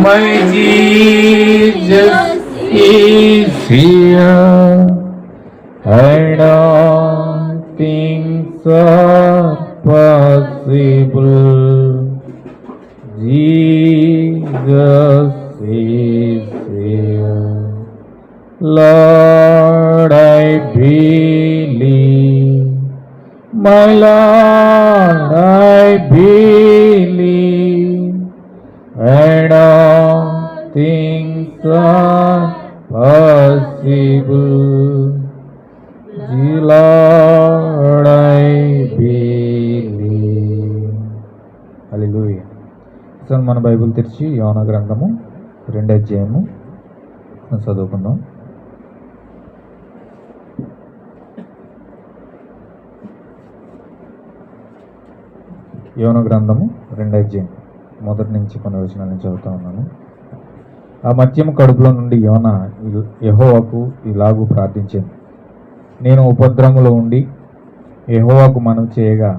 My Jesus is here, and all things are possible. Jesus is here. Lord, I believe. My Lord, I believe, and all things are possible. Lord, I believe. హల్లెలూయా. అసలు మన Bible తెరిచి యోనా గ్రంథము 2వ అధ్యాయము చదువుకుందాం. యోనా గ్రంథము 2వ అధ్యాయం మొదటి నుంచి కొన్ని వచనాల నుంచి చదువుతా ఉన్నాను. ఆ మద్యము కడుపులో నుండి యోనా యెహోవాకు ఇలాగూ ప్రార్థించింది. నేను ఉపద్రవములో ఉండి యెహోవాకు మనవి చేయగా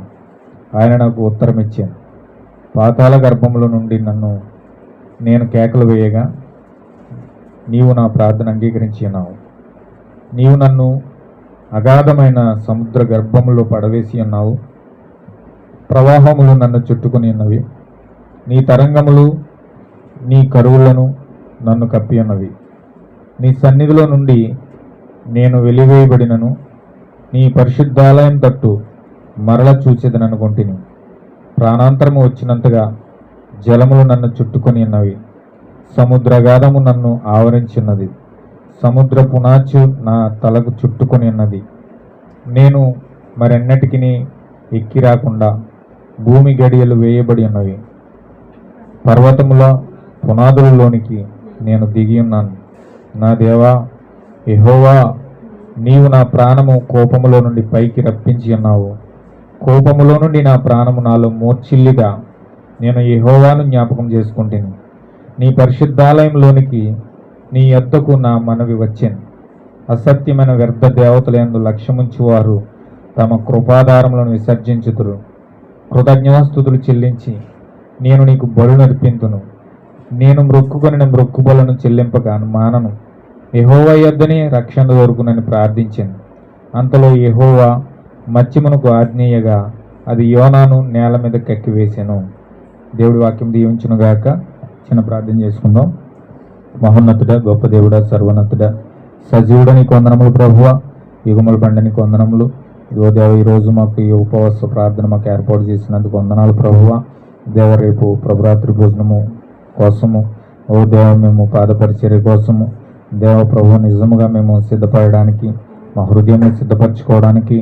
ఆయన నాకు ఉత్తరం ఇచ్చాను. పాతాళ గర్భములో నుండి నేను కేకలు వేయగా నీవు నా ప్రార్థన అంగీకరించి ఉన్నావు. నీవు నన్ను అగాధమైన సముద్ర గర్భములో పడవేసి ఉన్నావు. ప్రవాహములు నన్ను చుట్టుకొని ఉన్నవి. నీ తరంగములు నీ కరువులను నన్ను కప్పి ఉన్నవి. నీ సన్నిధిలో నుండి నేను వెలివేయబడినను నీ పరిశుద్ధాలయం తట్టు మరల చూచేదననుకొంటిని. ప్రాణాంతరము వచ్చినంతగా జలములు నన్ను చుట్టుకొని ఉన్నవి. సముద్రగాధము నన్ను ఆవరించున్నది. సముద్ర పునాచు నా తలకు చుట్టుకొని ఉన్నది. నేను మరెన్నటికి ఎక్కి రాకుండా భూమి గడియలు వేయబడి ఉన్నవి. పర్వతముల పునాదులలోనికి నేను దిగి ఉన్నాను. నా దేవా యెహోవా, నీవు నా ప్రాణము కోపములో నుండి పైకి రప్పించి ఉన్నావు. కోపములో నుండి నా ప్రాణము నాలో మూర్ఛిల్లిగా నేను యెహోవాను జ్ఞాపకం చేసుకుంటుని. నీ పరిశుద్ధాలయంలోనికి నీ యొద్దకు నా మనవి వచ్చాను. అసత్యమైన వ్యర్థ దేవతలందు లక్ష్యముంచు వారు తమ కృపాధారములను విసర్జించుదురు. కృతజ్ఞతాస్తుతులు చెల్లించి నేను నీకు బలు నర్పింతును. నేను మ్రొక్కుకొనిన మ్రొక్కుబలను చెల్లింపక మానను. యెహోవా యొద్దనే రక్షణ దొరుకునని ప్రార్థించాను. అంతలో యెహోవా మత్స్యమునకు ఆజ్ఞేయగా అది యోనాను నేల మీద కక్కివేశాను. దేవుడి వాక్యం దీవించునుగాక. చిన్న ప్రార్థన చేసుకుందాం. మహోన్నతుడ, గొప్ప దేవుడ, సర్వోన్నతుడ, సజీవుడ, నీకు వందనములు ప్రభువా. యుగముల బండ నీకు వందనములు. ఇదిగో దేవ, ఈరోజు మాకు ఈ ఉపవాస ప్రార్థన మాకు ఏర్పాటు చేసినందుకు వందనాలు ప్రభువా. దేవ, రేపు ప్రభురాత్రి భోజనము కోసము ఓ దేవ మేము పాదపరిచర్య కోసము దేవ ప్రభు నిజముగా మేము సిద్ధపడడానికి మా హృదయాన్ని సిద్ధపరచుకోవడానికి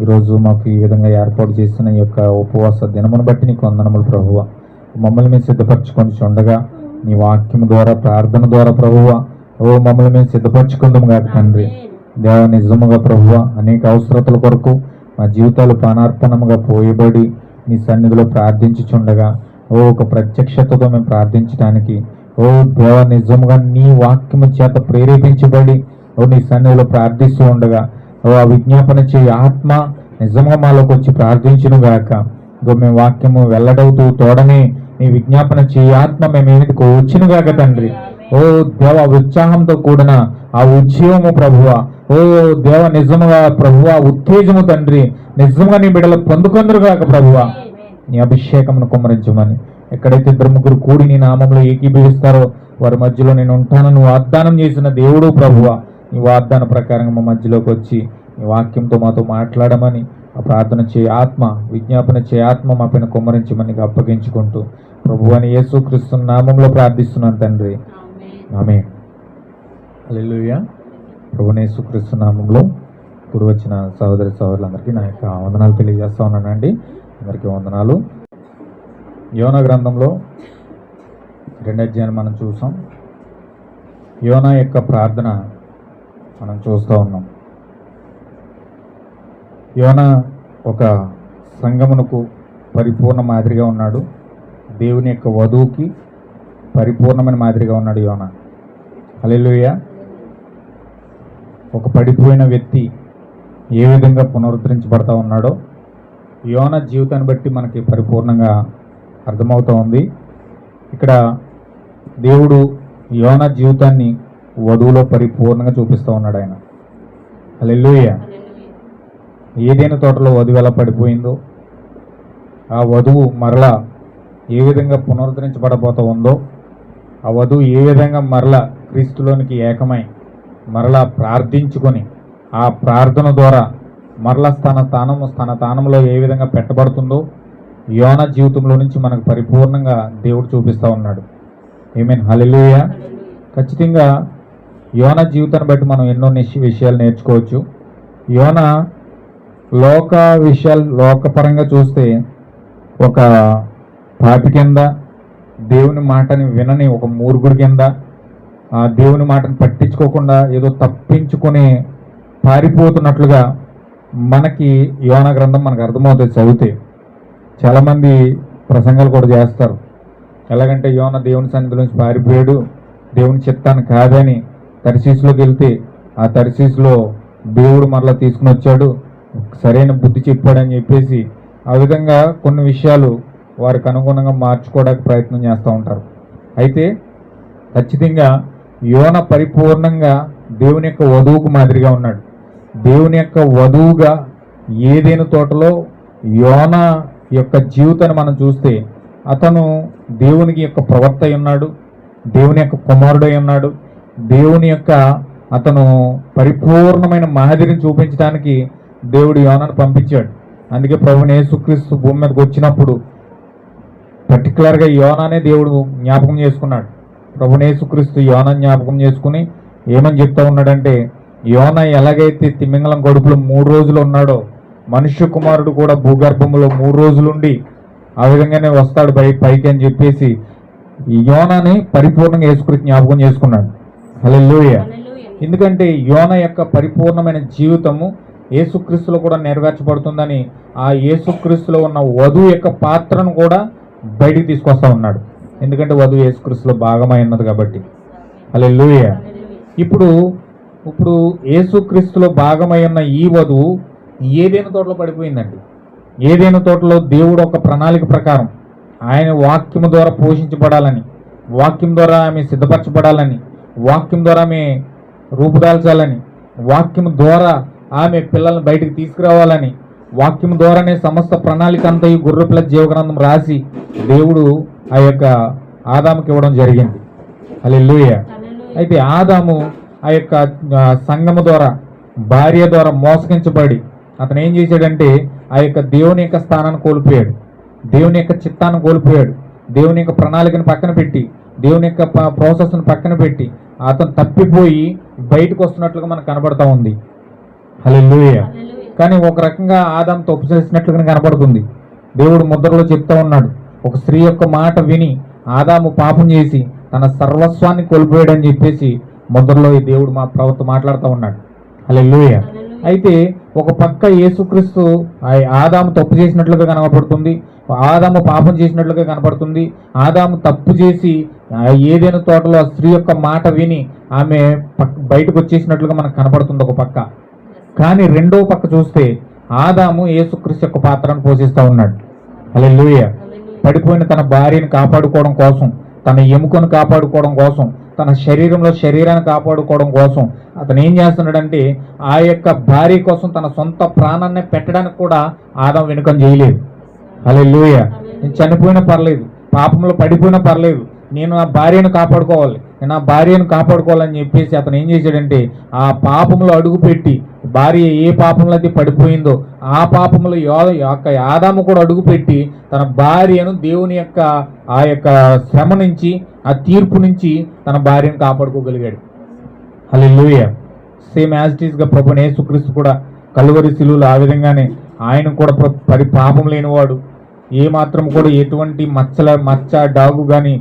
ఈరోజు మాకు ఈ విధంగా ఏర్పాటు చేసిన ఈ యొక్క ఉపవాస దినమును బట్టి నీకు వందనములు ప్రభువ. మమ్మల్ని మేము సిద్ధపరచుకొని ఉండగా నీ వాక్యము ద్వారా ప్రార్థన ద్వారా ప్రభువ ఓ మమ్మల్ని మేము సిద్ధపరచుకుందాము కాక తండ్రి. దేవ నిజముగా ప్రభువ అనేక అవసరతల కొరకు మా జీవితాలు పానార్పణముగా పోయబడి నీ సన్నిధిలో ప్రార్థించుచుండగా ఓ ఒక ప్రత్యక్షతతో మేము ప్రార్థించడానికి ఓ దేవ నిజముగా నీ వాక్యము చేత ప్రేరేపించబడి ఓ నీ సన్నిధిలో ప్రార్థిస్తూ ఉండగా ఓ ఆ విజ్ఞాపన చేయ ఆత్మ నిజంగా మాలోకి వచ్చి ప్రార్థించును గాక. మేము వాక్యము వెల్లడవుతూ తోడనే నీ విజ్ఞాపన చేయ ఆత్మ మేము ఏమిటికి వచ్చును గాక తండ్రి. ఓ దేవ ఉత్సాహంతో కూడిన ఆ ఉద్యమము ప్రభువ ఓ దేవ నిజముగా ప్రభువ ఉత్తేజము తండ్రి నిజంగా నీ బిడ్డలు పొందుకొందరు గాక ప్రభువ. నీ అభిషేకమును కుమ్మరించమని ఎక్కడైతే 2-3 కూడి నీ నామంలో ఏకీభవిస్తారో వారి మధ్యలో నేను ఉంటానని వాగ్దానం చేసిన దేవుడు ప్రభువ. నీ వాగ్దాన ప్రకారంగా మా మధ్యలోకి వచ్చి నీ వాక్యంతో మాతో మాట్లాడమని ఆ ప్రార్థన చేయ ఆత్మ విజ్ఞాపన చేయ ఆత్మ మా పైన కుమ్మరించమని అప్పగించుకుంటూ ప్రభువాని యేసుక్రీస్తు నామంలో ప్రార్థిస్తున్నాను తండ్రి, ఆమేన్. హల్లెలూయా. ప్రభువాని యేసుక్రీస్తు నామంలో ఇప్పుడు వచ్చిన సహోదరి సహోదరులందరికీ నా యొక్క వందనాలు తెలియజేస్తా ఉన్నానండి. అందరికీ వందనాలు. యోనా గ్రంథంలో 2వ అధ్యాయాన్ని మనం చూసాం. యోనా యొక్క ప్రార్థన మనం చూస్తూ ఉన్నాం. యోనా ఒక సంగమునకు పరిపూర్ణ మాదిరిగా ఉన్నాడు. దేవుని యొక్క వధువుకి పరిపూర్ణమైన మాదిరిగా ఉన్నాడు యోనా. హల్లెలూయా. ఒక పడిపోయిన వ్యక్తి ఏ విధంగా పునరుద్ధరించబడతా ఉన్నాడో యోనా జీవితాన్ని బట్టి మనకి పరిపూర్ణంగా అర్థమవుతూ ఉంది. ఇక్కడ దేవుడు యోనా జీవితాన్ని వధువులో పరిపూర్ణంగా చూపిస్తూ ఉన్నాడు ఆయన. హల్లెలూయా. ఏదైనా తోటలో వధువు ఎలా పడిపోయిందో, ఆ వధువు మరలా ఏ విధంగా పునరుద్ధరించబడబోతూ ఉందో, ఆ వధువు ఏ విధంగా మరలా క్రీస్తులోనికి ఏకమై మరలా ప్రార్థించుకొని ఆ ప్రార్థన ద్వారా మరలా తన తానంలో ఏ విధంగా పెట్టబడుతుందో యోనా జీవితంలో నుంచి మనకు పరిపూర్ణంగా దేవుడు చూపిస్తూ ఉన్నాడు. ఆమేన్. హల్లెలూయా. ఖచ్చితంగా యోనా జీవితాన్ని బట్టి మనం ఎన్నో విషయాలు నేర్చుకోవచ్చు. యోనా లోకపరంగా చూస్తే ఒక పాపి కింద, దేవుని మాటని వినని ఒక మూర్ఖుడి కింద, ఆ దేవుని మాటను పట్టించుకోకుండా ఏదో తప్పించుకొని పారిపోతున్నట్లుగా మనకి యోనా గ్రంథం మనకు అర్థమవుతుంది చదివితే. చాలామంది ప్రసంగాలు కూడా చేస్తారు. ఎలాగంటే యోనా దేవుని సన్నిధి నుంచి పారిపోయాడు, దేవుని చిత్తాన్ని కాదని తర్షీసులోకి వెళ్తే ఆ తర్షీసులో దేవుడు మరలా తీసుకుని వచ్చాడు, సరైన బుద్ధి చెప్పాడని చెప్పేసి ఆ విధంగా కొన్ని విషయాలు వారికి అనుగుణంగా మార్చుకోవడానికి ప్రయత్నం చేస్తూ ఉంటారు. అయితే ఖచ్చితంగా యోనా పరిపూర్ణంగా దేవుని యొక్క వధువుకు మాదిరిగా ఉన్నాడు. దేవుని యొక్క వధువుగా ఏదైనా తోటలో యోనా యొక్క జీవితాన్ని మనం చూస్తే అతను దేవునికి యొక్క ప్రవక్త అయి ఉన్నాడు, దేవుని యొక్క కుమారుడై ఉన్నాడు. దేవుని యొక్క అతను పరిపూర్ణమైన మాదిరిని చూపించడానికి దేవుడు యోనాను పంపించాడు. అందుకే ప్రభువైన యేసుక్రీస్తు భూమి మీదకి వచ్చినప్పుడు పర్టికులర్గా యోనానే దేవుడు జ్ఞాపకం చేసుకున్నాడు. ప్రభువైన యేసుక్రీస్తు యోనాను జ్ఞాపకం చేసుకుని ఏమని చెప్తా ఉన్నాడంటే, యోనా ఎలాగైతే తిమింగలం కడుపులో 3 రోజులు ఉన్నాడో మనుష్య కుమారుడు కూడా భూగర్భంలో 3 రోజులుండి ఆ విధంగానే వస్తాడు పైకి అని చెప్పేసి యోనాని పరిపూర్ణంగా యేసుక్రీస్తు జ్ఞాపకం చేసుకున్నాడు. హల్లెలూయా. ఎందుకంటే యోనా యొక్క పరిపూర్ణమైన జీవితము యేసుక్రీస్తులో కూడా నెరవేర్చబడుతుందని ఆ యేసుక్రీస్తులో ఉన్న వధువు యొక్క పాత్రను కూడా బయటికి తీసుకొస్తా ఉన్నాడు. ఎందుకంటే వధువు యేసుక్రీస్తులో భాగమై ఉన్నది కాబట్టి. హల్లెలూయా. ఇప్పుడు యేసుక్రీస్తులో భాగమై ఉన్న ఈ వధువు ఏదైనా తోటలో పడిపోయిందండి. ఏదైనా తోటలో దేవుడు ఒక ప్రణాళిక ప్రకారం ఆయన వాక్యము ద్వారా పోషించబడాలని, వాక్యం ద్వారా ఆమె సిద్ధపరచబడాలని, వాక్యం ద్వారా ఆమె రూపుదాల్చాలని, వాక్యం ద్వారా ఆమె పిల్లల్ని బయటికి తీసుకురావాలని, వాక్యం ద్వారానే సమస్త ప్రణాళిక అంతా ఈ గొర్రెపిల్ల జీవగ్రంథం రాసి దేవుడు ఆ యొక్క ఆదాముకి ఇవ్వడం జరిగింది. హల్లెలూయా. అయితే ఆదాము ఆ యొక్క సంఘము ద్వారా, భార్య ద్వారా మోసగించబడి అతను ఏం చేశాడంటే ఆ యొక్క దేవుని యొక్క స్థానాన్ని కోల్పోయాడు, దేవుని యొక్క చిత్తాన్ని కోల్పోయాడు, దేవుని యొక్క ప్రణాళికను పక్కన పెట్టి, దేవుని యొక్క ప్రాసెస్ను పక్కన పెట్టి అతను తప్పిపోయి బయటకు వస్తున్నట్లుగా మనకు కనబడతా ఉంది. హల్లెలూయా. కానీ ఒక రకంగా ఆదాము తప్పు చేసినట్లుగా కనబడుతుంది. దేవుడు ముద్రలో చెప్తా ఉన్నాడు, ఒక స్త్రీ యొక్క మాట విని ఆదాము పాపం చేసి తన సర్వస్వాన్ని కోల్పోయాడని చెప్పేసి ముద్రలో ఈ దేవుడు మా ప్రవక్త మాట్లాడుతూ ఉన్నాడు. హల్లెలూయా. అయితే ఒక పక్క యేసుక్రీస్తు ఆదాము తప్పు చేసినట్లుగా కనబడుతుంది, ఆదాము పాపం చేసినట్లుగా కనబడుతుంది. ఆదాము తప్పు చేసి ఏదైనా తోటలో ఆ స్త్రీ యొక్క మాట విని ఆమె బయటకు వచ్చేసినట్లుగా మనకు కనబడుతుంది ఒక పక్క. కానీ రెండో పక్క చూస్తే ఆదాము యేసుక్రీస్తు యొక్క పాత్రను పోషిస్తూ ఉన్నాడు. హల్లెలూయా. పడిపోయిన తన భార్యను కాపాడుకోవడం కోసం, తన ఎముకను కాపాడుకోవడం కోసం, తన శరీరాన్ని కాపాడుకోవడం కోసం అతను ఏం చేస్తున్నాడంటే ఆ యొక్క భార్య కోసం తన సొంత ప్రాణాన్ని పెట్టడానికి కూడా ఆదాము వెనుకం చేయలేదు. హల్లెలూయా. నేను చనిపోయినా పర్లేదు, పాపంలో పడిపోయినా పర్లేదు, నేను నా భార్యను కాపాడుకోవాలి, నేను నా భార్యను కాపాడుకోవాలని చెప్పేసి అతను ఏం చేశాడంటే ఆ పాపంలో అడుగుపెట్టి, భార్య ఏ పాపంలో అయితే పడిపోయిందో ఆ పాపంలో ఆదాము కూడా అడుగుపెట్టి తన భార్యను దేవుని యొక్క ఆ యొక్క శ్రమ నుంచి, ఆ తీర్పు నుంచి తన భార్యను కాపాడుకోగలిగాడు. హల్లెలూయా. సేమ్ యాజ్ ఇట్ ఈస్ గా ప్రభువైన యేసుక్రీస్తు కూడా కల్వరి శిలువలో ఆ విధంగానే ఆయన కూడా పాపం లేనివాడు, ఏ మాత్రం కూడా ఎటువంటి మచ్చ డాగు కానీ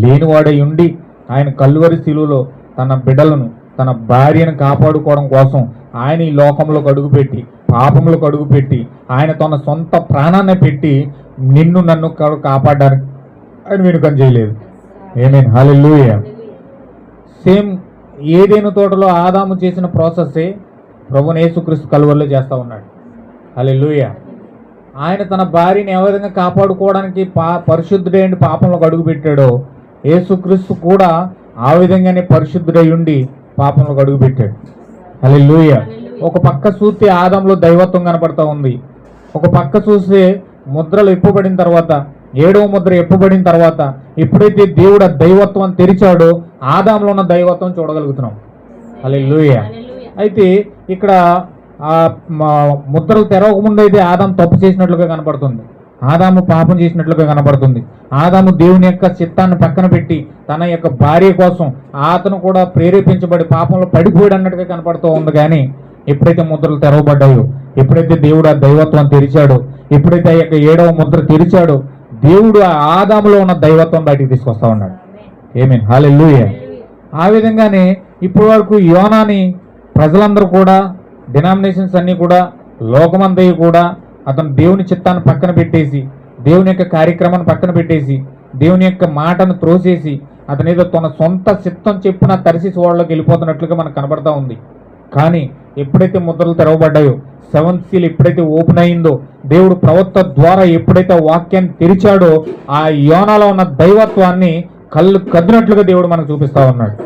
లేనివాడై ఉండి ఆయన కల్వరి శిలువలో తన బిడ్డలను, తన భార్యను కాపాడుకోవడం కోసం ఆయన ఈ లోకంలోకి అడుగుపెట్టి, పాపంలోకి అడుగుపెట్టి ఆయన తన సొంత ప్రాణాన్ని పెట్టి నిన్ను నన్ను కాపాడడానికి ఆయన వెనుకం చేయలేదు. ఆమేన్. హల్లెలూయా. సేమ్ ఏదైనా తోటలో ఆదాము చేసిన ప్రాసెస్సే ప్రభువైన యేసుక్రీస్తు కల్వరిలో చేస్తూ ఉన్నాడు. హల్లెలూయా. ఆయన తన భార్యని ఏ విధంగా కాపాడుకోవడానికి పరిశుద్ధుడైన పాపంలోకి అడుగు పెట్టాడో యేసుక్రీస్తు కూడా ఆ విధంగానే పరిశుద్ధుడై ఉండి పాపంలో అడుగుపెట్టాడు. హల్లెలూయా. ఒక పక్క చూస్తే ఆదాంలో దైవత్వం కనపడతా ఉంది, ఒక పక్క చూస్తే ముద్రలు ఎప్పుబడిన తర్వాత, 7వ ముద్ర ఎప్పుబడిన తర్వాత ఎప్పుడైతే దేవుడు ఆ దైవత్వం తెరిచాడో ఆదాంలో ఉన్న దైవత్వం చూడగలుగుతున్నాం. హల్లెలూయా. అయితే ఇక్కడ ఆ ముద్రలు తెరవకముందు అయితే ఆదాం తప్పు చేసినట్లుగా కనపడుతుంది, ఆదాము పాపం చేసినట్లుగా కనపడుతుంది. ఆదాము దేవుని యొక్క చిత్తాన్ని పక్కన పెట్టి తన యొక్క భార్య కోసం అతను కూడా ప్రేరేపించబడి పాపంలో పడిపోయాడు అన్నట్టుగా కనపడుతూ ఉంది. కానీ ఎప్పుడైతే ముద్రలు తెరవబడ్డాయో, ఎప్పుడైతే దేవుడు ఆ దైవత్వం తెరిచాడో, ఎప్పుడైతే ఆ యొక్క 7వ ముద్ర తెరిచాడో దేవుడు ఆ ఆదాములో ఉన్న దైవత్వం బయటికి తీసుకొస్తా ఉన్నాడు. ఆమేన్. హల్లెలూయా. ఆ విధంగానే ఇప్పటి వరకు యోనాని ప్రజలందరూ కూడా, డినామినేషన్స్ అన్నీ కూడా, లోకమందయ్య కూడా అతను దేవుని చిత్తాన్ని పక్కన పెట్టేసి, దేవుని యొక్క కార్యక్రమాన్ని పక్కన పెట్టేసి, దేవుని యొక్క మాటను త్రోసేసి అతను ఏదో తన సొంత చిత్తం చెప్పున తరిసి వాళ్ళకి వెళ్ళిపోతున్నట్లుగా మనకు కనబడతా ఉంది. కానీ ఎప్పుడైతే ముద్రలు తెరవబడ్డాయో, 7th సీల్ ఎప్పుడైతే ఓపెన్ అయిందో, దేవుడు ప్రవక్త ద్వారా ఎప్పుడైతే వాక్యాన్ని తెరిచాడో ఆ యోనాలో ఉన్న దైవత్వాన్ని కళ్ళు కద్దినట్లుగా దేవుడు మనకు చూపిస్తా ఉన్నాడు.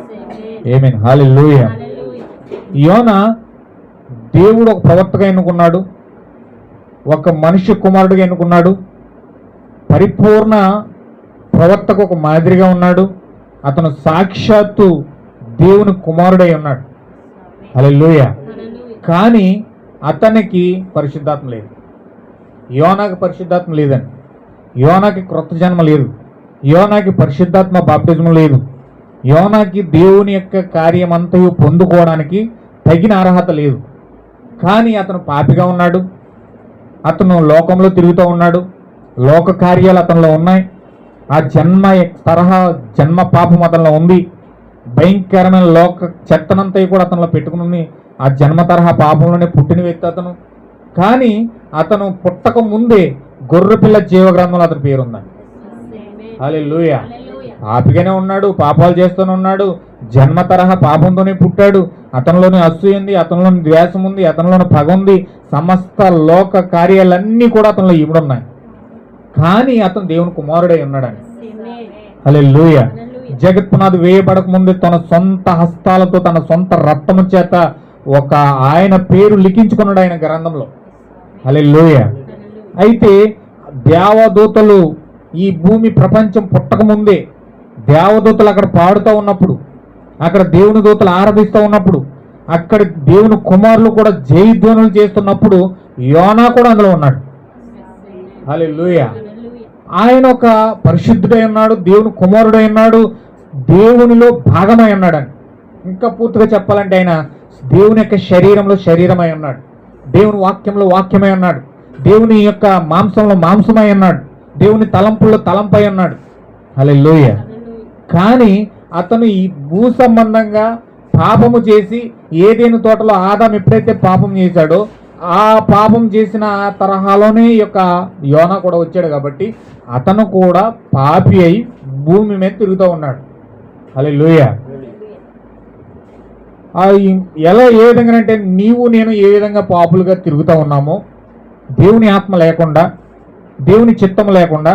ఆమేన్. హల్లెలూయా. యోనా దేవుడు ఒక ప్రవక్తగా ఎన్నుకున్నాడు, ఒక మనుష్య కుమారుడిగా ఎన్నుకున్నాడు, పరిపూర్ణ ప్రవక్తకు ఒక మాదిరిగా ఉన్నాడు. అతను సాక్షాత్తు దేవుని కుమారుడై ఉన్నాడు. హల్లెలూయా. కానీ అతనికి పరిశుద్ధాత్మ లేదు. యోనాకి పరిశుద్ధాత్మ లేదండి. యోనాకి క్రొత్త జన్మ లేదు. యోనాకి పరిశుద్ధాత్మ బాప్టిజం లేదు. యోనాకి దేవుని యొక్క కార్యమంతయు పొందుకోవడానికి తగిన అర్హత లేదు. కానీ అతను పాపిగా ఉన్నాడు, అతను లోకంలో తిరుగుతూ ఉన్నాడు, లోక కార్యాలు అతనిలో ఉన్నాయి. ఆ జన్మ పాపం అతనిలో ఉంది. భయంకరమైన లోక చెత్తనంతా కూడా అతనిలో పెట్టుకుని ఆ జన్మ తరహా పాపంలోనే పుట్టిన వ్యక్తి అతను. కానీ అతను పుట్టక ముందే గొర్రెపిల్ల జీవగ్రంథంలో అతని పేరుందండి. హల్లెలూయా. పాపిగానే ఉన్నాడు, పాపాలు చేస్తూనే ఉన్నాడు, జన్మ తరహా పాపంతోనే పుట్టాడు. అతనిలోని అసూయ ఉంది, అతనిలోని ద్వేషం ఉంది, అతనిలోని పగ ఉంది, సమస్త లోక కార్యాలన్నీ కూడా అతనిలో ఇముడున్నాయి. కానీ అతను దేవుని కుమారుడై ఉన్నాడని. హల్లెలూయా. జగత్పునాది వేయబడక ముందు తన సొంత హస్తాలతో తన సొంత రక్తము చేత ఒక ఆయన పేరు లిఖించుకున్నాడు ఆయన గ్రంథంలో. హల్లెలూయా. అయితే దేవదూతలు ఈ భూమి ప్రపంచం పుట్టక ముందే దేవదూతలు అక్కడ పాడుతూ ఉన్నప్పుడు, అక్కడ దేవుని దూతలు ఆరాధిస్తూ ఉన్నప్పుడు, అక్కడ దేవుని కుమారులు కూడా జయధ్వనులు చేస్తున్నప్పుడు యోనా కూడా అందులో ఉన్నాడు. హల్లెలూయా. ఆయన ఒక పరిశుద్ధుడై ఉన్నాడు, దేవుని కుమారుడై ఉన్నాడు, దేవునిలో భాగమై ఉన్నాడని. ఇంకా పూర్తిగా చెప్పాలంటే ఆయన దేవుని యొక్క శరీరంలో శరీరమై ఉన్నాడు, దేవుని వాక్యంలో వాక్యమై ఉన్నాడు, దేవుని యొక్క మాంసంలో మాంసమై ఉన్నాడు, దేవుని తలంపుల్లో తలంపై ఉన్నాడు. హల్లెలూయా. కానీ అతను ఈ భూ సంబంధంగా పాపము చేసి ఏదేను తోటలో ఆదాం ఎప్పుడైతే పాపం చేశాడో ఆ పాపం చేసిన ఆ తరహాలోనే ఈ యొక్క యోనా కూడా వచ్చాడు. కాబట్టి అతను కూడా పాపి అయి భూమి మీద తిరుగుతూ ఉన్నాడు. హల్లెలూయా. ఎలా ఏ విధంగా అంటే నీవు నేను ఏ విధంగా పాపులుగా తిరుగుతూ ఉన్నామో, దేవుని ఆత్మ లేకుండా, దేవుని చిత్తం లేకుండా,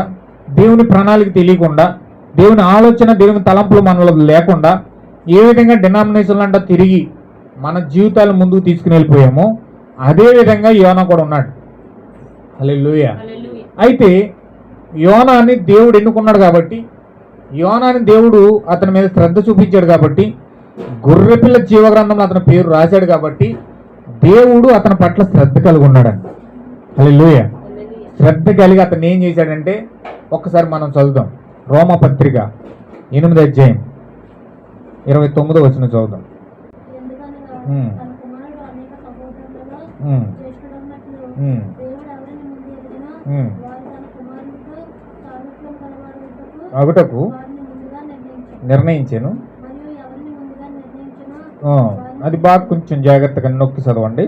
దేవుని ప్రణాళిక తెలియకుండా, దేవుని ఆలోచన దేవుని తలంపులు మనలో లేకుండా ఏ విధంగా డినామినేషన్లు అంతా తిరిగి మన జీవితాలు ముందుకు తీసుకుని వెళ్ళిపోయామో అదే విధంగా యోనా కూడా ఉన్నాడు. హల్లెలూయా. అయితే యోనాని దేవుడు ఎన్నుకున్నాడు కాబట్టి, యోనాని దేవుడు అతని మీద శ్రద్ధ చూపించాడు కాబట్టి, గొర్రెపిల్ల జీవగ్రంథంలో అతని పేరు రాశాడు కాబట్టి దేవుడు అతని పట్ల శ్రద్ధ కలిగి ఉన్నాడండి. హల్లెలూయా. శ్రద్ధ కలిగి అతను ఏం చేశాడంటే, ఒక్కసారి మనం చదువుదాం. రోమపత్రిక 8వ అధ్యాయం 29వ వచనం చదువుదాం. అగుటకు నిర్ణయించాను. అది బాగా కొంచెం జాగ్రత్తగా నొక్కి చదవండి.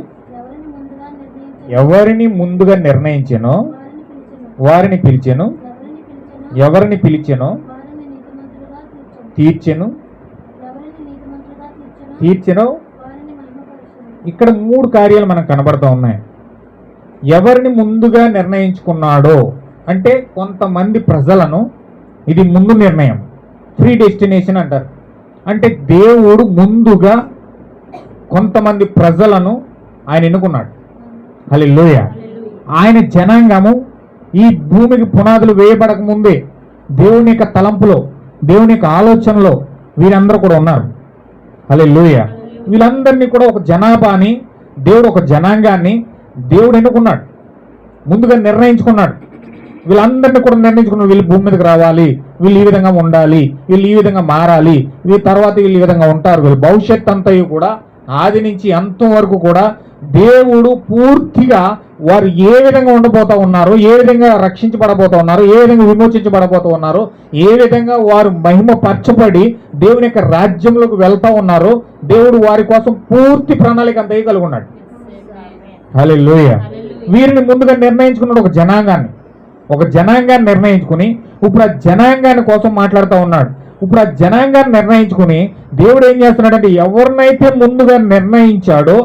ఎవరిని ముందుగా నిర్ణయించానో వారిని పిలిచాను, ఎవరిని పిలిచానో తీర్చెను. ఇక్కడ 3 కార్యాలు మనకు కనబడుతూ ఉన్నాయి. ఎవరిని ముందుగా నిర్ణయించుకున్నాడో అంటే కొంతమంది ప్రజలను, ఇది ముందు నిర్ణయం. ప్రీ డెస్టినేషన్ అంటారు. అంటే దేవుడు ముందుగా కొంతమంది ప్రజలను ఆయన ఎన్నుకున్నాడు. హల్లెలూయా. ఆయన జనాంగము ఈ భూమికి పునాదులు వేయబడక ముందే దేవుని యొక్క తలంపులో, దేవుని యొక్క ఆలోచనలో వీరందరూ కూడా ఉన్నారు. హల్లెలూయా. వీళ్ళందరినీ కూడా ఒక జనాభాని, దేవుడు ఒక జనాంగాన్ని దేవుడు ఎన్నుకున్నాడు, ముందుగా నిర్ణయించుకున్నాడు. వీళ్ళందరినీ కూడా నిర్ణయించుకున్నాడు. వీళ్ళు భూమి మీదకి రావాలి, వీళ్ళు ఈ విధంగా ఉండాలి, వీళ్ళు ఈ విధంగా మారాలి, వీళ్ళ తర్వాత వీళ్ళు ఈ విధంగా ఉంటారు. వీళ్ళ భవిష్యత్ అంతా కూడా ఆది నుంచి అంతం వరకు కూడా దేవుడు పూర్తిగా వారు ఏ విధంగా ఉండబోతా ఉన్నారు, ఏ విధంగా రక్షించబడబోతా ఉన్నారు, ఏ విధంగా విమోచించబడబోతా ఉన్నారు, ఏ విధంగా వారు మహిమ పరచబడి దేవుని యొక్క రాజ్యంలోకి వెళ్తా ఉన్నారు, దేవుడు వారి కోసం పూర్తి ప్రణాళిక అంతా కలిగి ఉన్నాడు. హల్లెలూయా. వీరిని ముందుగా నిర్ణయించుకున్నాడు, ఒక జనాంగాన్ని నిర్ణయించుకుని ఇప్పుడు ఆ జనాంగాన్ని కోసం మాట్లాడుతూ ఉన్నాడు. ఇప్పుడు ఆ జనాంగాన్ని నిర్ణయించుకుని దేవుడు ఏం చేస్తున్నాడంటే ఎవరినైతే ముందుగా నిర్ణయించాడో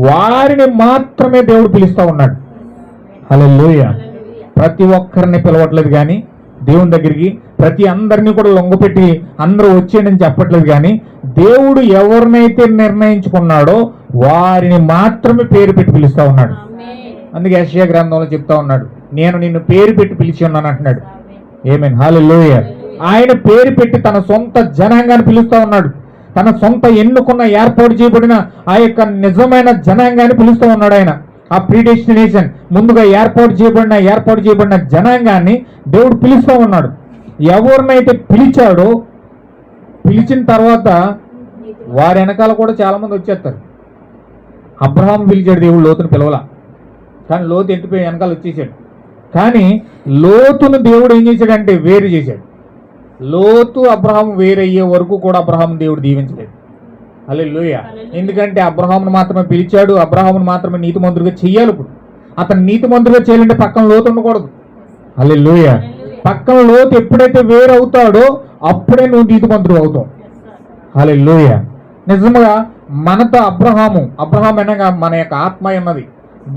వారిని మాత్రమే దేవుడు పిలుస్తూ ఉన్నాడు. హల్లెలూయా. ప్రతి ఒక్కరిని పిలవట్లేదు కానీ దేవుని దగ్గరికి, ప్రతి అందరినీ కూడా లొంగపెట్టి అందరూ వచ్చేయని చెప్పట్లేదు కానీ దేవుడు ఎవరినైతే నిర్ణయించుకున్నాడో వారిని మాత్రమే పేరు పెట్టి పిలుస్తూ ఉన్నాడు. అందుకే యెషయా గ్రంథంలో చెప్తా ఉన్నాడు, నేను నిన్ను పేరు పెట్టి పిలిచి ఉన్నాను అంటున్నాడు. ఆమేన్. హల్లెలూయా. ఆయన పేరు పెట్టి తన సొంత జనాంగాన్ని పిలుస్తూ ఉన్నాడు. తన సొంత ఎన్నుకున్న ఏర్పాటు చేయబడిన ఆ యొక్క నిజమైన జనాంగాన్ని పిలుస్తూ ఉన్నాడు ఆయన. ఆ ప్రీడెస్టినేషన్ ముందుగా ఏర్పాటు చేయబడిన జనాంగాన్ని దేవుడు పిలుస్తూ ఉన్నాడు. ఎవరినైతే పిలిచాడో పిలిచిన తర్వాత వారి వెనకాల కూడా చాలా మంది వచ్చేస్తారు. అబ్రహాం పిలిచాడు దేవుడు, లోతును పిలవలా, కానీ లోతు ఎంటిపోయి వెనకాల వచ్చేసాడు. కానీ లోతును దేవుడు ఏం చేశాడంటే వేరు చేశాడు. లోతు అబ్రహాం వేరయ్యే వరకు కూడా అబ్రహాం దేవుడు దీవించలేదు. హల్లెలూయా. ఎందుకంటే అబ్రహామును మాత్రమే పిలిచాడు, అబ్రహామును మాత్రమే నీతిమంతుడిగా చెయ్యాలి. ఇప్పుడు అతను నీతిమంతుడిగా చేయాలంటే పక్కన లోతు ఉండకూడదు. హల్లెలూయా. పక్కన లోతు ఎప్పుడైతే వేరవుతాడో అప్పుడే నువ్వు నీతిమంతుడు అవుతావు. హల్లెలూయా. నిజంగా మనతో అబ్రహాం అనగా మన యొక్క ఆత్మ ఉన్నది.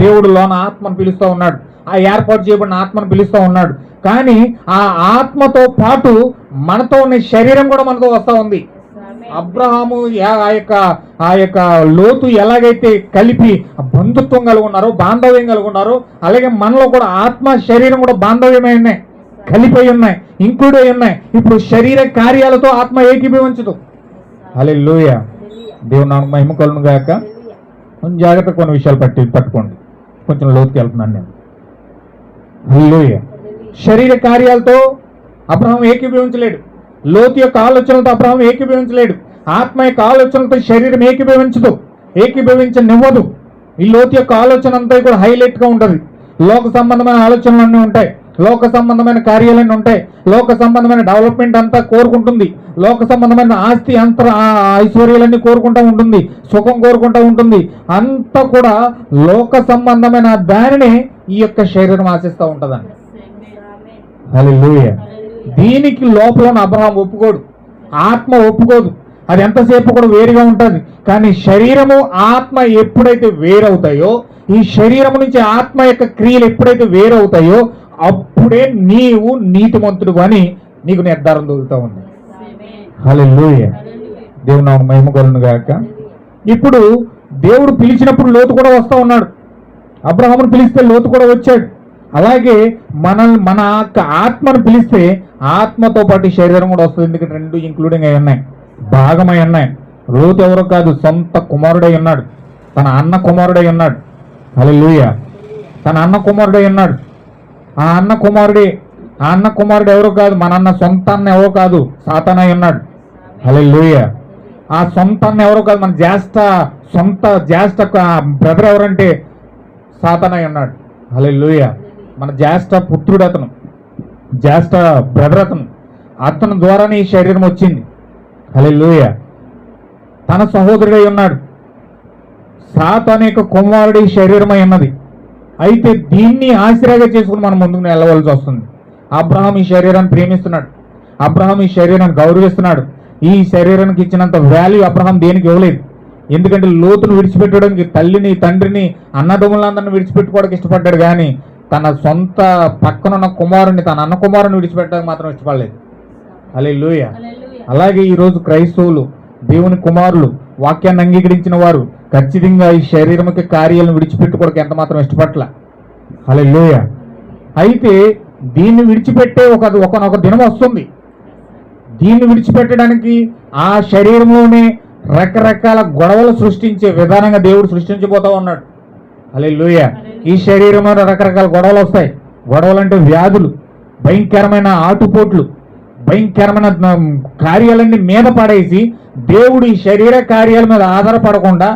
దేవుడు లోన ఆత్మను పిలుస్తూ ఉన్నాడు, ఆ ఏర్పాటు చేయబడిన ఆత్మను పిలుస్తూ ఉన్నాడు. కానీ ఆ ఆత్మతో పాటు మనతో ఉన్న శరీరం కూడా మనతో వస్తూ ఉంది. అబ్రహాము ఆ యొక్క లోతు ఎలాగైతే కలిపి బంధుత్వం కలిగి ఉన్నారో, బాంధవ్యం కలిగి ఉన్నారో, అలాగే మనలో కూడా ఆత్మ శరీరం కూడా బాంధవ్యమై ఉన్నాయి, కలిపి ఉన్నాయి, ఇంక్లూడ్ అయి ఉన్నాయి. ఇప్పుడు శరీర కార్యాలతో ఆత్మ ఏకీభవించదు. హల్లెలూయా. దేవుని నామమునకు మహిమ కలుగును గాక. కొంచెం జాగ్రత్త కొన్ని విషయాలు పట్టుకోండి. కొంచెం లోతుకి వెళ్తున్నాను నేను. హల్లెలూయా. శరీర కార్యాలతో అబ్రహాం ఏకీభవించలేడు. లోతు యొక్క ఆలోచనలతో అబ్రహాం ఏకీభవించలేడు. ఆత్మ యొక్క ఆలోచనలతో శరీరం ఏకీభవించనివ్వదు. ఈ లోతు యొక్క ఆలోచన అంతా కూడా హైలైట్ గా ఉంటుంది. లోక సంబంధమైన ఆలోచనలన్నీ ఉంటాయి, లోక సంబంధమైన కార్యాలన్నీ ఉంటాయి, లోక సంబంధమైన డెవలప్మెంట్ అంతా కోరుకుంటుంది, లోక సంబంధమైన ఆస్తి ఐశ్వర్యాలన్నీ కోరుకుంటూ ఉంటుంది, సుఖం కోరుకుంటూ ఉంటుంది. అంతా కూడా లోక సంబంధమైన దానిని ఈ యొక్క శరీరం ఆశిస్తూ ఉంటుందండి. హల్లెలూయా. దీనికి లోపల అబ్రహాం ఒప్పుకోడు, ఆత్మ ఒప్పుకోదు. అది ఎంతసేపు కూడా వేరుగా ఉంటుంది. కానీ శరీరము ఆత్మ ఎప్పుడైతే వేరవుతాయో, ఈ శరీరం నుంచి ఆత్మ యొక్క క్రియలు ఎప్పుడైతే వేరవుతాయో అప్పుడే నీవు నీతిమంతుడు అని నీకు నిర్ధారణ దొరుకుతా ఉంది. హల్లెలూయా. దేవుని నామమునకు మహిమ కలుగును గాక. ఇప్పుడు దేవుడు పిలిచినప్పుడు లోతు కూడా వస్తూ ఉన్నాడు. అబ్రహామును పిలిస్తే లోతు కూడా వచ్చాడు. అలాగే మన ఆత్మను పిలిస్తే ఆత్మతో పాటు శరీరం కూడా వస్తుంది. ఎందుకంటే రెండు ఇంక్లూడింగ్ అయి ఉన్నాయి, భాగమై ఉన్నాయి. లోతు ఎవరో కాదు, సొంత కుమారుడై ఉన్నాడు, తన అన్న కుమారుడై ఉన్నాడు. హల్లెలూయా. తన అన్న కుమారుడై ఉన్నాడు. ఆ అన్న కుమారుడు ఎవరో కాదు, మన అన్న సొంత అన్న ఎవరో కాదు, సాతానై ఉన్నాడు. హల్లెలూయా. ఆ సొంత అన్న ఎవరో కాదు, మన జ్యేష్ఠ బ్రదర్ ఎవరంటే సాతానై ఉన్నాడు. హల్లెలూయా. మన జ్యేష్ఠ పుత్రుడు అతను, జ్యేష్ఠ బ్రదర్ అతను ద్వారానే ఈ శరీరం వచ్చింది. హల్లెలూయా. తన సహోదరుడై ఉన్నాడు. సాతాను యొక్క కుమారుడి శరీరమై ఉన్నది. అయితే దీన్ని ఆశ్రయంగా చేసుకుని మనం ముందుకు వెళ్ళవలసి వస్తుంది. అబ్రహాం ఈ శరీరాన్ని ప్రేమిస్తున్నాడు, అబ్రహాం ఈ శరీరాన్ని గౌరవిస్తున్నాడు. ఈ శరీరానికి ఇచ్చినంత వాల్యూ అబ్రహాం దేనికి ఇవ్వలేదు. ఎందుకంటే లోతును విడిచిపెట్టడానికి, తల్లిని తండ్రిని అన్నదమ్ములందరిని విడిచిపెట్టుకోవడానికి ఇష్టపడ్డాడు. కానీ తన సొంత పక్కనున్న కుమారుని, తన అన్న కుమారుని విడిచిపెట్టడానికి మాత్రం ఇష్టపడలేదు. హల్లెలూయా. అలాగే ఈరోజు క్రైస్తవులు, దేవుని కుమారులు, వాక్యాన్ని అంగీకరించిన వారు ఖచ్చితంగా ఈ శరీరముకి కార్యాలను విడిచిపెట్టుకోవడానికి ఎంత మాత్రం ఇష్టపట్ల. హల్లెలూయా. అయితే దీన్ని విడిచిపెట్టే ఒకనొక దినం వస్తుంది. దీన్ని విడిచిపెట్టడానికి ఆ శరీరంలోనే రకరకాల గొడవలు సృష్టించే విధానంగా దేవుడు సృష్టించబోతా ఉన్నాడు. హల్లెలూయా. ఈ శరీరంలో రకరకాల గొడవలు వస్తాయి. గొడవలు అంటే వ్యాధులు, భయంకరమైన ఆటుపోట్లు, భయంకరమైన కార్యాలన్నీ మీద పడేసి దేవుడు ఈ శరీర కార్యాల మీద ఆధారపడకుండా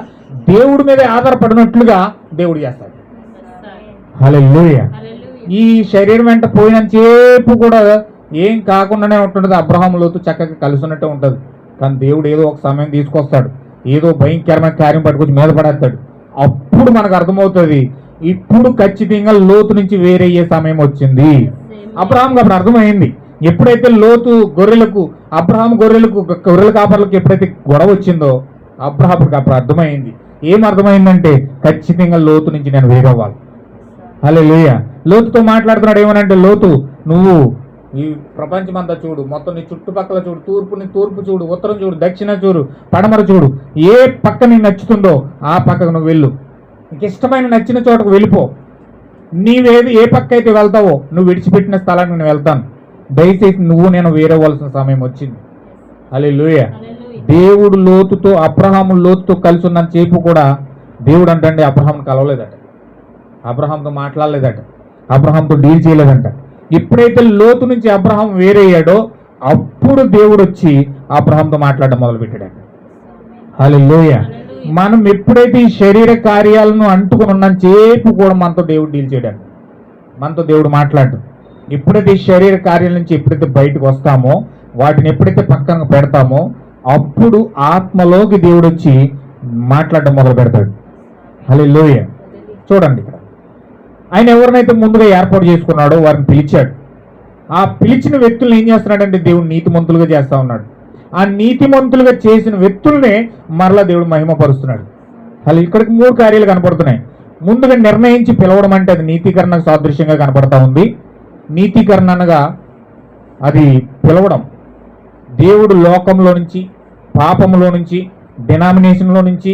దేవుడి మీద ఆధారపడినట్లుగా దేవుడు చేస్తాడు. హల్లెలూయా. ఈ శరీరం వెంట పోయినంతసేపు కూడా ఏం కాకుండానే ఉంటుంటుంది. అబ్రహాము లోతు చక్కగా కలిసి ఉన్నట్టే ఉంటుంది. కానీ దేవుడు ఏదో ఒక సమయం తీసుకొస్తాడు, ఏదో భయంకరమైన కార్యం పట్టుకొచ్చి మీద పడేస్తాడు. అప్పుడు మనకు అర్థమవుతుంది, ఇప్పుడు ఖచ్చితంగా లోతు నుంచి వేరయ్యే సమయం వచ్చింది. అబ్రహాంకి అప్పుడు అర్థమైంది. ఎప్పుడైతే లోతు అబ్రహాం గొర్రెల కాపర్లకు ఎప్పుడైతే గొడవ వచ్చిందో అబ్రహాంకి అప్పుడు అర్థమైంది. ఏం అర్థమైందంటే ఖచ్చితంగా లోతు నుంచి నేను వేరవ్వాలి. హల్లెలూయా. లోతుతో మాట్లాడుతున్నాడు. ఏమనంటే, లోతు నువ్వు ఈ ప్రపంచం అంతా చూడు, మొత్తం నీ చుట్టుపక్కల చూడు, తూర్పు చూడు, ఉత్తరం చూడు, దక్షిణ చూడు, పడమర చూడు, ఏ పక్క నీకు నచ్చుతుందో ఆ పక్కకు నువ్వు వెళ్ళు. నీకు ఇష్టమైన నచ్చిన చోటకు వెళ్ళిపో. నీవేది ఏ పక్క అయితే వెళ్తావో నువ్వు విడిచిపెట్టిన స్థలానికి నేను వెళ్తాను. దయచేసి నువ్వు నేను వేరవలసిన సమయం వచ్చింది. హల్లెలూయా. దేవుడు అబ్రహాము లోతుతో కలిసి ఉన్న చేపు కూడా దేవుడు అంటే అబ్రహాంను కలవలేదట, అబ్రహాంతో మాట్లాడలేదట, అబ్రహాంతో డీల్ చేయలేదంట. ఎప్పుడైతే లోతు నుంచి అబ్రహాం వేరయ్యాడో అప్పుడు దేవుడు వచ్చి అబ్రహాంతో మాట్లాడడం మొదలుపెట్టాడు. హల్లెలూయా. మనం ఎప్పుడైతే ఈ శరీర కార్యాలను అంటుకుని ఉన్నంతసేపు కూడా మనతో దేవుడు డీల్ చేయడాడు, మనతో దేవుడు మాట్లాడు. ఎప్పుడైతే ఈ శరీర కార్యాల నుంచి ఎప్పుడైతే బయటకు వస్తామో, వాటిని ఎప్పుడైతే పక్కన పెడతామో అప్పుడు ఆత్మలోకి దేవుడు వచ్చి మాట్లాడడం మొదలు పెడతాడు. హల్లెలూయా. చూడండి, ఇక్కడ ఆయన ఎవరినైతే ముందుగా ఏర్పాటు చేసుకున్నాడో వారిని పిలిచాడు. ఆ పిలిచిన వ్యక్తులను ఏం చేస్తున్నాడంటే దేవుడు నీతిమంతులుగా చేస్తా ఉన్నాడు. ఆ నీతిమంతులుగా చేసిన వ్యక్తులనే మరలా దేవుడు మహిమపరుస్తున్నాడు. అలా ఇక్కడికి 3 కార్యాలు కనపడుతున్నాయి. ముందుగా నిర్ణయించి పిలవడం అంటే అది నీతీకరణకు సాదృశ్యంగా కనపడతా ఉంది. నీతీకరణ అనగా అది పిలవడం. దేవుడు లోకంలో నుంచి, పాపంలో నుంచి, డినామినేషన్లో నుంచి,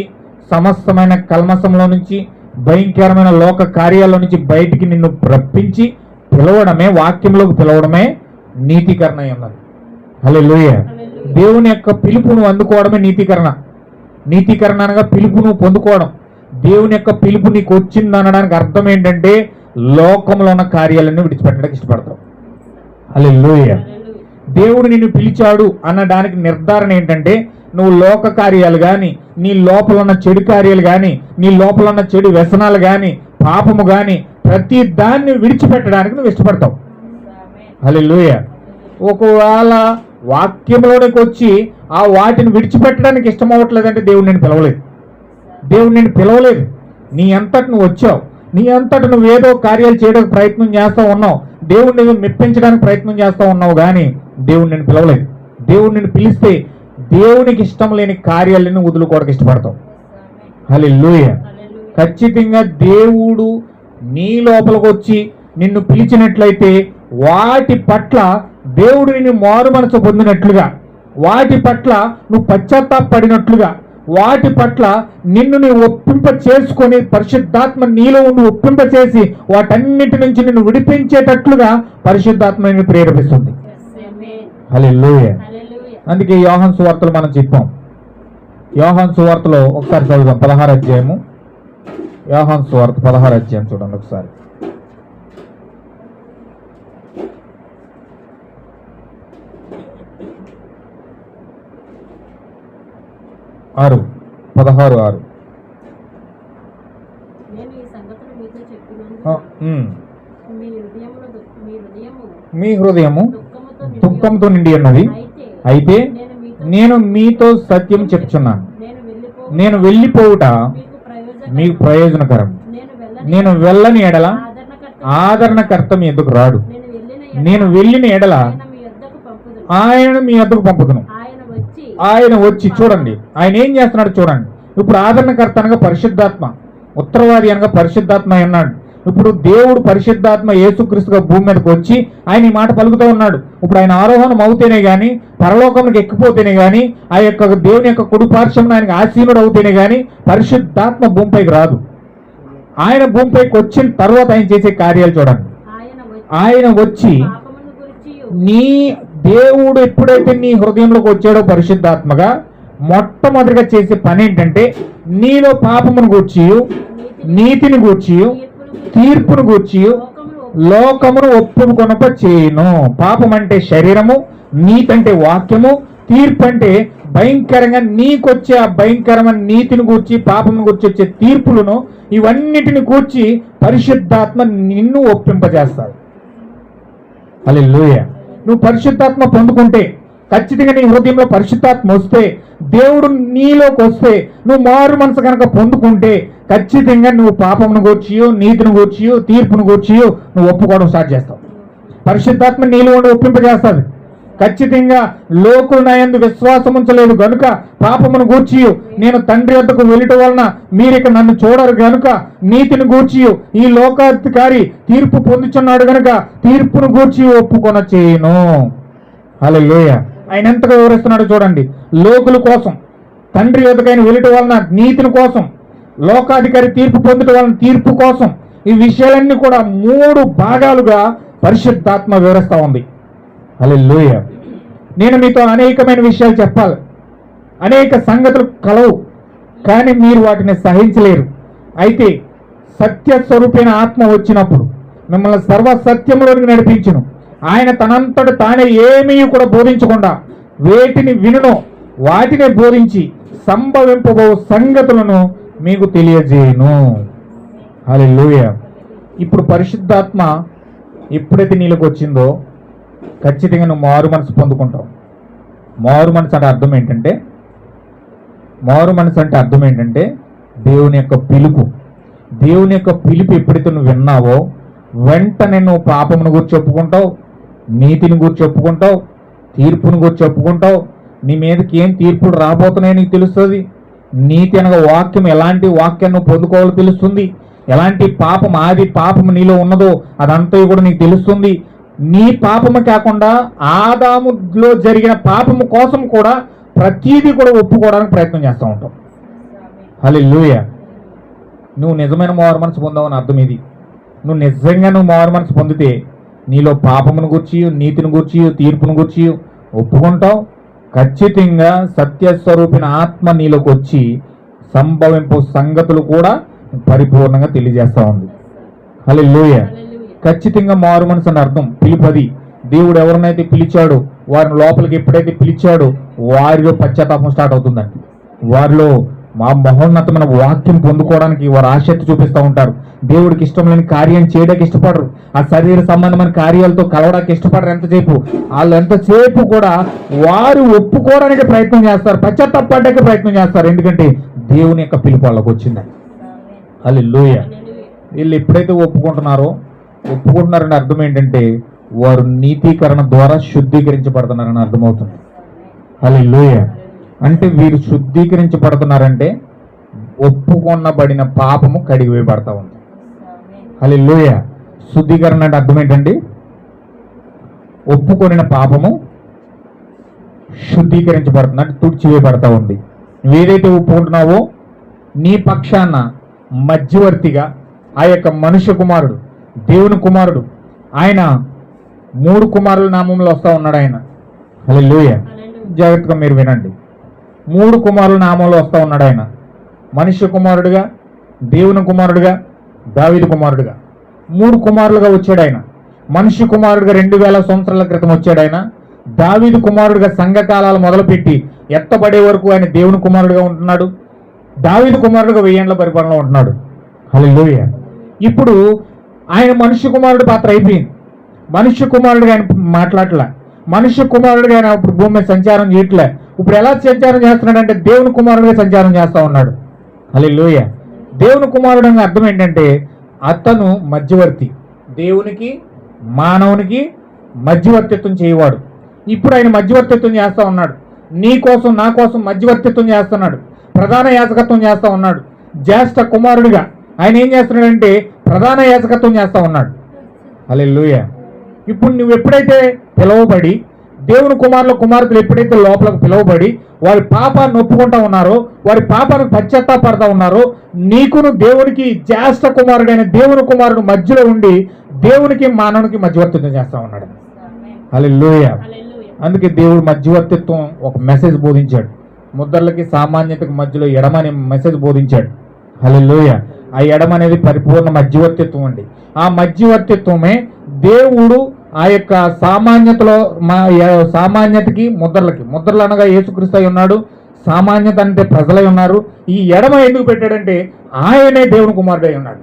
సమస్తమైన కల్మసంలో నుంచి, భయంకరమైన లోక కార్యాల నుంచి బయటికి నిన్ను రప్పించి పిలవడమే, వాక్యంలోకి పిలవడమే నీతీకరణ అన్నది. హల్లెలూయా. దేవుని యొక్క పిలుపును అందుకోవడమే నీతీకరణ. నీతీకరణ అనగా పిలుపును పొందుకోవడం. దేవుని యొక్క పిలుపు నీకు వచ్చింది అనడానికి అర్థం ఏంటంటే లోకంలో ఉన్న కార్యాలన్నీ విడిచిపెట్టడానికి ఇష్టపడతావు. హల్లెలూయా. దేవుడు నిన్ను పిలిచాడు అన్నదానికి నిర్ధారణ ఏంటంటే నువ్వు లోక కార్యాలు కానీ, నీ లోపల ఉన్న చెడు కార్యాలు కానీ, నీ లోపల ఉన్న చెడు వ్యసనాలు కానీ, పాపము కానీ ప్రతి దాన్ని విడిచిపెట్టడానికి నువ్వు ఇష్టపడతావు. హల్లెలూయా. ఒకవేళ వాక్యంలోనికి వచ్చి ఆ వాటిని విడిచిపెట్టడానికి ఇష్టం అవ్వట్లేదంటే దేవుడు నేను పిలవలేదు. దేవుడు నేను పిలవలేదు. నీ అంతటి నువ్వు వచ్చావు, నీ అంతటి నువ్వు ఏదో కార్యాలు చేయడానికి ప్రయత్నం చేస్తూ ఉన్నావు, దేవుడిని నువ్వు మెప్పించడానికి ప్రయత్నం చేస్తూ ఉన్నావు, కానీ దేవుడు నేను పిలవలేదు. దేవుడు నేను పిలిస్తే దేవునికి ఇష్టం లేని కార్యాలను వదులుకోవడానికి ఇష్టపడతావు. హల్లెలూయా. ఖచ్చితంగా దేవుడు నీ లోపలికి వచ్చి నిన్ను పిలిచినట్లయితే వాటి పట్ల దేవుడు నిన్ను మారు మనసు పొందినట్లుగా, వాటి పట్ల నువ్వు పశ్చాత్తాపడినట్లుగా, వాటి పట్ల నిన్ను నీ ఒప్పింప చేసుకొని పరిశుద్ధాత్మ నీలో ఉండి ఒప్పింప చేసి వాటన్నిటి నుంచి నిన్ను విడిపించేటట్లుగా పరిశుద్ధాత్మ నిన్ను ప్రేరేపిస్తుంది. హల్లెలూయా. అందుకే యోహాను సువార్తలో మనం చెప్పాం. యోహాను సువార్తలో ఒకసారి చదువుదాం. 16వ అధ్యాయము, యోహాను సువార్త 16వ అధ్యాయం చూడండి ఒకసారి. 16:6. మీ హృదయము దుఃఖంతో నిండి ఉన్నది, అయితే నేను మీతో సత్యం చెప్తున్నాను, నేను వెళ్ళిపోవుట మీకు ప్రయోజనకరం. నేను వెళ్ళని ఎడల ఆదరణకర్త మీ ఎద్దుకు రాడు, నేను వెళ్ళిన ఎడల ఆయన మీ ఎద్దుకు పంపుతును. ఆయన వచ్చి, చూడండి ఆయన ఏం చేస్తున్నాడు చూడండి. ఇప్పుడు ఆదరణకర్త అనగా పరిశుద్ధాత్మ, ఉత్తరవాది అనగా పరిశుద్ధాత్మ అన్నాడు. ఇప్పుడు దేవుడు పరిశుద్ధాత్మ యేసుక్రీస్తుగా భూమి మీదకి వచ్చి ఆయన ఈ మాట పలుకుతూ ఉన్నాడు. ఇప్పుడు ఆయన ఆరోహణం అవుతేనే గాని, పరలోకంలోకి ఎక్కిపోతేనే గాని, ఆ యొక్క దేవుని యొక్క కుడి పార్శ్వమున ఆయనకు ఆసీనుడు అవుతేనే గాని పరిశుద్ధాత్మ భూమిపైకి రాదు. ఆయన భూమిపైకి వచ్చిన తర్వాత ఆయన చేసే కార్యాలు చూడండి. ఆయన వచ్చి నీ దేవుడు ఎప్పుడైతే నీ హృదయంలోకి వచ్చాడో పరిశుద్ధాత్మగా, మొట్టమొదటిగా చేసే పని ఏంటంటే నీలో పాపమును గూర్చి, నీతిని గూర్చి, తీర్పును గూర్చి లోకమును ఒప్పుకొనప చేయను. పాపం అంటే శరీరము, నీతి అంటే వాక్యము, తీర్పు అంటే భయంకరంగా నీకొచ్చే ఆ భయంకరమైన నీతిని గూర్చి, పాపమును గూర్చి వచ్చే తీర్పులను, ఇవన్నిటిని గూర్చి పరిశుద్ధాత్మ నిన్ను ఒప్పింపజేస్తాడు. హల్లెలూయా. నువ్వు పరిశుద్ధాత్మ పొందుకుంటే, ఖచ్చితంగా నీ హృదయంలో పరిశుద్ధాత్మ వస్తే, దేవుడు నీలోకి వస్తే, నువ్వు మారు మనసు కనుక పొందుకుంటే ఖచ్చితంగా నువ్వు పాపమును గూర్చియో, నీతిని గూర్చియో, తీర్పును గూర్చియో నువ్వు ఒప్పుకోవడం స్టార్ట్ చేస్తావు. పరిశుద్ధాత్మ నీలో ఉండి ఒప్పింపజేస్తుంది. ఖచ్చితంగా లోకులు నా యందు విశ్వాసం ఉంచలేదు గనుక పాపమును గూర్చియు, నేను తండ్రి వద్దకు వెళ్ళటం వలన మీరిక నన్ను చూడరు గనుక నీతిని గూర్చియు, ఈ లోకాధికారి తీర్పు పొందుచున్నాడు గనుక తీర్పును గూర్చి ఒప్పుకొన చేయను. హల్లెలూయా. ఆయన ఎంతగా వివరిస్తున్నాడో చూడండి. లోకుల కోసం తండ్రి వద్దకు ఆయన వెళ్ళటం వలన నీతిని కోసం, లోకాధికారి తీర్పు పొందటం వలన తీర్పు కోసం, ఈ విషయాలన్నీ కూడా 3 భాగాలుగా పరిశుద్ధాత్మ వివరిస్తూ ఉంది. హల్లెలూయా. నేను మీతో అనేకమైన విషయాలు చెప్పాలి, అనేక సంగతులు కలవు, కానీ మీరు వాటిని సహించలేరు. అయితే సత్య స్వరూపైన ఆత్మ వచ్చినప్పుడు మిమ్మల్ని సర్వ సత్యములోనికి నడిపించును. ఆయన తనంతట తానే ఏమీ కూడా బోధించకుండా వేటిని వినునో వాటిని బోధించి సంభవింపబో సంగతులను మీకు తెలియజేయును. హల్లెలూయా. ఇప్పుడు పరిశుద్ధాత్మ ఎప్పుడైతే నీలోకి వచ్చిందో ఖచ్చితంగా నువ్వు మారు మనసు పొందుకుంటావు. మారు మనసు అంటే అర్థం ఏంటంటే, దేవుని యొక్క పిలుపు. దేవుని యొక్క పిలుపు ఎప్పుడైతే నువ్వు విన్నావో వెంటనే నువ్వు పాపమును గురించి చెప్పుకుంటావు, నీతిని గురించి చెప్పుకుంటావు, తీర్పును గురించి చెప్పుకుంటావు. నీ మీదకి ఏం తీర్పులు రాబోతున్నాయో నీకు తెలుస్తుంది. నీతి అనగా వాక్యం, ఎలాంటి వాక్యాన్ని నువ్వు పొందుకోవాలో తెలుస్తుంది. ఎలాంటి పాపం, ఆది పాపం నీలో ఉన్నదో అదంతా కూడా నీకు తెలుస్తుంది. నీ పాపము కాకుండా ఆదాములో జరిగిన పాపము కోసం కూడా ప్రతీది కూడా ఒప్పుకోవడానికి ప్రయత్నం చేస్తూ ఉంటావు. హల్లెలూయా. నువ్వు నిజమైన మారు మనసు పొందావని అర్థం ఇది. నువ్వు నిజంగా మారు మనసు పొందితే నీలో పాపమును గూర్చి, నీతిని గూర్చి, తీర్పును గూర్చి ఒప్పుకుంటావు. ఖచ్చితంగా సత్యస్వరూపిన ఆత్మ నీలోకి వచ్చి సంభవింపు సంగతులు కూడా పరిపూర్ణంగా తెలియజేస్తూ ఉంది. హల్లెలూయా. ఖచ్చితంగా మారు మనసు అని అర్థం పిలుపది. దేవుడు ఎవరినైతే పిలిచాడో వారిని లోపలికి ఎప్పుడైతే పిలిచాడో వారిలో పశ్చాత్తాపం స్టార్ట్ అవుతుందండి. వారిలో మా మహోన్నతమైన వాక్యం పొందుకోవడానికి వారు ఆసక్తి చూపిస్తూ ఉంటారు. దేవుడికి ఇష్టం లేని కార్యం చేయడానికి ఇష్టపడరు. ఆ శరీర సంబంధమైన కార్యాలతో కలవడానికి ఇష్టపడరు. ఎంతసేపు వాళ్ళు ఎంతసేపు కూడా వారు ఒప్పుకోవడానికి ప్రయత్నం చేస్తారు, పశ్చాత్తాపడడానికి ప్రయత్నం చేస్తారు. ఎందుకంటే దేవుని యొక్క పిలుపు వాళ్ళకి వచ్చిందని. హల్లెలూయా. వీళ్ళు ఎప్పుడైతే ఒప్పుకుంటున్నారని అర్థం ఏంటంటే వారు నీతీకరణ ద్వారా శుద్ధీకరించబడుతున్నారని అర్థమవుతుంది. హల్లెలూయా. అంటే వీరు శుద్ధీకరించబడుతున్నారంటే ఒప్పుకొనబడిన పాపము కడిగివేయబడతా ఉంది. హల్లెలూయా. శుద్ధీకరణ అంటే అర్థం ఏంటండి? ఒప్పుకొనిన పాపము శుద్ధీకరించబడుతుంది, అంటే తుడిచివేయబడతా ఉంది. నువ్వేదైతే ఒప్పుకుంటున్నావో నీ పక్షాన మధ్యవర్తిగా ఆ యొక్క మనుష్య కుమారుడు, దేవుని కుమారుడు, ఆయన 3 కుమారుల నామంలో వస్తూ ఉన్నాడు ఆయన. హల్లెలూయా. జాగ్రత్తగా మీరు వినండి. 3 కుమారుల నామంలో వస్తూ ఉన్నాడు ఆయన. మనుష్య కుమారుడుగా, దేవుని కుమారుడుగా, దావీదు కుమారుడుగా 3 కుమారులుగా వచ్చాడు ఆయన. మనుష్య కుమారుడుగా 2000 సంవత్సరాల క్రితం వచ్చాడు ఆయన. దావీదు కుమారుడుగా సంఘకాలాలు మొదలుపెట్టి ఎత్తబడే వరకు ఆయన దేవుని కుమారుడుగా ఉంటున్నాడు. దావీదు కుమారుడుగా 1000 ఏళ్ల పరిపాలనలో ఉంటున్నాడు. హల్లెలూయా. ఇప్పుడు ఆయన మనుష్య కుమారుడు పాత్ర అయిపోయింది. మనుష్య కుమారుడుగా ఆయన మాట్లాడలే, మనుష్య కుమారుడుగా ఆయన ఇప్పుడు భూమి మీద సంచారం చేయట్లే. ఇప్పుడు ఎలా సంచారం చేస్తున్నాడు అంటే దేవుని కుమారుడుగా సంచారం చేస్తూ ఉన్నాడు. హల్లెలూయా. దేవుని కుమారుడు అనే అర్థం ఏంటంటే అతను మధ్యవర్తి, దేవునికి మానవునికి మధ్యవర్తిత్వం చేయవాడు. ఇప్పుడు ఆయన మధ్యవర్తిత్వం చేస్తూ ఉన్నాడు. నీ కోసం నా కోసం మధ్యవర్తిత్వం చేస్తున్నాడు. ప్రధాన యాజకత్వం చేస్తూ ఉన్నాడు. జ్యేష్ఠ కుమారుడిగా ఆయన ఏం చేస్తున్నాడంటే ప్రధాన యాజకత్వం చేస్తా ఉన్నాడు. హల్లెలూయా. ఇప్పుడు నువ్వు ఎప్పుడైతే పిలువబడి దేవుని కుమారులు ఎప్పుడైతే లోపలకు పిలువబడి వారి పాపాన్ని ఒప్పుకుంటా ఉన్నారో, వారి పాపానికి పశ్చాత్తాపడతా ఉన్నారో, నీకును దేవునికి జ్యేష్ఠ కుమారుడైన దేవుని కుమారుడు మధ్యలో ఉండి దేవునికి మానవునికి మధ్యవర్తిత్వం చేస్తా ఉన్నాడు. హల్లెలూయా. అందుకే దేవుడు మధ్యవర్తిత్వం ఒక మెసేజ్ బోధించాడు. ముద్రలకి సామాన్యతకు మధ్యలో ఎడమ అనే మెసేజ్ బోధించాడు. హల్లెలూయా. ఆ ఎడమ అనేది పరిపూర్ణ మధ్యవర్తిత్వం అండి. ఆ మధ్యవర్తిత్వమే దేవుడు ఆ యొక్క సామాన్యతకి ముద్రలు అనగా యేసుక్రీస్తు అయి ఉన్నాడు. సామాన్యత అంటే ప్రజలై ఉన్నారు. ఈ ఎడమ ఎందుకు పెట్టాడంటే ఆయనే దేవుని కుమారుడు అయి ఉన్నాడు.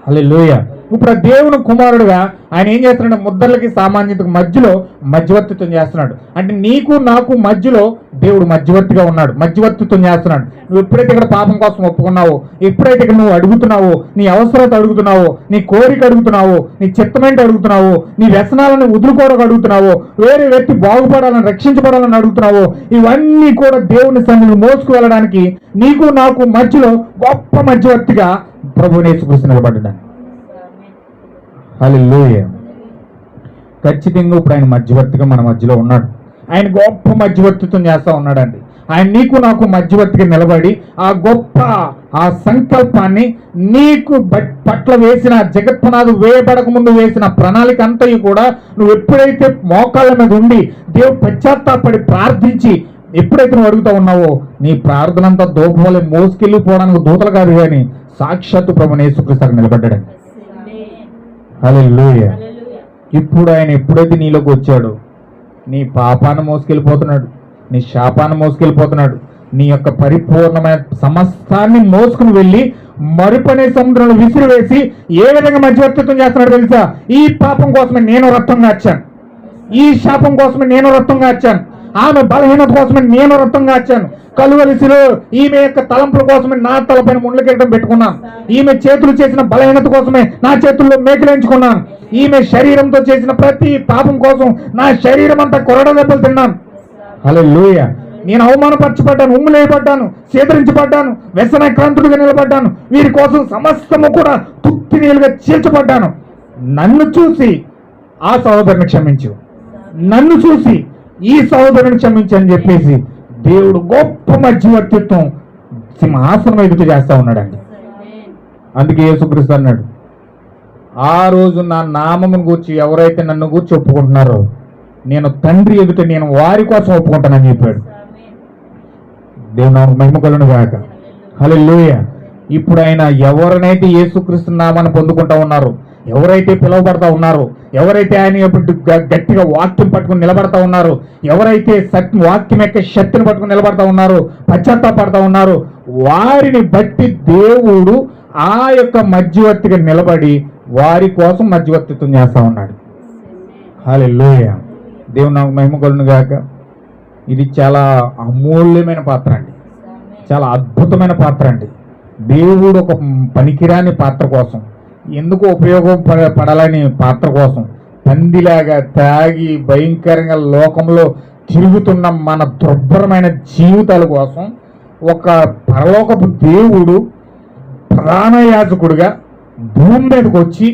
హల్లెలూయా. ఇప్పుడు ఆ దేవుని కుమారుడుగా ఆయన ఏం చేస్తున్నాడు? ముద్రలకి సామాన్యతకు మధ్యలో మధ్యవర్తిత్వం చేస్తున్నాడు. అంటే నీకు నాకు మధ్యలో దేవుడు మధ్యవర్తిగా ఉన్నాడు, మధ్యవర్తిత్వం చేస్తున్నాడు. నువ్వు ఎప్పుడైతే ఇక్కడ పాపం కోసం ఒప్పుకున్నావో, ఎప్పుడైతే ఇక్కడ నువ్వు అడుగుతున్నావో, నీ అవసరత అడుగుతున్నావో, నీ కోరిక అడుగుతున్నావో, నీ చిత్తమేంటి అడుగుతున్నావో, నీ వ్యసనాలను వదులుకోవడానికి అడుగుతున్నావో, వేరే వ్యక్తి బాగుపడాలని రక్షించబడాలని అడుగుతున్నావో, ఇవన్నీ కూడా దేవుని సన్నిధిని మోసుకు వెళ్ళడానికి నీకు నాకు మధ్యలో గొప్ప మధ్యవర్తిగా ప్రభువు యేసుక్రీస్తు నిలబడ్డాడు. హల్లెలూయా. ఖచ్చితంగా ఇప్పుడు ఆయన మధ్యవర్తిగా మన మధ్యలో ఉన్నాడు. ఆయన గొప్ప మధ్యవర్తిత్వం చేస్తా ఉన్నాడండి. ఆయన నీకు నాకు మధ్యవర్తిగా నిలబడి ఆ సంకల్పాన్ని నీకు పట్ల వేసిన జగత్పునాదు వేయబడక ముందు వేసిన ప్రణాళిక అంతయు కూడా నువ్వు ఎప్పుడైతే మోకాళ్ళ మీద ఉండి దేవుడు పశ్చాత్తాపడి ప్రార్థించి ఎప్పుడైతే నువ్వు అడుగుతా ఉన్నావో, నీ ప్రార్థన అంతా దోపవలే మోసుకెళ్ళిపోవడానికి దూతలు కాదు కానీ సాక్షాత్తు ప్రభువు యేసుక్రీస్తు నిలబడ్డాడు. హల్లెలూయా. ఇప్పుడు ఆయన ఎప్పుడైతే నీలోకి వచ్చాడో నీ పాపాన్ని మోసుకెళ్ళిపోతున్నాడు, నీ శాపాన్ని మోసుకెళ్ళిపోతున్నాడు, నీ యొక్క పరిపూర్ణమైన సమస్తాన్ని మోసుకుని వెళ్ళి మరుపనే సముద్రంలో విసిరివేసి ఏ విధంగా మధ్యవర్తిత్వం చేస్తున్నాడు తెలుసా? ఈ పాపం కోసమే నేను రక్తం కార్చాను, ఈ శాపం కోసమే నేను రక్తం కార్చాను, ఆమె బలహీనత కోసమే నేను రక్తం కార్చాను, కలువలిసిలో ఈమె యొక్క తలంపుల కోసమే నా తలపైన ముండ్ల కిరీటం పెట్టుకున్నాను, ఈమె చేతులు చేసిన బలహీనత కోసమే నా చేతుల్లో మేకలేంచుకున్నాను, ఈమె శరీరంతో చేసిన ప్రతి పాపం కోసం నా శరీరం అంతా కొరడ దెబ్బలు తిన్నాను. హల్లెలూయా. నేను అవమానపరచబడ్డాను, ఉమ్ములేయబడ్డాను, సేదరించబడ్డాను, వ్యసనక్రాంతుడిగా నిలబడ్డాను, వీరి కోసం సమస్తము కూడా తుత్తి నీళ్ళుగా చీల్చబడ్డాను. నన్ను చూసి ఆ సహోదరుని క్షమించు, నన్ను చూసి ఈ సహోదరుని క్షమించు అని చెప్పేసి దేవుడు గొప్ప మధ్యవర్తిత్వం సింహాసనం ఎదుట చేస్తా ఉన్నాడండి. అందుకే యేసుక్రీస్తు అన్నాడు, ఆ రోజు నా నామమును గూర్చి ఎవరైతే నన్ను గూర్చి ఒప్పుకుంటున్నారో నేను తండ్రి ఎదుట నేను వారి కోసం ఒప్పుకుంటానని చెప్పాడు. దేవుని మహిమ కలుగును గాక. హల్లెలూయా. ఇప్పుడు ఆయన ఎవరినైతే యేసుక్రీస్తు నామాన్ని పొందుకుంటా ఉన్నారో, ఎవరైతే పిలువబడతా ఉన్నారో, ఎవరైతే ఆయన గట్టిగా వాక్యం పట్టుకుని నిలబడతా ఉన్నారో, ఎవరైతే వాక్యం యొక్క శక్తిని పట్టుకుని నిలబడతా ఉన్నారో, పశ్చాత్తాపడతా ఉన్నారో, వారిని బట్టి దేవుడు ఆ యొక్క మధ్యవర్తిగా నిలబడి వారి కోసం మధ్యవర్తిత్వం చేస్తా ఉన్నాడు. హల్లెలూయా. దేవుని నాకు మహిమ కలుగును గాక. ఇది చాలా అమూల్యమైన పాత్ర అండి, చాలా అద్భుతమైన పాత్ర అండి. దేవుడు ఒక పనికిరాని పాత్ర కోసం, ఎందుకు ఉపయోగపడాలని పాత్ర కోసం, పందిలాగా తాగి భయంకరంగా లోకంలో తిరుగుతున్న మన దుర్భరమైన జీవితాల కోసం ఒక పరలోకపు దేవుడు ప్రధాన యాజకుడిగా భూమి మీదకి వచ్చి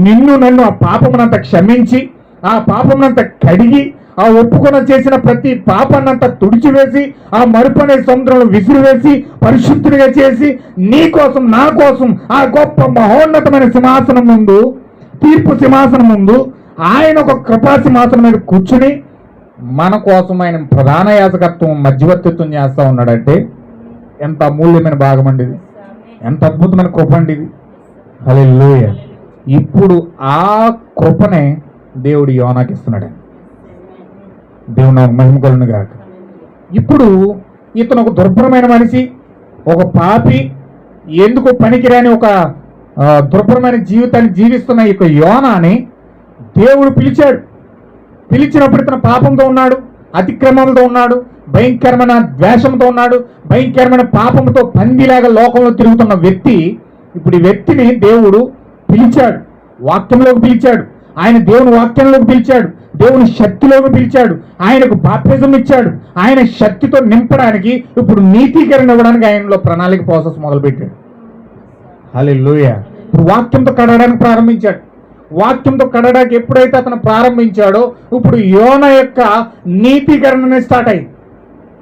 నిన్ను నన్ను ఆ పాపమునంతా క్షమించి, ఆ పాపమునంతా కడిగి, ఆ ఒప్పుకొన చేసిన ప్రతి పాపాన్నంతా తుడిచివేసి, ఆ మరుపనే సముద్రంలో విసిరివేసి పరిశుద్ధుడిగా చేసి నీ కోసం నా కోసం ఆ గొప్ప మహోన్నతమైన సింహాసనం ముందు, తీర్పు సింహాసనం ముందు ఆయన ఒక కృపా సింహాసనం మీద కూర్చుని మన కోసం ఆయన ప్రధాన యాజకత్వం మధ్యవర్తిత్వం చేస్తా ఉన్నాడంటే ఎంత అమూల్యమైన భాగం అండి ఇది, ఎంత అద్భుతమైన కృప అండి ఇది. హల్లెలూయా. ఇప్పుడు ఆ కృపనే దేవుడు యోనాకి ఇస్తున్నాడు. దేవుడు నాకు మహిమ కలుగును గాక. ఇప్పుడు ఇతను ఒక దుర్భరమైన మనిషి, ఒక పాపి, ఎందుకు పనికిరాని ఒక దుర్భరమైన జీవితాన్ని జీవిస్తున్న ఈ యొక్క యోనాని దేవుడు పిలిచాడు. పిలిచినప్పుడు ఇతను పాపంతో ఉన్నాడు, అతిక్రమంతో ఉన్నాడు, భయంకరమైన ద్వేషంతో ఉన్నాడు, భయంకరమైన పాపంతో పందిలాగా లోకంలో తిరుగుతున్న వ్యక్తి. ఇప్పుడు ఈ వ్యక్తిని దేవుడు పిలిచాడు, వాక్యంలోకి పిలిచాడు, ఆయన దేవుని వాక్యంలోకి పిలిచాడు, దేవుని శక్తిలోకి పిలిచాడు, ఆయనకు బాప్తిజం ఇచ్చాడు, ఆయన శక్తితో నింపడానికి ఇప్పుడు నీతీకరణ ఇవ్వడానికి ఆయనలో ప్రణాళిక ప్రాసెస్ మొదలుపెట్టాడు. హల్లెలూయా. ఇప్పుడు వాక్యంతో కడగడానికి ప్రారంభించాడు. వాక్యంతో కడగడానికి ఎప్పుడైతే అతను ప్రారంభించాడో ఇప్పుడు యోన యొక్క నీతీకరణ స్టార్ట్ అయింది.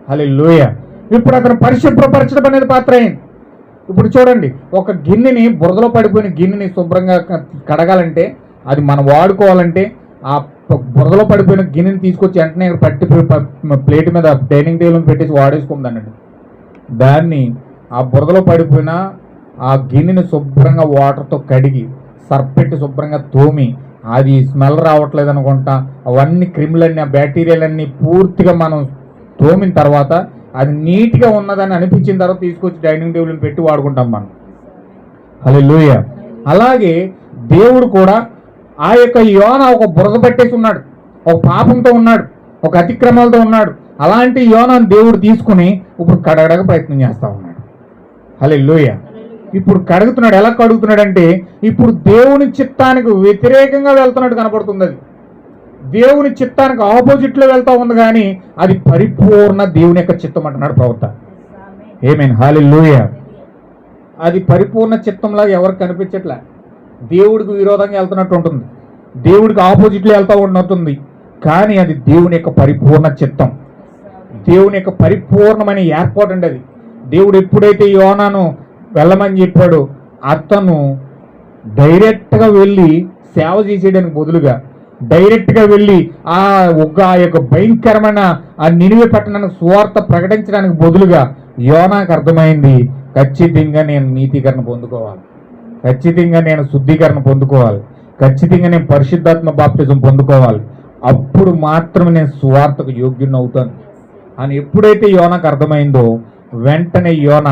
హల్లెలూయా. ఇప్పుడు అతను పరిశుభ్రపరచడం అనేది పాత్ర అయింది. ఇప్పుడు చూడండి, ఒక గిన్నెని, బురదలో పడిపోయిన గిన్నెని శుభ్రంగా కడగాలంటే, అది మనం వాడుకోవాలంటే ఆ బురదలో పడిపోయిన గిన్నెని తీసుకొచ్చి వెంటనే పట్టి ప్లేట్ మీద డైనింగ్ టేబుల్ పెట్టేసి వాడేసుకుందానండి. దాన్ని ఆ బురదలో పడిపోయిన ఆ గిన్నెని శుభ్రంగా వాటర్తో కడిగి సర్పెట్టి శుభ్రంగా తోమి, అది స్మెల్ రావట్లేదు అనుకుంటా, అవన్నీ క్రిములన్నీ, ఆ బ్యాక్టీరియాలన్నీ పూర్తిగా మనం తోమిన తర్వాత అది నీట్గా ఉన్నదని అనిపించిన తర్వాత తీసుకొచ్చి డైనింగ్ టేబుల్ పెట్టి వాడుకుంటాం మనం. హల్లెలూయా. అలాగే దేవుడు కూడా ఆ యొక్క యోన ఒక బురద పట్టేసి ఉన్నాడు, ఒక పాపంతో ఉన్నాడు, ఒక అతిక్రమాలతో ఉన్నాడు. అలాంటి యోనాను దేవుడు తీసుకుని ఇప్పుడు కడగడానికి ప్రయత్నం చేస్తూ ఉన్నాడు. హల్లెలూయా. ఇప్పుడు కడుగుతున్నాడు. ఎలా కడుగుతున్నాడంటే ఇప్పుడు దేవుని చిత్తానికి వ్యతిరేకంగా వెళ్తున్నట్టు కనపడుతుంది. అది దేవుని చిత్తానికి ఆపోజిట్లో వెళ్తా ఉంది, కానీ అది పరిపూర్ణ దేవుని యొక్క చిత్తం అంటున్నాడు ప్రవక్త. ఆమేన్. హల్లెలూయా. అది పరిపూర్ణ చిత్తంలాగా ఎవరికి కనిపించట్లే. దేవుడికి విరోధంగా వెళ్తున్నట్టు ఉంటుంది, దేవుడికి ఆపోజిట్లో వెళ్తూ ఉంటుంది, కానీ అది దేవుని యొక్క పరిపూర్ణ చిత్తం, దేవుని యొక్క పరిపూర్ణమైన ఏర్పాటు అండి అది. దేవుడు ఎప్పుడైతే యోనాను వెళ్ళమని చెప్పాడో అతను డైరెక్ట్గా వెళ్ళి సేవ చేసేయడానికి బదులుగా డైరెక్ట్గా వెళ్ళి ఆ యొక్క భయంకరమైన ఆ నినివే పట్టణానికి సువార్త ప్రకటించడానికి బదులుగా యోనాకు అర్థమైంది, ఖచ్చితంగా నేను నీతీకరణ పొందుకోవాలి, ఖచ్చితంగా నేను శుద్ధీకరణ పొందుకోవాలి, ఖచ్చితంగా నేను పరిశుద్ధాత్మ బాప్తిజం పొందుకోవాలి, అప్పుడు మాత్రమే నేను సువార్తకు యోగ్యుని అవుతాను అని ఎప్పుడైతే యోనాకు అర్థమైందో వెంటనే యోన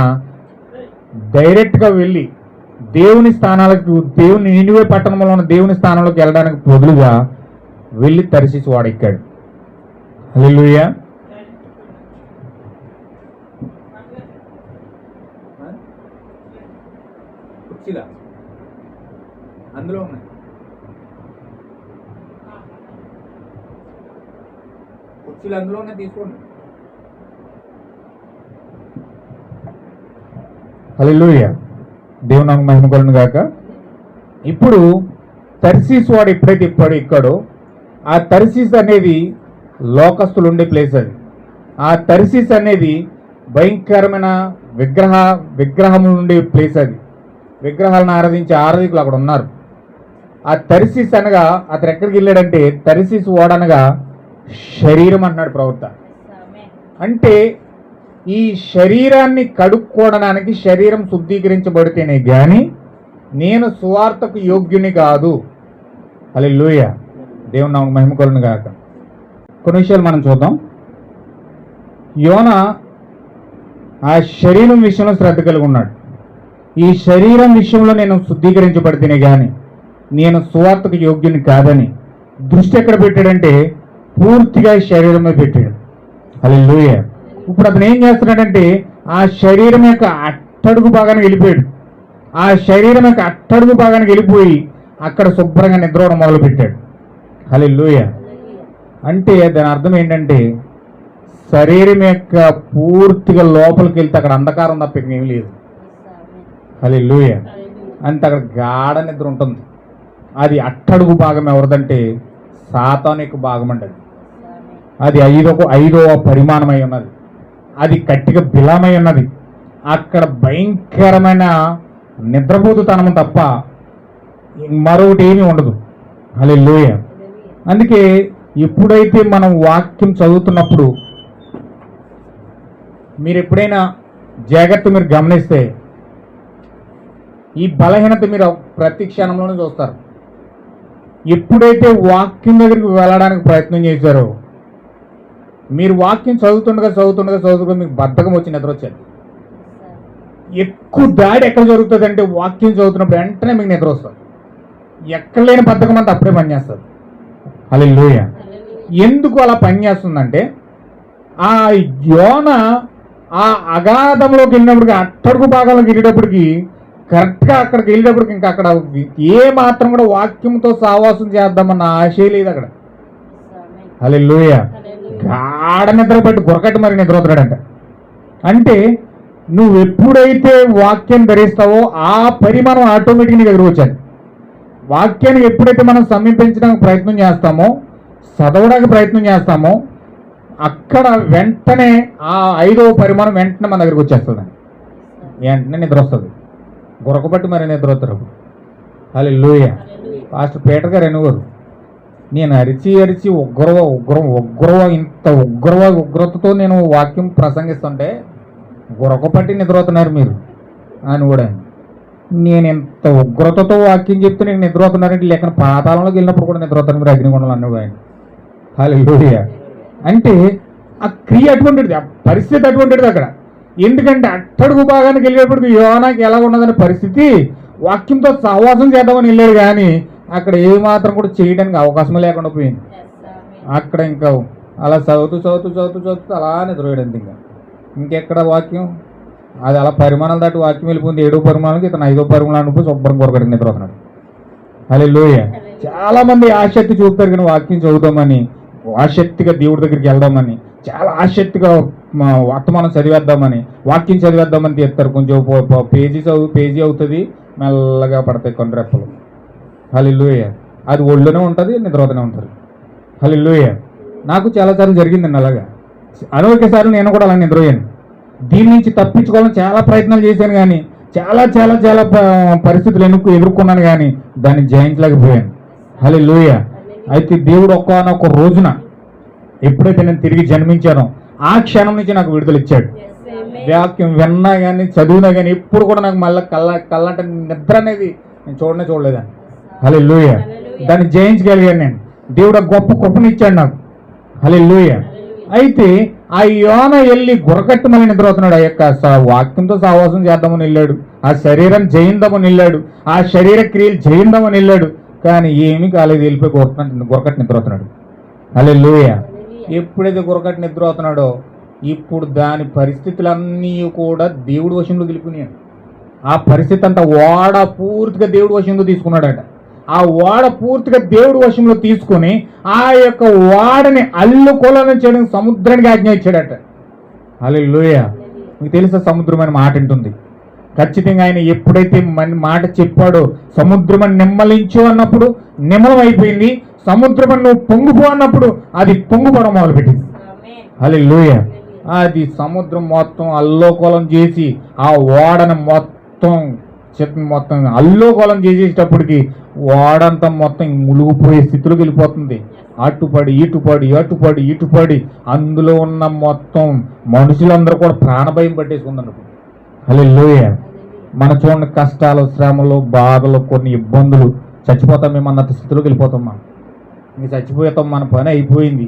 డైరెక్ట్గా వెళ్ళి దేవుని స్థానాలకు, దేవుని నినివే పట్టణంలో ఉన్న దేవుని స్థానంలోకి వెళ్ళడానికి బదులుగా వెళ్ళి తర్షీసు వాడెక్కాడు. హల్లెలూయా. అందులో ఉన్నాయి కుర్చీలు, అందులోనే తీసుకోండి. హల్లెలూయా. దేవుని నామమునకు మహిమ కలుగును గాక. ఇప్పుడు తర్షీసు వాడు ఎప్పుడైతే ఎక్కాడో ఆ తర్షీసు అనేది లోకస్తులు ఉండే ప్లేస్. అది ఆ తర్షీసు అనేది భయంకరమైన విగ్రహములు ఉండే ప్లేస్. అది విగ్రహాలను ఆరాధించే ఆరాధికులు అక్కడ ఉన్నారు. ఆ తర్షీసు అనగా అతను ఎక్కడికి వెళ్ళాడంటే, తర్షీసు ఓడనగా శరీరం అంటున్నాడు ప్రవక్త. అంటే ఈ శరీరాన్ని కడుక్కోవడానికి శరీరం శుద్ధీకరించబడితేనే కానీ నేను సువార్తకు యోగ్యుని కాదు. హల్లెలూయా. దేవుని నామమునకు మహిమ కలుగును గాక. కొన్ని విషయాలు మనం చూద్దాం. యోన ఆ శరీరం విషయంలో శ్రద్ధ కలిగి ఉన్నాడు. ఈ శరీరం విషయంలో నేను శుద్ధీకరించబడితేనే కానీ నేను సువార్తకు యోగ్యుని కాదని దృష్టి ఎక్కడ పెట్టాడంటే పూర్తిగా శరీరం మీద పెట్టాడు. హల్లెలూయా. ఇప్పుడు అతను ఏం చేస్తున్నాడంటే ఆ శరీరం యొక్క అట్టడుగు భాగానికి వెళ్ళిపోయాడు. ఆ శరీరం యొక్క అట్టడుగు భాగానికి వెళ్ళిపోయి అక్కడ శుభ్రంగా నిద్రపోవడం మొదలుపెట్టాడు. హల్లెలూయా. అంటే దాని అర్థం ఏంటంటే శరీరం యొక్క పూర్తిగా లోపలికి వెళ్తే అక్కడ అంధకారం తప్ప ఏమీ లేదు. హల్లెలూయా. అంటే అక్కడ గాఢ నిద్ర ఉంటుంది. అది అట్టడుగు భాగం ఎవరిదంటే సాతాను యొక్క భాగం అండి. అది ఐదవ పరిమాణమై ఉన్నది. అది గట్టిగా బిలామై ఉన్నది. అక్కడ భయంకరమైన నిద్రపోతుతనం తప్ప మరొకటి ఏమీ ఉండదు. హల్లెలూయా. అందుకే ఎప్పుడైతే మనం వాక్యం చదువుతున్నప్పుడు మీరు ఎప్పుడైనా జాగ్రత్త మీరు గమనిస్తే ఈ బలహీనత మీరు ప్రతి క్షణంలోనే చూస్తారు. ఎప్పుడైతే వాక్యం దగ్గరికి వెళ్ళడానికి ప్రయత్నం చేశారో మీరు వాక్యం చదువుతుండగా మీకు బద్ధకం వచ్చి నిద్ర వచ్చేది. ఎక్కువ దాడి ఎక్కడ జరుగుతుందంటే వాక్యం చదువుతున్నప్పుడు వెంటనే మీకు నిద్ర వస్తుంది. ఎక్కడ లేని బద్ధకం అంతా అప్పుడే పనిచేస్తుంది. హల్లెలూయా. ఎందుకు అలా పనిచేస్తుందంటే ఆ యోన ఆ అగాధంలోకి వెళ్ళినప్పటికీ, అట్టడుగు భాగంలోకి వెళ్ళేటప్పటికి, కరెక్ట్గా అక్కడికి వెళ్ళేటప్పటికి ఇంకా అక్కడ ఏ మాత్రం కూడా వాక్యంతో సావాసం చేద్దామన్న ఆశే లేదు అక్కడ. హల్లెలూయా. గాఢ నిద్ర పట్టి గురకట్టి మరి నిద్రపోతున్నాడంట. అంటే నువ్వు ఎప్పుడైతే వాక్యం ధరిస్తావో ఆ పరిమాణం ఆటోమేటిక్గా నీ దగ్గర వచ్చాను. వాక్యాన్ని ఎప్పుడైతే మనం సమీపించడానికి ప్రయత్నం చేస్తామో, చదవడానికి ప్రయత్నం చేస్తామో, అక్కడ వెంటనే ఆ 5వ పరిమాణం వెంటనే మన దగ్గరికి వచ్చేస్తుంది. వెంటనే నిద్ర వస్తుంది. గురకబట్టి మరి నిద్ర వస్తారు. హల్లెలూయా. పాస్టర్ పీటర్ గారు అనేవారు, నేను అరిచి ఇంత ఉగ్రతతో నేను వాక్యం ప్రసంగిస్తుంటే గురకపట్టి నిద్రపోతున్నారు మీరు అని కూడా. నేను ఇంత ఉగ్రతతో వాక్యం చెప్తే నేను నిద్రపోతున్నారంటే లేక పాతాళంలోకి వెళ్ళినప్పుడు కూడా నిద్రపోతాను మీరు అగ్నిగుండం అన్నాడు ఆయన. హల్లెలూయా. అంటే ఆ క్రియ అటువంటిది, ఆ పరిస్థితి అటువంటిది అక్కడ. ఎందుకంటే అట్టడుగు భాగానికి వెళ్ళేటప్పుడు యోనాకి ఎలా ఉన్నదనే పరిస్థితి, వాక్యంతో సహవాసం చేద్దామని వెళ్ళాడు కానీ అక్కడ ఏమాత్రం కూడా చేయడానికి అవకాశం లేకుండా పోయింది. అక్కడ ఇంకా అలా చదువుతూ అలా నిద్రపోయాడు. ఇంకెక్కడ వాక్యం అది అలా పరిమాణాలు దాటి వాక్యం వెళ్ళిపోయింది. 7వ పరిమాణానికి ఇతను 5వ పరిమాణాన్ని పోయి శుభ్రం కొరకడికి నిద్రపోతున్నాడు. హల్లెలూయా. చాలా మంది ఆసక్తి చూపుతారు కానీ వాక్యం చదువుతామని, ఆసక్తిగా దేవుడి దగ్గరికి వెళ్దామని, చాలా ఆసక్తిగా వర్తమానం చదివేద్దామని, వాక్యం చదివేద్దామని తీస్తారు. కొంచెం పేజీ అవుతుంది, మెల్లగా పడతాయి కొన్ని రెప్పలు. హల్లెలూయా. అది ఒళ్ళోనే ఉంటుంది, నిద్రపోతూనే ఉంటారు. హల్లెలూయా. నాకు చాలాసార్లు జరిగిందండి అలాగా. అనేకసార్లు నేను కూడా అలా నిద్రపోయాను. దీని నుంచి తప్పించుకోవాలని చాలా ప్రయత్నాలు చేశాను కానీ చాలా చాలా చాలా పరిస్థితులు ఎదుర్కొన్నాను కానీ దాన్ని జయించలేకపోయాను. హల్లెలూయా. అయితే దేవుడు ఒక్కనొక్క రోజున ఎప్పుడైతే నేను తిరిగి జన్మించానో ఆ క్షణం నుంచి నాకు విడుదల ఇచ్చాడు. వాక్యం విన్నా కానీ చదివినా కానీ ఎప్పుడు కూడా నాకు మళ్ళీ కళ్ళంటే నిద్ర అనేది నేను చూడలేదాన్ని. హల్లెలూయా. దాన్ని జయించగలిగాను నేను. దేవుడు గొప్ప కృపను ఇచ్చాడు నాకు. హల్లెలూయా. అయితే ఆ యోన వెళ్ళి గురకట్టు మళ్ళీ నిద్రపోతున్నాడు. ఆ యొక్క వాక్యంతో సహవాసం చేద్దామని వెళ్ళాడు, ఆ శరీరం జయిందామని వెళ్ళాడు, ఆ శరీర క్రియలు జయిందామని వెళ్ళాడు. కానీ ఏమీ కాలేదు, వెళ్ళిపోయి గురకట్టు నిద్రపోతున్నాడు. హల్లెలూయా. ఎప్పుడైతే గురకట్టు నిద్రపోతున్నాడో ఇప్పుడు దాని పరిస్థితులన్నీ కూడా దేవుడి వశంలోకి వెళ్ళిపోయినాయి. ఆ పరిస్థితి అంతా ఓడ పూర్తిగా దేవుడి వశంలో తీసుకున్నాడట. ఆ ఓడ పూర్తిగా దేవుడి వశంలో తీసుకుని ఆ యొక్క ఓడని అల్లుకోలని చేయడానికి సముద్రానికి ఆజ్ఞ ఇచ్చాడట. హల్లెలూయా. మీకు తెలుసా సముద్రం అని మాట ఉంటుంది. ఖచ్చితంగా ఆయన ఎప్పుడైతే మాట చెప్పాడో సముద్రం నిమ్మలించు అన్నప్పుడు నిమ్మలం అయిపోయింది. సముద్రం నువ్వు పొంగిపో అన్నప్పుడు అది పొంగిపోవడం మొదలుపెట్టింది. హల్లెలూయా. అది సముద్రం మొత్తం అల్లోకోలం చేసి ఆ ఓడను మొత్తం అల్లోకోలం చేసేటప్పటికి ఓడంతా మొత్తం మునిగిపోయే స్థితిలోకి వెళ్ళిపోతుంది. అటుపడి ఇటుపడి అందులో ఉన్న మొత్తం మనుషులందరూ కూడా ప్రాణభయం పట్టేసుకున్నారు. హల్లెలూయా. మన చూడండి, కష్టాలు, శ్రమలు, బాధలు, కొన్ని ఇబ్బందులు, చచ్చిపోతాం మేము అన్న స్థితిలోకి వెళ్ళిపోతాం. మనం ఇంక చచ్చిపోతాం, మన పని అయిపోయింది,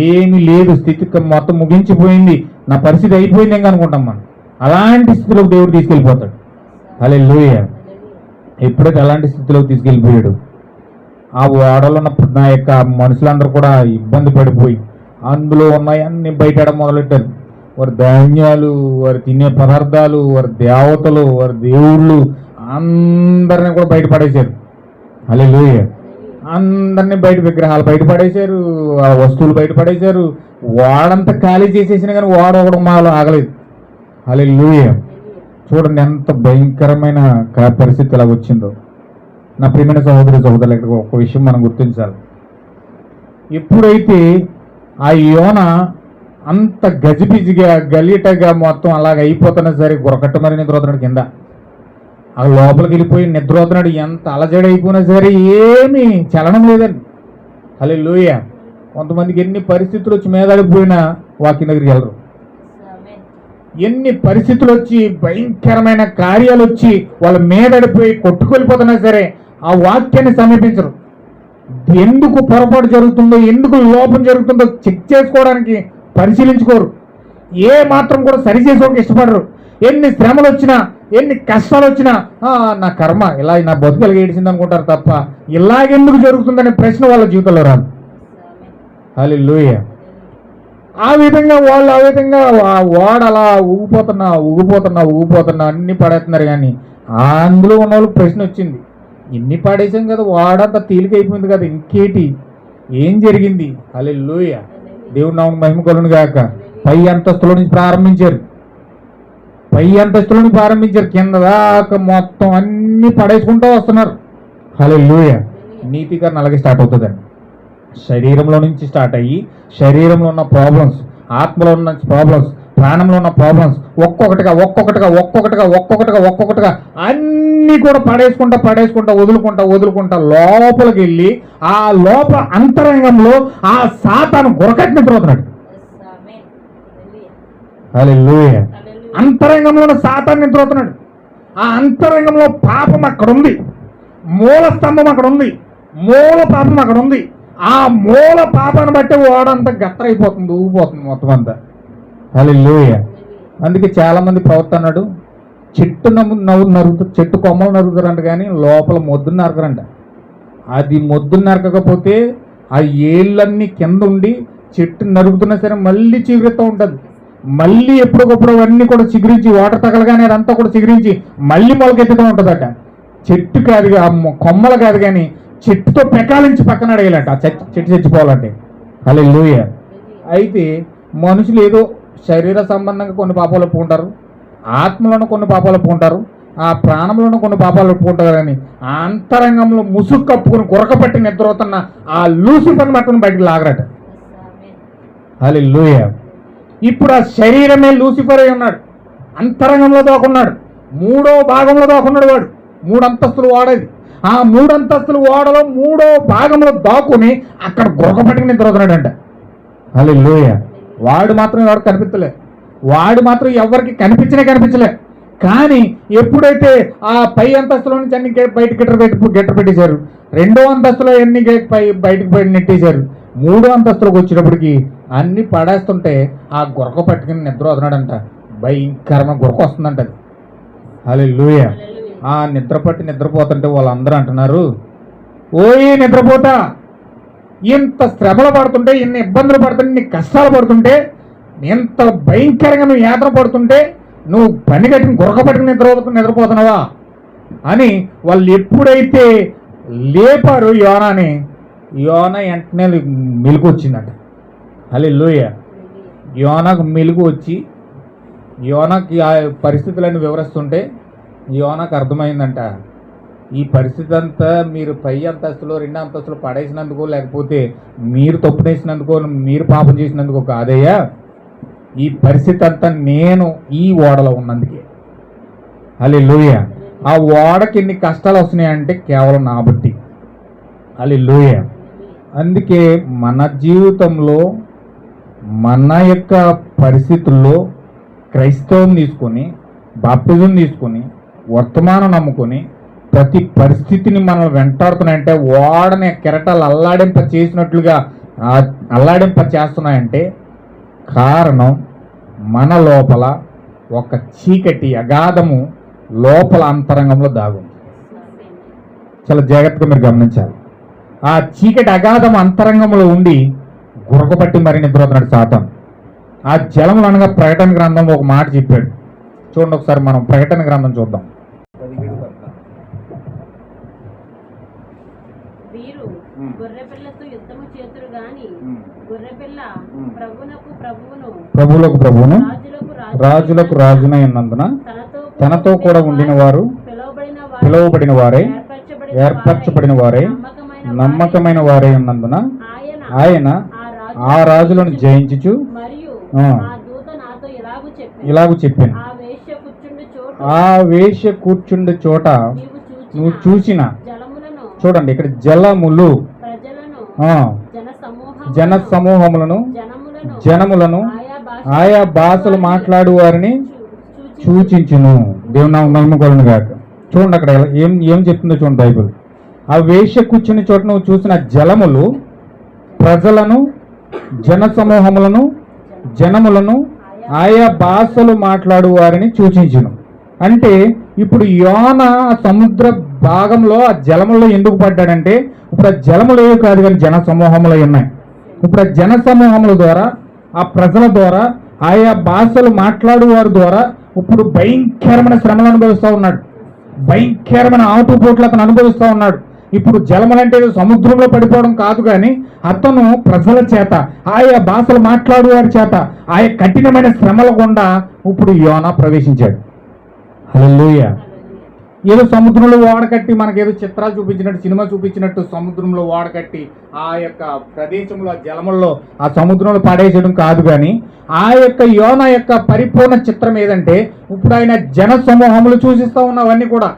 ఏమీ లేదు, స్థితి మొత్తం ముగించిపోయింది, నా పరిస్థితి అయిపోయింది ఇంకా అనుకుంటాం మనం. అలాంటి స్థితిలోకి దేవుడు తీసుకెళ్ళిపోతాడు. హల్లెలూయా. ఎప్పుడైతే అలాంటి స్థితిలోకి తీసుకెళ్ళిపోయాడు, ఆ ఓడలో ఉన్న నా యొక్క మనుషులందరూ కూడా ఇబ్బంది పడిపోయి అందులో ఉన్నాయన్నీ బయటడం మొదలెట్టారు. వారి ధాన్యాలు, వారి తినే పదార్థాలు, వారి దేవతలు, వారి దేవుళ్ళు అందరినీ కూడా బయటపడేశారు. హల్లెలూయా. అందరినీ విగ్రహాలు బయటపడేశారు, ఆ వస్తువులు బయటపడేశారు. ఓడంతా ఖాళీ చేసేసినా కానీ ఓడ ఒకటి మాలో ఆగలేదు. హల్లెలూయా. చూడండి ఎంత భయంకరమైన పరిస్థితి ఎలా వచ్చిందో. నా ప్రియమైన సహోదరులు, ఇక్కడ ఒక విషయం మనం గుర్తించాలి. ఎప్పుడైతే ఆ యోన అంత గజిబిజిగా గలీటగా మొత్తం అలాగ అయిపోతున్నా సరే గురకట్ట మరి నిద్రపోతున్నాడు కింద. ఆ లోపలికి వెళ్ళిపోయి నిద్రపోతున్నాడు. ఎంత అలజడి అయిపోయినా సరే ఏమీ చలనం లేదండి. హల్లెలూయా. కొంతమందికి ఎన్ని పరిస్థితులు వచ్చి మీదడిపోయినా వాక్యం దగ్గరికి వెళ్ళరు. ఎన్ని పరిస్థితులు వచ్చి భయంకరమైన కార్యాలు వచ్చి వాళ్ళ మీదడిపోయి కొట్టుకెళ్ళిపోతున్నా సరే ఆ వాక్యాన్ని సమీపించరు. ఎందుకు పొరపాటు జరుగుతుందో, ఎందుకు లోపం జరుగుతుందో చెక్ చేసుకోవడానికి పరిశీలించుకోరు. ఏ మాత్రం కూడా సరిచేసుకోవడానికి ఇష్టపడరు. ఎన్ని శ్రమలు వచ్చినా, ఎన్ని కష్టాలు వచ్చినా నా కర్మ ఇలా, నా బతుకులు ఏడిసింది అనుకుంటారు తప్ప ఇలాగెందుకు జరుగుతుందనే ప్రశ్న వాళ్ళ జీవితంలో రాదు. హల్లెలూయా. ఆ విధంగా వాడు అలా ఊగిపోతున్నా అన్ని పడేస్తున్నారు. కానీ అందులో ఉన్న వాళ్ళకి ప్రశ్న వచ్చింది, ఎన్ని పడేసాం కదా, వాడంతా తేలికైపోయింది కదా, ఇంకేటి, ఏం జరిగింది? హల్లెలూయా. దేవుడి నామమునకు మహిమ కలుగును గాక. పై అంతస్తులో నుంచి ప్రారంభించారు. పై అంతస్తులను ప్రారంభించారు, కింద దాకా మొత్తం అన్ని పడేసుకుంటూ వస్తున్నారు. హల్లెలూయా. నీతికరణ అలాగే స్టార్ట్ అవుతుందండి. శరీరంలో నుంచి స్టార్ట్ అయ్యి శరీరంలో ఉన్న ప్రాబ్లమ్స్, ఆత్మలో ఉన్న ప్రాబ్లమ్స్, ప్రాణంలో ఉన్న ప్రాబ్లమ్స్ ఒక్కొక్కటిగా అన్నీ కూడా పడేసుకుంటా వదులుకుంటా లోపలికి వెళ్ళి ఆ లోపల అంతరంగంలో ఆ సాతాను గురకట్టి నిద్రపోతున్నాడు. హల్లెలూయా. అంతరంగంలో ఉన్న సాతాను నిద్రపోతున్నాడు. ఆ అంతరంగంలో పాపం అక్కడ ఉంది, మూల స్తంభం అక్కడ ఉంది, మూల పాపం అక్కడ ఉంది. ఆ మూల పాపాన్ని బట్టి ఓడంతా గత్తరైపోతుంది, ఊగిపోతుంది మొత్తం అంతా. హల్లెలూయా. అందుకే చాలా మంది ప్రవర్తన్నాడు, చెట్టు చెట్టు కొమ్మలు నరుగుతారంట, కానీ లోపల మొద్దును నరకరంట. అది మొద్దును నరకకపోతే ఆ ఏళ్ళన్నీ కింద ఉండి చెట్టు నరుగుతున్నా సరే మళ్ళీ చిగురుతూ ఉంటుంది. మళ్ళీ ఎప్పటికప్పుడు అవన్నీ కూడా చిగురించి వాటర్ తగలగానే అదంతా కూడా చిగురించి మళ్ళీ మొలకెత్తుతూ ఉంటుందట. చెట్టు కాదు, ఆ కొమ్మలు కాదు, కానీ చెట్టుతో పెకాలించి పక్కన అడగలేట ఆ చెట్టు చచ్చిపోవాలంటే. హల్లెలూయా. అయితే మనుషులు ఏదో శరీర సంబంధంగా కొన్ని పాపాలు ఒప్పుకుంటారు, ఆత్మలోనూ కొన్ని పాపాలు ఒప్పుకుంటారు, ఆ ప్రాణంలోనూ కొన్ని పాపాలు ఒప్పుకుంటారు, కానీ ఆ అంతరంగంలో ముసుగు కప్పుకుని గురకపట్టి నిద్రపోతున్న ఆ లూసిఫర్ని పట్టుకుని బయటకు లాగరట. హల్లెలూయా. ఇప్పుడు ఆ శరీరమే లూసిఫర్ అయి ఉన్నాడు, అంతరంగంలో దాకున్నాడు, మూడో భాగంలో దాకున్నాడు. వాడు 3 అంతస్తులు వాడేది. ఆ 3 అంతస్తులు ఓడలో 3వ భాగంలో దాక్కుని అక్కడ గురకపట్టుకుని నిద్రపోతున్నాడంట. హల్లెలూయా. వాడు మాత్రం ఎవరికి కనిపించలే, వాడు మాత్రం ఎవరికి కనిపించలే. కానీ ఎప్పుడైతే ఆ పై అంతస్తులో నుంచి అన్ని బయట గెటర్ పెట్టేశారు, 2వ అంతస్తులో అన్ని బయటకు నెట్టేశారు, 3వ అంతస్తులోకి వచ్చేటప్పటికి అన్ని పడేస్తుంటే ఆ గురక పట్టుకుని నిద్ర వదనాడంట. భయంకరమైన గురక వస్తుందంట అది. హల్లెలూయా. ఆ నిద్రపోతుంటే వాళ్ళందరూ అంటున్నారు, ఓయ్ నిద్రపోతా, ఇంత శ్రమలు పడుతుంటే, ఇన్ని ఇబ్బందులు పడుతుంటే, ఇన్ని కష్టాలు పడుతుంటే, ఎంత భయంకరంగా నువ్వు యాత్ర పడుతుంటే నువ్వు పని కట్టిన గురక పట్టుకుని నిద్రపోతున్నావా అని వాళ్ళు ఎప్పుడైతే లేపారు యోనాని, యోన వెంటనే మెలుగు వచ్చిందట. హల్లెలూయా. యోనాకు మెలుగు వచ్చి యోనాకి ఆ పరిస్థితులన్నీ వివరిస్తుంటే యోనాకు అర్థమైందంట, ఈ పరిస్థితి అంతా మీరు పై అంతస్తులో 2 అంతస్తులు పడేసినందుకో, లేకపోతే మీరు తప్పునేసినందుకో, మీరు పాపం చేసినందుకో కాదయ్యా, ఈ పరిస్థితి అంతా నేను ఈ ఓడలో ఉన్నందుకే. హల్లెలూయా. ఆ ఓడకి ఎన్ని కష్టాలు వస్తున్నాయంటే కేవలం నా బట్టి. హల్లెలూయా. అందుకే మన జీవితంలో మన యొక్క పరిస్థితుల్లో క్రైస్తవం తీసుకొని, బాప్టిజం తీసుకొని, వర్తమానం నమ్ముకొని ప్రతి పరిస్థితిని మనం వెంటాడుతున్నాయంటే, ఓడని కెరటాలు అల్లాడింప చేస్తున్నాయంటే కారణం మన లోపల ఒక చీకటి అగాధము లోపల అంతరంగంలో దాగుంది. చాలా జాగ్రత్తగా మీరు గమనించాలి. ఆ చీకటి అగాధం అంతరంగంలో ఉండి గురకబట్టి మరి నిద్రపోతున్నాడు సాతాను. ఆ జలములు అనగా ప్రకటన గ్రంథంలో ఒక మాట చెప్పాడు. చూడండి ఒకసారి మనం ప్రకటన గ్రంథం చూద్దాం. ప్రభువులకు ప్రభువును రాజులకు రాజునై ఉన్నందున తనతో కూడా ఉండిన వారు పిలువబడిన వారే ఏర్పరచబడిన వారే నమ్మకమైన వారే ఉన్నందున ఆయన ఆ రాజులను జయించుచు ఇలాగు చెప్పాను, ఆ వేశ్య కూర్చుండే చోట నువ్వు చూసిన, చూడండి ఇక్కడ జలములు, జన సమూహములను, జనములను, ఆయా భాషలు మాట్లాడు వారిని సూచించును. దేవుని నామమున మహిమ గాక. చూడండి అక్కడ ఏం చెప్తుందో చూడండి బైబిల్. ఆ వేశ్య కూర్చుని చోట నువ్వు చూసిన జలములు ప్రజలను, జన సమూహములను, జనములను, ఆయా భాషలు మాట్లాడు వారిని సూచించును. అంటే ఇప్పుడు యోన సముద్ర భాగంలో ఆ జలములో ఎందుకు పడ్డాడంటే, ఇప్పుడు ఆ జలములు ఏవి కాదు కానీ జన సమూహములు ఉన్నాయి. ఇప్పుడు ఆ జన సమూహముల ద్వారా, ఆ ప్రజల ద్వారా, ఆయా భాషలు మాట్లాడు వారి ద్వారా ఇప్పుడు భయంకరమైన శ్రమలు అనుభవిస్తూ ఉన్నాడు, భయంకరమైన ఆటుపోట్లు అతను అనుభవిస్తూ ఉన్నాడు. ఇప్పుడు జలములంటే సముద్రంలో పడిపోవడం కాదు, కానీ అతను ప్రజల చేత, ఆయా భాషలు మాట్లాడు వారి చేత, ఆయా కఠినమైన శ్రమల గుండా ఇప్పుడు యోనా ప్రవేశించాడు. హల్లెలూయా. ఏదో సముద్రంలో ఓడకట్టి మనకేదో చిత్రాలు చూపించినట్టు, సినిమా చూపించినట్టు సముద్రంలో ఓడకట్టి ఆ యొక్క ప్రదేశంలో, ఆ జలముల్లో, ఆ సముద్రంలో పడేయడం కాదు, కానీ ఆ యొక్క యోనా యొక్క పరిపూర్ణ చిత్రం ఏదంటే, ఇప్పుడు ఆయన జన సమూహములు చూసిస్తూ ఉన్నవన్నీ కూడా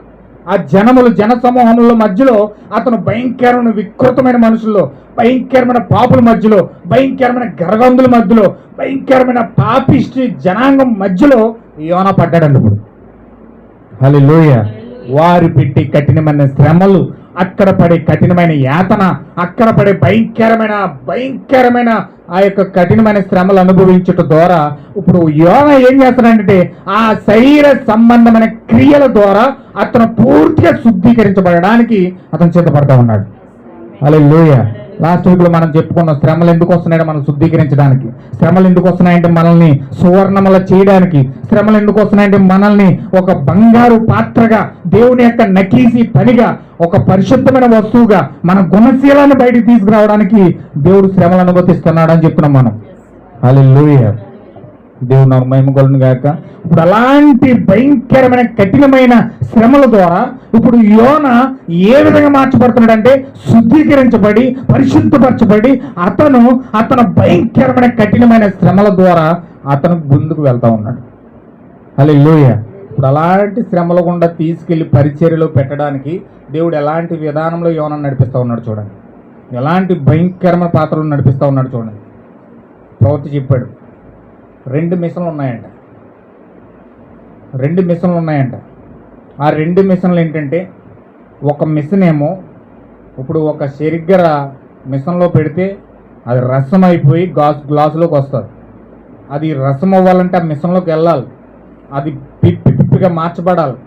ఆ జన సమూహముల మధ్యలో అతను భయంకరమైన వికృతమైన మనుషుల్లో, భయంకరమైన పాపుల మధ్యలో, భయంకరమైన గర్వంధుల మధ్యలో, భయంకరమైన పాపిష్టి జనాంగం మధ్యలో యోనా పడ్డాడండి. ఇప్పుడు హల్లెలూయా. వారు పెట్టి కఠినమైన శ్రమలు, అక్కడ పడే కఠినమైన యాతన, అక్కడ పడే భయంకరమైన ఆ యొక్క కఠినమైన శ్రమలు అనుభవించటం ద్వారా ఇప్పుడు యోనా ఏం చేస్తాడంటే ఆ శరీర సంబంధమైన క్రియల ద్వారా అతను పూర్తిగా శుద్ధీకరించబడడానికి అతను సిద్ధపడతా ఉన్నాడు. హల్లెలూయా. లాస్ట్ వీక్లో మనం చెప్పుకున్న శ్రమలు ఎందుకు వస్తున్నాయంటే మనం శుద్ధీకరించడానికి, శ్రమలు ఎందుకు వస్తున్నాయంటే మనల్ని సువర్ణముల చేయడానికి, శ్రమలు ఎందుకు వస్తున్నాయంటే మనల్ని ఒక బంగారు పాత్రగా, దేవుని యొక్క నకీసి పనిగా, ఒక పరిశుద్ధమైన వస్తువుగా మన గుణశీలాన్ని బయటికి తీసుకురావడానికి దేవుడు శ్రమలు అనుమతిస్తున్నాడు అని చెప్తున్నాం మనం. హల్లెలూయా. దేవుడు నాకు మహిమ కలుగును గాక. ఇప్పుడు అలాంటి భయంకరమైన కఠినమైన శ్రమల ద్వారా ఇప్పుడు యోనా ఏ విధంగా మార్చబడుతున్నాడంటే, శుద్ధీకరించబడి పరిశుద్ధపరచబడి అతను భయంకరమైన కఠినమైన శ్రమల ద్వారా అతను ముందుకు వెళ్తా ఉన్నాడు. హల్లెలూయా. ఇప్పుడు అలాంటి శ్రమల గుండా తీసుకెళ్లి పరిచర్యలో పెట్టడానికి దేవుడు ఎలాంటి విధానంలో యోనా నడిపిస్తూ ఉన్నాడు చూడండి. ఎలాంటి భయంకరమైన పాత్రలు నడిపిస్తూ ఉన్నాడు చూడండి. ప్రవక్త చెప్పాడు 2 మిషన్లు ఉన్నాయంట. 2 మిషన్లు ఉన్నాయంట. ఆ 2 మిషన్లు ఏంటంటే, ఒక మిషన్ ఏమో ఇప్పుడు ఒక శరిగ్గర మిషన్లో పెడితే అది రసం అయిపోయి గ్లాసులోకి వస్తుంది. అది రసం అవ్వాలంటే ఆ మిషన్లోకి వెళ్ళాలి, అది పిప్పిగా మార్చబడాలి,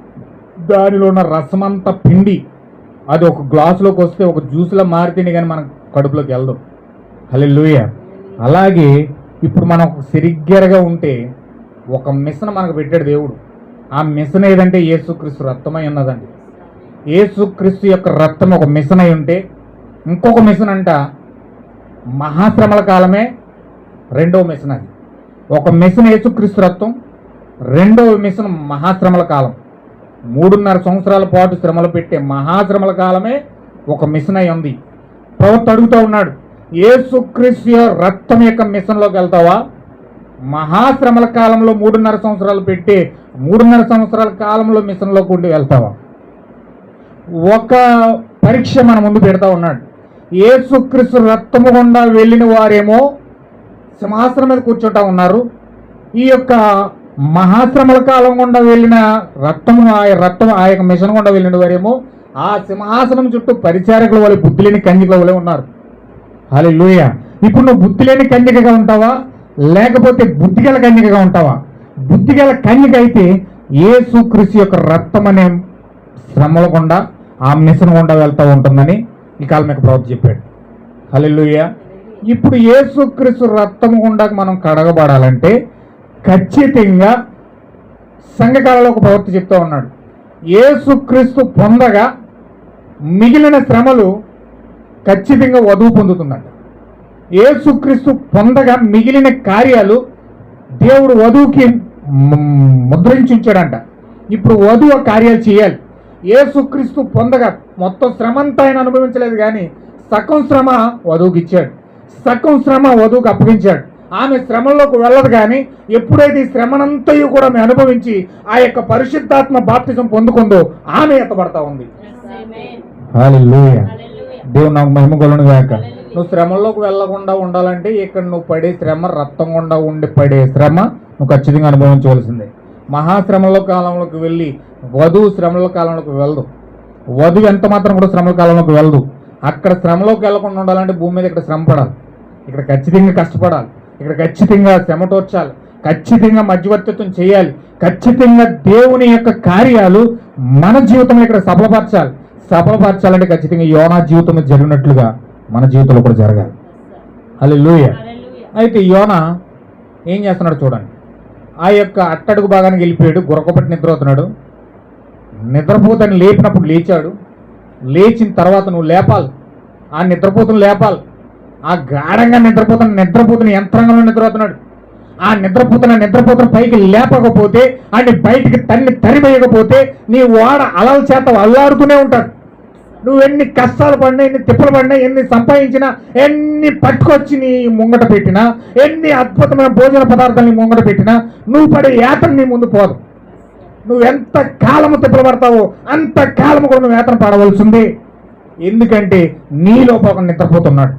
దానిలో ఉన్న రసం అంతా పిండి అది ఒక గ్లాసులోకి వస్తే ఒక జ్యూస్లో మారితేనే కానీ మన కడుపులోకి వెళ్దాం. హల్లెలూయా. అలాగే ఇప్పుడు మనం ఒక సిరిగ్గరగా ఉంటే ఒక మిషన్ మనకు పెట్టాడు దేవుడు. ఆ మిషన్ ఏదంటే యేసుక్రీస్తు రక్తమై ఉన్నదండి. యేసుక్రీస్తు యొక్క రక్తం ఒక మిషన్ అయి ఉంటే, ఇంకొక మిషన్ అంట మహాశ్రమల కాలమే రెండవ మిషన్. అది ఒక మిషన్ యేసుక్రీస్తు రక్తం, రెండవ మిషన్ మహాశ్రమల కాలం. 3.5 సంవత్సరాల పాటు శ్రమలు పెట్టే మహాశ్రమల కాలమే ఒక మిషన్ అయి ఉంది. ప్రవక్త అడుగుతూ ఉన్నాడు, యేసుక్రీస్తు రక్తం యొక్క మిషన్లోకి వెళ్తావా, మహాశ్రమల కాలంలో 3.5 సంవత్సరాలు పెట్టే 3.5 సంవత్సరాల కాలంలో మిషన్లోకి ఉండి వెళ్తావా? ఒక పరీక్ష మన ముందు పెడతా ఉన్నాడు. యేసుక్రీస్తు రక్తము గుండా వెళ్ళిన వారేమో సింహాసనం మీద కూర్చుంటా ఉన్నారు. ఈ యొక్క మహాశ్రమల కాలం గుండా వెళ్ళిన రక్తం ఆ యొక్క మిషన్ గుండా వెళ్ళిన వారేమో ఆ సింహాసనం చుట్టూ పరిచారకుల వలె, బుద్ధి లేని కన్యకల వలె ఉన్నారు. హల్లెలూయా. ఇప్పుడు నువ్వు బుద్ధి లేని కన్యకగా ఉంటావా, లేకపోతే బుద్ధిగల కన్యకగా ఉంటావా? బుద్ధిగల కన్యక అయితే యేసుక్రీస్తు యొక్క రక్తం అనే శ్రమల గుండా, ఆ మిషన్ గుండా వెళ్తూ ఉంటుందని ఈ కాలం యొక్క ప్రవక్త చెప్పాడు. హల్లెలూయా. ఇప్పుడు యేసుక్రీస్తు రక్తం గుండా మనం కడగబడాలంటే ఖచ్చితంగా సంఘకాలంలో ఒక ప్రవక్త చెప్తూ ఉన్నాడు, యేసుక్రీస్తు పొందగా మిగిలిన శ్రమలు ఖచ్చితంగా వధువు పొందుతుందంట. యేసుక్రీస్తు పొందగా మిగిలిన కార్యాలు దేవుడు వధువుకి ముద్రించి ఉంచాడంట. ఇప్పుడు వధువు ఆ కార్యాలు చేయాలి. యేసుక్రీస్తు పొందగా మొత్తం శ్రమ అంతా ఆయన అనుభవించలేదు, కానీ సగం శ్రమ వధువుకి ఇచ్చాడు, సగం శ్రమ వధువుకి అప్పగించాడు. ఆమె శ్రమల్లోకి వెళ్ళదు, కానీ ఎప్పుడైతే ఈ శ్రమనంతయు కూడా ఆమె అనుభవించి ఆ యొక్క పరిశుద్ధాత్మ బాప్తిజం పొందుకుందో ఆమె ఎత్తబడతా ఉంది. హల్లెలూయా. దేవుడు నాకు మహిమ కలుగును గాక. నువ్వు శ్రమల్లోకి వెళ్ళకుండా ఉండాలంటే ఇక్కడ నువ్వు పడే శ్రమ, రక్తం గుండా ఉండి పడే శ్రమ నువ్వు ఖచ్చితంగా అనుభవించవలసిందే. మహాశ్రమల కాలంలోకి వెళ్ళి వధువు శ్రమల కాలంలోకి వెళ్ళదు. వధువు ఎంత మాత్రం కూడా శ్రమల కాలంలోకి వెళ్ళదు. అక్కడ శ్రమలోకి వెళ్ళకుండా ఉండాలంటే భూమి మీద ఇక్కడ శ్రమ పడాలి, ఇక్కడ ఖచ్చితంగా కష్టపడాలి, ఇక్కడ ఖచ్చితంగా శ్రమటోర్చాలి, ఖచ్చితంగా మధ్యవర్తిత్వం చేయాలి, ఖచ్చితంగా దేవుని యొక్క కార్యాలు మన జీవితంలో ఇక్కడ సఫలపరచాలంటే ఖచ్చితంగా యోనా జీవితంలో జరిగినట్లుగా మన జీవితంలో కూడా జరగాలి. హల్లెలూయా. అయితే యోనా ఏం చేస్తున్నాడు చూడండి. ఆ యొక్క అట్టడుగు భాగానికి వెళ్ళిపోయాడు, గురకపట్టి నిద్రపోతున్నాడు. నిద్రపోతని లేపినప్పుడు లేచాడు. లేచిన తర్వాత నువ్వు లేపాలి, ఆ నిద్రపోతున్న లేపాలి. ఆ గాఢంగా నిద్రపోతున్న యంత్రాంగంలో నిద్రపోతున్నాడు. ఆ నిద్రపోతున్న పైకి లేపకపోతే, ఆయన బయటికి తరివేయకపోతే నీ ఓడ అలల చేత అల్లాడుతూనే ఉంటాడు. నువ్వు ఎన్ని కష్టాలు పడినా, ఎన్ని తిప్పలు పడినా, ఎన్ని సంపాదించినా, ఎన్ని పట్టుకొచ్చి నీ ముంగట పెట్టినా, ఎన్ని అద్భుతమైన భోజన పదార్థాలు నీ ముంగట పెట్టినా, నువ్వు పడే యాతన నీ ముందు పోదు. నువ్వు ఎంత కాలము తిప్పలు పడతావో అంత కాలము కూడా నువ్వు యాతన పడవలసింది. ఎందుకంటే నీ లోపల ఒక నిద్రపోతున్నాడు,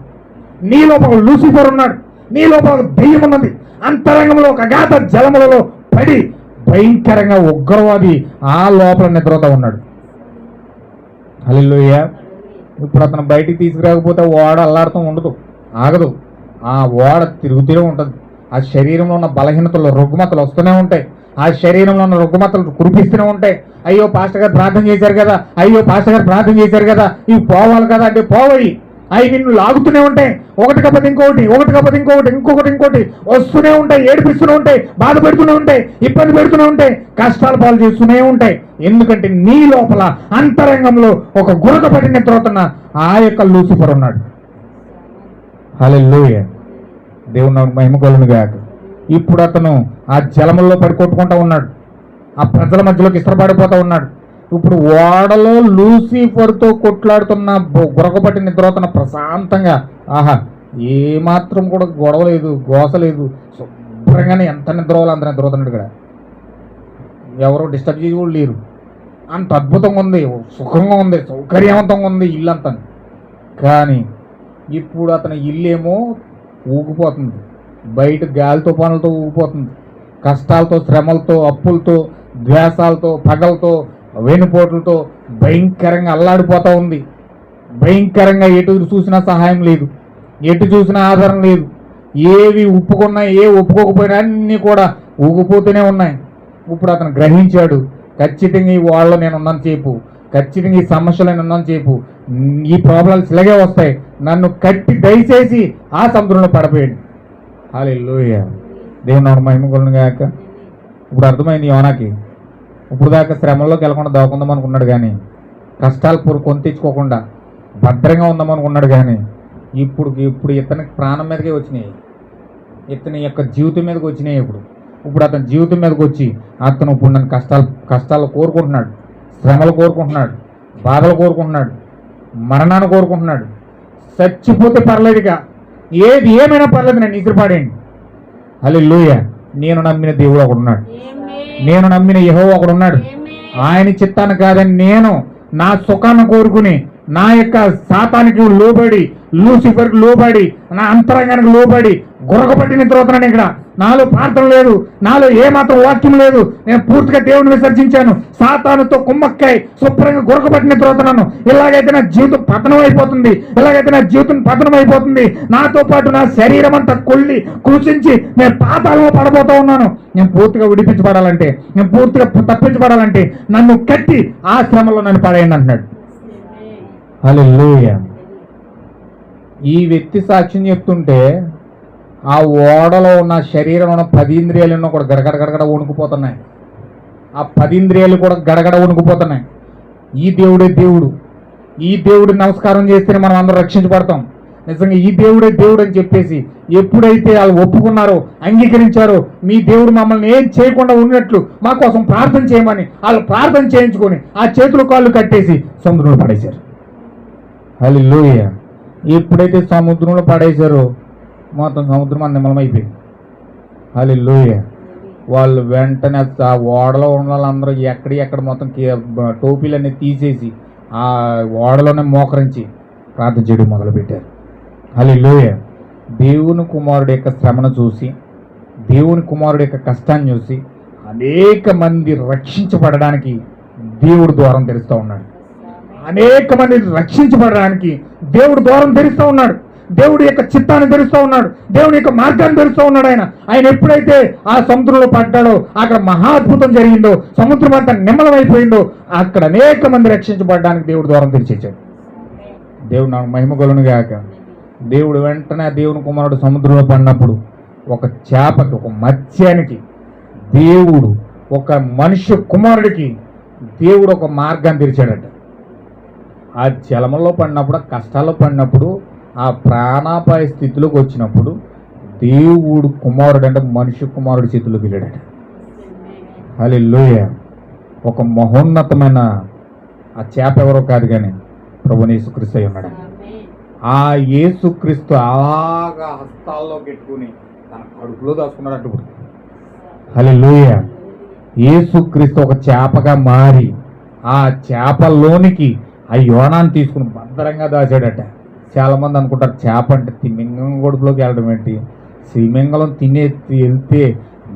నీ లోపల లూసిఫర్ ఉన్నాడు, నీ లోపల ఒక దెయ్యం ఉన్నది. అంతరంగంలో ఒక అగాధ జలములలో పడి భయంకరంగా ఉగ్రవాది ఆ లోపల నిద్రపోతా ఉన్నాడు. హల్లెలూయా. ఇప్పుడు అతను బయటికి తీసుకురాకపోతే ఓడ అల్లాడుతూ ఉండదు, ఆగదు. ఆ ఓడ తిరుగుతూనే ఉంటుంది. ఆ శరీరంలో ఉన్న బలహీనతలు, రుగ్మతలు వస్తూనే ఉంటాయి. ఆ శరీరంలో ఉన్న రుగ్మతలు కురిపిస్తూనే ఉంటాయి. అయ్యో పాస్టర్ గారు ప్రార్థన చేశారు కదా, అయ్యో పాస్టర్ గారు ప్రార్థన చేశారు కదా, ఇవి పోవాలి కదా అంటే పోవయి. అవి నిన్ను లాగుతూనే ఉంటాయి. ఒకటి కాకపోతే ఇంకొకటి, ఒకటి కాకపోతే ఇంకొకటి వస్తూనే ఉంటాయి, ఏడిపిస్తూనే ఉంటాయి, బాధ పెడుతూనే ఉంటాయి, ఇబ్బంది పెడుతూనే ఉంటాయి, కష్టాల పాలు చేస్తూనే ఉంటాయి. ఎందుకంటే నీ లోపల అంతరంగంలో ఒక గురక పడి నిద్రపోతున్న ఆ యొక్క లూసిఫర్ ఉన్నాడు. హల్లెలూయా. దేవుని నామమునకు మహిమ కలుగును గాక. ఇప్పుడు అతను ఆ జలముల్లో పడి కొట్టుకుంటా ఉన్నాడు, ఆ ప్రజల మధ్యలోకి ఇష్టపడిపోతా ఉన్నాడు. ఇప్పుడు ఓడలో లూసిఫర్తో కొట్లాడుతున్న గురకపట్టి నిద్రపోతున్న ప్రశాంతంగా, ఆహా ఏమాత్రం కూడా గొడవ లేదు, గోస లేదు, శుభ్రంగానే ఎంత నిద్రపోవాలి అంత నిద్రపోతున్నాడు. ఇక్కడ ఎవరో డిస్టర్బ్ చేసి కూడా లేరు. అంత అద్భుతంగా ఉంది, సుఖంగా ఉంది, సౌకర్యవంతంగా ఉంది ఇల్లంతా. కానీ ఇప్పుడు అతని ఇల్లేమో ఊగిపోతుంది, బయట గాలి తుఫానులతో ఊగిపోతుంది, కష్టాలతో, శ్రమలతో, అప్పులతో, ద్వేషాలతో, పగలతో, వెనుపోట్లతో భయంకరంగా అల్లాడిపోతూ ఉంది. భయంకరంగా ఎటు చూసినా సహాయం లేదు, ఎటు చూసినా ఆధారం లేదు. ఏవి ఒప్పుకున్నా, ఏ ఒప్పుకోకపోయినా అన్నీ కూడా ఊగిపోతూనే ఉన్నాయి. ఇప్పుడు అతను గ్రహించాడు, ఖచ్చితంగా ఈ వాళ్ళలో నేను ఉన్నాను చేపు, ఖచ్చితంగా ఈ సమస్యలు నేను ఉన్నాను చేపు, ఈ ప్రాబ్లమ్స్ ఇలాగే వస్తాయి, నన్ను కట్టి దయచేసి ఆ సముద్రంలో పడిపోయాడు. హల్లెలూయా. దేవుని నామమునకు మహిమ కలుగును గాక. ఇప్పుడు అర్థమైంది యోనాకి. ఇప్పుడు దాకా శ్రమల్లోకి వెళ్ళకుండా దాక్కుందాం అనుకున్నాడు, కానీ కష్టాలు కొని తెచ్చుకోకుండా భద్రంగా ఉందామనుకున్నాడు. కానీ ఇప్పుడు ఇతనికి ప్రాణం మీదకే వచ్చినాయి, ఇతని యొక్క జీవితం మీదకి వచ్చినాయి. ఇప్పుడు అతని జీవితం మీదకి వచ్చి అతను ఇప్పుడు నన్ను కష్టాలు కోరుకుంటున్నాడు, శ్రమలు కోరుకుంటున్నాడు, బాధలు కోరుకుంటున్నాడు, మరణాన్ని కోరుకుంటున్నాడు. చచ్చిపోతే పర్లేదుగా, ఏది ఏమైనా పర్లేదు, నన్ను ఇసిరిపాడేయండి. హల్లెలూయా. నేను నమ్మిన దేవుడు ఒకడున్నాడు, నేను నమ్మిన యెహోవా ఒకడున్నాడు. ఆయన చిత్తాన్ని కాదని నేను నా సుఖాన్ని కోరుకుని, నా యొక్క శాతానికి లోబడి, లూసిఫర్కి లోబడి, నా అంతరంగానికి లోబడి గురకపట్టి నిద్రపోతున్నాను. ఇక్కడ నాలో ప్రార్థన లేదు, నాలో ఏమాత్రం వాక్యం లేదు. నేను పూర్తిగా దేవుని విసర్జించాను, సాతానుతో కుమ్మక్కై శుభ్రంగా గురకపట్టి నిద్రపోతున్నాను. ఇలాగైతే నా జీవితం పతనం అయిపోతుంది, నాతో పాటు నా శరీరం అంతా కృషించి నేను పాతాళంలో పడబోతా ఉన్నాను. నేను పూర్తిగా విడిపించబడాలంటే, నేను పూర్తిగా తప్పించబడాలంటే నన్ను కట్టి ఆ శ్రమలో నన్ను పడేయండి అంటున్నాడు. హల్లెలూయా. ఈ వ్యక్తి సాక్ష్యం చెప్తుంటే ఆ ఓడలో ఉన్న శరీరంలో ఉన్న 10 ఇంద్రియాలు కూడా గడగడ వణుకుపోతున్నాయి. ఆ 10 ఇంద్రియాలు కూడా గడగడ వణుకుపోతున్నాయి. ఈ దేవుడే దేవుడు, ఈ దేవుడి నమస్కారం చేస్తేనే మనం అందరూ రక్షించబడతాం. నిజంగా ఈ దేవుడే దేవుడు అని చెప్పేసి ఎప్పుడైతే వాళ్ళు ఒప్పుకున్నారో, అంగీకరించారో, మీ దేవుడు మమ్మల్ని ఏం చేయకుండా ఉన్నట్లు మా కోసం ప్రార్థన చేయమని వాళ్ళు ప్రార్థన చేయించుకొని ఆ చేతులు కాళ్ళు కట్టేసి సముద్రంలో పడేశారు. హల్లెలూయా. ఎప్పుడైతే సముద్రంలో పడేశారో మొత్తం సముద్రం నిమ్మలమైపోయింది. హల్లెలూయా. వాళ్ళు వెంటనే ఆ ఓడలో ఉన్న వాళ్ళందరూ ఎక్కడ మొత్తం టోపీలన్నీ తీసేసి ఆ ఓడలోనే మోకరించి ప్రార్థన చేయడం మొదలుపెట్టారు. హల్లెలూయా. దేవుని కుమారుడు యొక్క శ్రమను చూసి, దేవుని కుమారుడు యొక్క కష్టాన్ని చూసి అనేక మంది రక్షించబడడానికి దేవుడు ద్వారం తెరుస్తూ ఉన్నాడు. అనేక మంది రక్షించబడడానికి దేవుడు ద్వారం తెరుస్తూ ఉన్నాడు. దేవుడి యొక్క చిత్తాన్ని తెరుస్తూ ఉన్నాడు, దేవుడి యొక్క మార్గాన్ని తెరుస్తూ ఉన్నాడు. ఆయన ఎప్పుడైతే ఆ సముద్రంలో పడ్డాడో అక్కడ మహా అద్భుతం జరిగిందో, సముద్రం అంతా నిమ్మలమైపోయిందో, అక్కడ అనేక మంది రక్షించబడడానికి దేవుడు ద్వారం తెరిచేశాడు. దేవుడు నాకు మహిమ కలుగును గాక. దేవుడు వెంటనే దేవుని కుమారుడు సముద్రంలో పడినప్పుడు ఒక చేపకి, ఒక మత్స్యానికి దేవుడు, ఒక మనుష్య కుమారుడికి దేవుడు ఒక మార్గాన్ని తెరిచాడట. ఆ జలములో పడినప్పుడు, కష్టాల్లో పడినప్పుడు, ఆ ప్రాణాపాయ స్థితిలోకి వచ్చినప్పుడు దేవుడు కుమారుడు అంటే మనిషి కుమారుడి చేతిలోకి వెళ్ళాడట. హల్లెలూయా. ఒక మహోన్నతమైన ఆ చేప ఎవరో కాదు కానీ ప్రభుని యేసుక్రీస్తు అయి ఉన్నాడు. ఆ యేసుక్రీస్తు అలాగా హస్తాల్లో పెట్టుకుని తన కడుపులో దాచుకున్నాడు. ఇప్పుడు హల్లెలూయా. యేసుక్రీస్తు ఒక చేపగా మారి ఆ చేపల్లోనికి ఆ యోనాన్ని తీసుకుని భద్రంగా దాచాడట. చాలా మంది అనుకుంటారు చేప అంటే తిమింగం గొడుపులోకి వెళ్ళడం ఏంటి, తిమింగలం వెళ్తే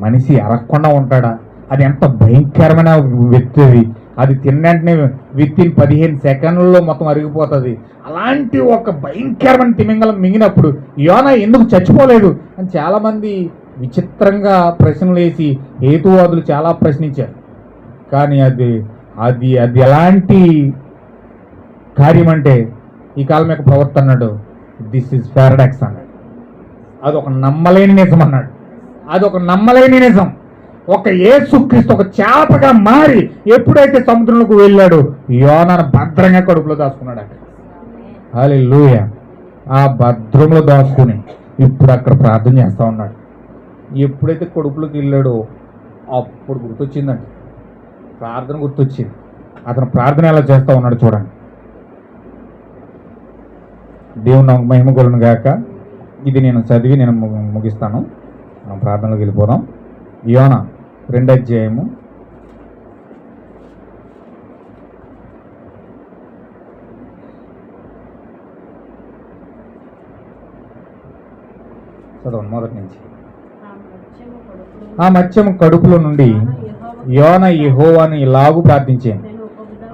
మనిషి ఎరగకుండా ఉంటాడా, అది ఎంత భయంకరమైన వ్యక్తి అది తిన్న వెంటనే విత్ ఇన్ 15 సెకండ్లలో మొత్తం అరిగిపోతుంది. అలాంటి ఒక భయంకరమైన తిమింగలం మింగినప్పుడు యోనా ఎందుకు చచ్చిపోలేదు అని చాలామంది విచిత్రంగా ప్రశ్నలు వేసి హేతువాదులు చాలా ప్రశ్నించారు. కానీ అది అది అది ఎలాంటి కార్యం అంటే ఈ కాలం యొక్క ప్రవర్తన అన్నాడు, దిస్ ఈజ్ పారాడాక్స్ అన్నాడు. అదొక నమ్మలేని నిజం అన్నాడు. అదొక నమ్మలేని నిజం. ఒక యేసుక్రీస్తు ఒక చేపగా మారి ఎప్పుడైతే సముద్రంలోకి వెళ్ళాడో యోనాను భద్రంగా కడుపులో దాచుకున్నాడు అక్కడ. హల్లెలూయా. ఆ భద్రంలో దాచుకుని ఇప్పుడు అక్కడ ప్రార్థన చేస్తూ ఉన్నాడు. ఎప్పుడైతే కడుపులోకి వెళ్ళాడో అప్పుడు గుర్తొచ్చిందండి, ప్రార్థన గుర్తొచ్చింది. అతను ప్రార్థన ఎలా చేస్తూ ఉన్నాడు చూడండి. దేవుని నాకు మహిమ కలుగును గాక. ఇది నేను చదివి నేను ముగిస్తాను. మనం ప్రార్థనలోకి వెళ్ళిపోదాం. యోనా 2వ అధ్యాయము 1 నుంచి. ఆ మత్స్యము కడుపులో నుండి యోనా యెహోవాను ఇలాగూ ప్రార్థించాను.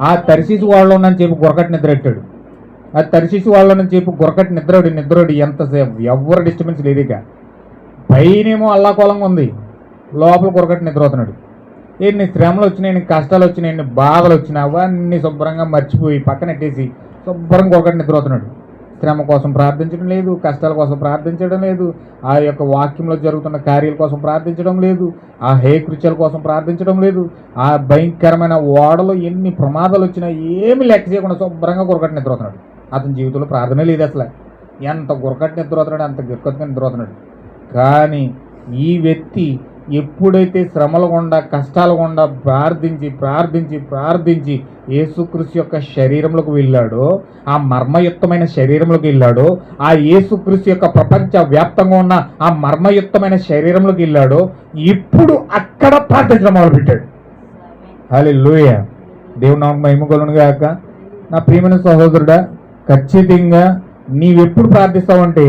ఆ తర్షీసు వాళ్ళని చెప్పి గొరకటి నిద్ర పెట్టాడు. ఆ తర్షీసు వాళ్ళని చెప్పి గొరకటి నిద్రడు ఎంతసేపు ఎవరు డిస్టర్బెన్స్ లేదు. ఇక పైనేమో అల్లాకోలంగా ఉంది, లోపల గొరకటి నిద్ర అవుతున్నాడు. ఎన్ని శ్రమలు వచ్చినాయి, ఎన్ని కష్టాలు వచ్చినాయి, ఎన్ని బాధలు వచ్చినాయి అవన్నీ శుభ్రంగా మర్చిపోయి పక్కనెట్టేసి శుభ్రంగా గొరకటి నిద్ర అవుతున్నాడు. శ్రమ కోసం ప్రార్థించడం లేదు, కష్టాల కోసం ప్రార్థించడం లేదు, ఆ యొక్క వాక్యంలో జరుగుతున్న కార్యాల కోసం ప్రార్థించడం లేదు, ఆ హేకృత్యాల కోసం ప్రార్థించడం లేదు. ఆ భయంకరమైన ఓడలో ఎన్ని ప్రమాదాలు వచ్చినా ఏమి లెక్క చేయకుండా శుభ్రంగా గురకట్టి నిద్రవుతున్నాడు. అతని జీవితంలో ప్రార్థనే లేదు అసలు. ఎంత గురకట్టి నిద్రవుతున్నాడు, అంత గిరకట్టుగా నిద్రవుతున్నాడు. కానీ ఈ వ్యక్తి ఎప్పుడైతే శ్రమలు గుండా కష్టాలు గుండా ప్రార్థించి ప్రార్థించి ప్రార్థించి యేసుక్రీస్తు యొక్క శరీరంలోకి వెళ్ళాడో, ఆ మర్మయుక్తమైన శరీరంలోకి వెళ్ళాడో, ఆ యేసుక్రీస్తు యొక్క ప్రపంచ వ్యాప్తంగా ఉన్న ఆ మర్మయుక్తమైన శరీరంలోకి వెళ్ళాడో, ఇప్పుడు అక్కడ ప్రార్థించడం మొదలుపెట్టాడు. హల్లెలూయా. దేవుని నామమున మహిమ కలుగును గాక. నా ప్రియమైన సహోదరుడా, ఖచ్చితంగా నీవెప్పుడు ప్రార్థిస్తావంటే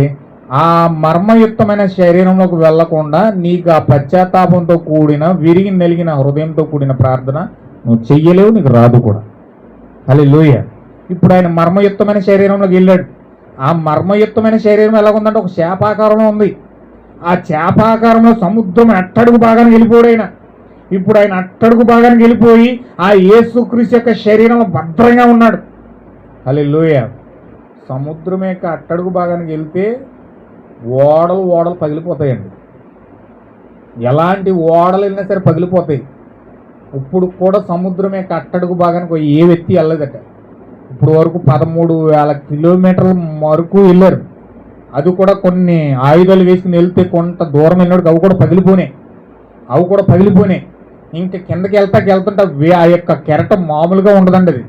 ఆ మర్మయుక్తమైన శరీరంలోకి వెళ్లకుండా నీకు ఆ పశ్చాత్తాపంతో కూడిన విరిగి నలిగిన హృదయంతో కూడిన ప్రార్థన నువ్వు చెయ్యలేవు, నీకు రాదు కూడా. హల్లెలూయా. ఇప్పుడు ఆయన మర్మయుక్తమైన శరీరంలోకి వెళ్ళాడు. ఆ మర్మయుక్తమైన శరీరం ఎలాగుందంటే ఒక చేపాకారంలో ఉంది. ఆ చేపాకారంలో సముద్రం అట్టడుగు భాగానికి వెళ్ళిపోయాడు ఆయన. ఇప్పుడు ఆయన అట్టడుగు భాగానికి వెళ్ళిపోయి ఆ యేసుక్రీస్తు యొక్క శరీరంలో భద్రంగా ఉన్నాడు. హల్లెలూయా. సముద్రం యొక్క అట్టడుగు భాగానికి వెళ్తే ఓడలు పగిలిపోతాయండి. ఎలాంటి ఓడలు వెళ్ళినా సరే పగిలిపోతాయి. ఇప్పుడు కూడా సముద్రం యొక్క అట్టడుగు భాగానికి ఏ వ్యక్తి వెళ్ళలేదట. ఇప్పుడు వరకు 13,000 కిలోమీటర్ల వరకు వెళ్ళారు. అది కూడా కొన్ని ఆయుధాలు వేసుకుని వెళ్తే కొంత దూరం వెళ్ళినప్పుడు అవి కూడా పగిలిపోయినాయి. ఇంకా కిందకి వెళ్తుంటే ఆ యొక్క కెరటం మామూలుగా ఉండదండి. అది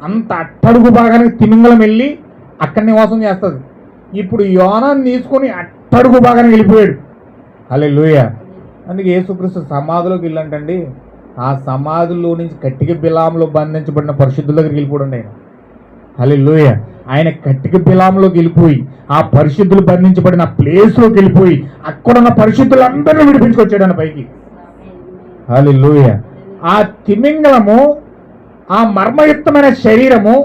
అంత అట్టడుగు భాగానికి తిమింగలం వెళ్ళి అక్కడ నివాసం చేస్తుంది. ఇప్పుడు యోనాను తీసుకొని అట్టడుగు భాగానికి వెళ్ళిపోయాడు. హల్లెలూయా. అందుకే యేసుక్రీస్తు సమాధిలోకి వెళ్ళంటండి. ఆ సమాధిలో నుంచి కట్టిక బిలాంలో బంధించబడిన పరిశుద్ధుల దగ్గరికి వెళ్ళిపోండి ఆయన. హల్లెలూయా. ఆయన కట్టిక బిలాంలోకి వెళ్ళిపోయి ఆ పరిశుద్ధులు బంధించబడిన ప్లేస్లోకి వెళ్ళిపోయి అక్కడున్న పరిశుద్ధులందరినీ విడిపించుకొచ్చాడు ఆయన పైకి. హల్లెలూయా. ఆ తిమింగలము ఆ మర్మయుక్తమైన శరీరము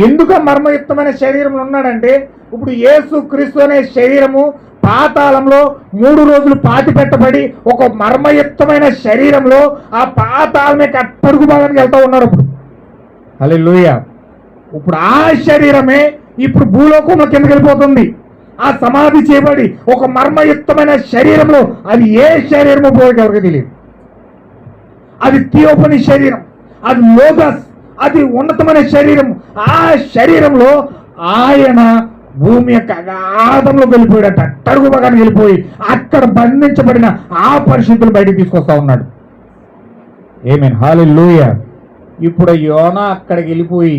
ఎందుకు ఆ మర్మయుక్తమైన శరీరంలో ఉన్నాడంటే, ఇప్పుడు యేసుక్రీస్తు అనే శరీరము పాతాళంలో 3 రోజులు పాతి పెట్టబడి ఒక మర్మయుక్తమైన శరీరంలో ఆ పాతాళమే అట్టడుగు భాగానికి వెళ్తూ ఉన్నారు. ఇప్పుడు హల్లెలూయా. ఇప్పుడు ఆ శరీరమే ఇప్పుడు భూలోకంలో కిందకి వెళ్ళిపోతుంది. ఆ సమాధి చేయబడి ఒక మర్మయుక్తమైన శరీరంలో, అది ఏ శరీరమో పోయి ఎవరికి తెలియదు. అది థియోఫనీ శరీరం, అది లోగస్, అది ఉన్నతమైన శరీరం. ఆ శరీరంలో ఆయన భూమి యొక్క అగాధంలో వెళ్ళిపోయాడట, అట్టడుగు భాగానికి వెళ్ళిపోయి అక్కడ బంధించబడిన ఆ పరిస్థితులు బయటకు తీసుకొస్తా ఉన్నాడు. ఆమేన్, హల్లెలూయా. ఇప్పుడు యోనా అక్కడికి వెళ్ళిపోయి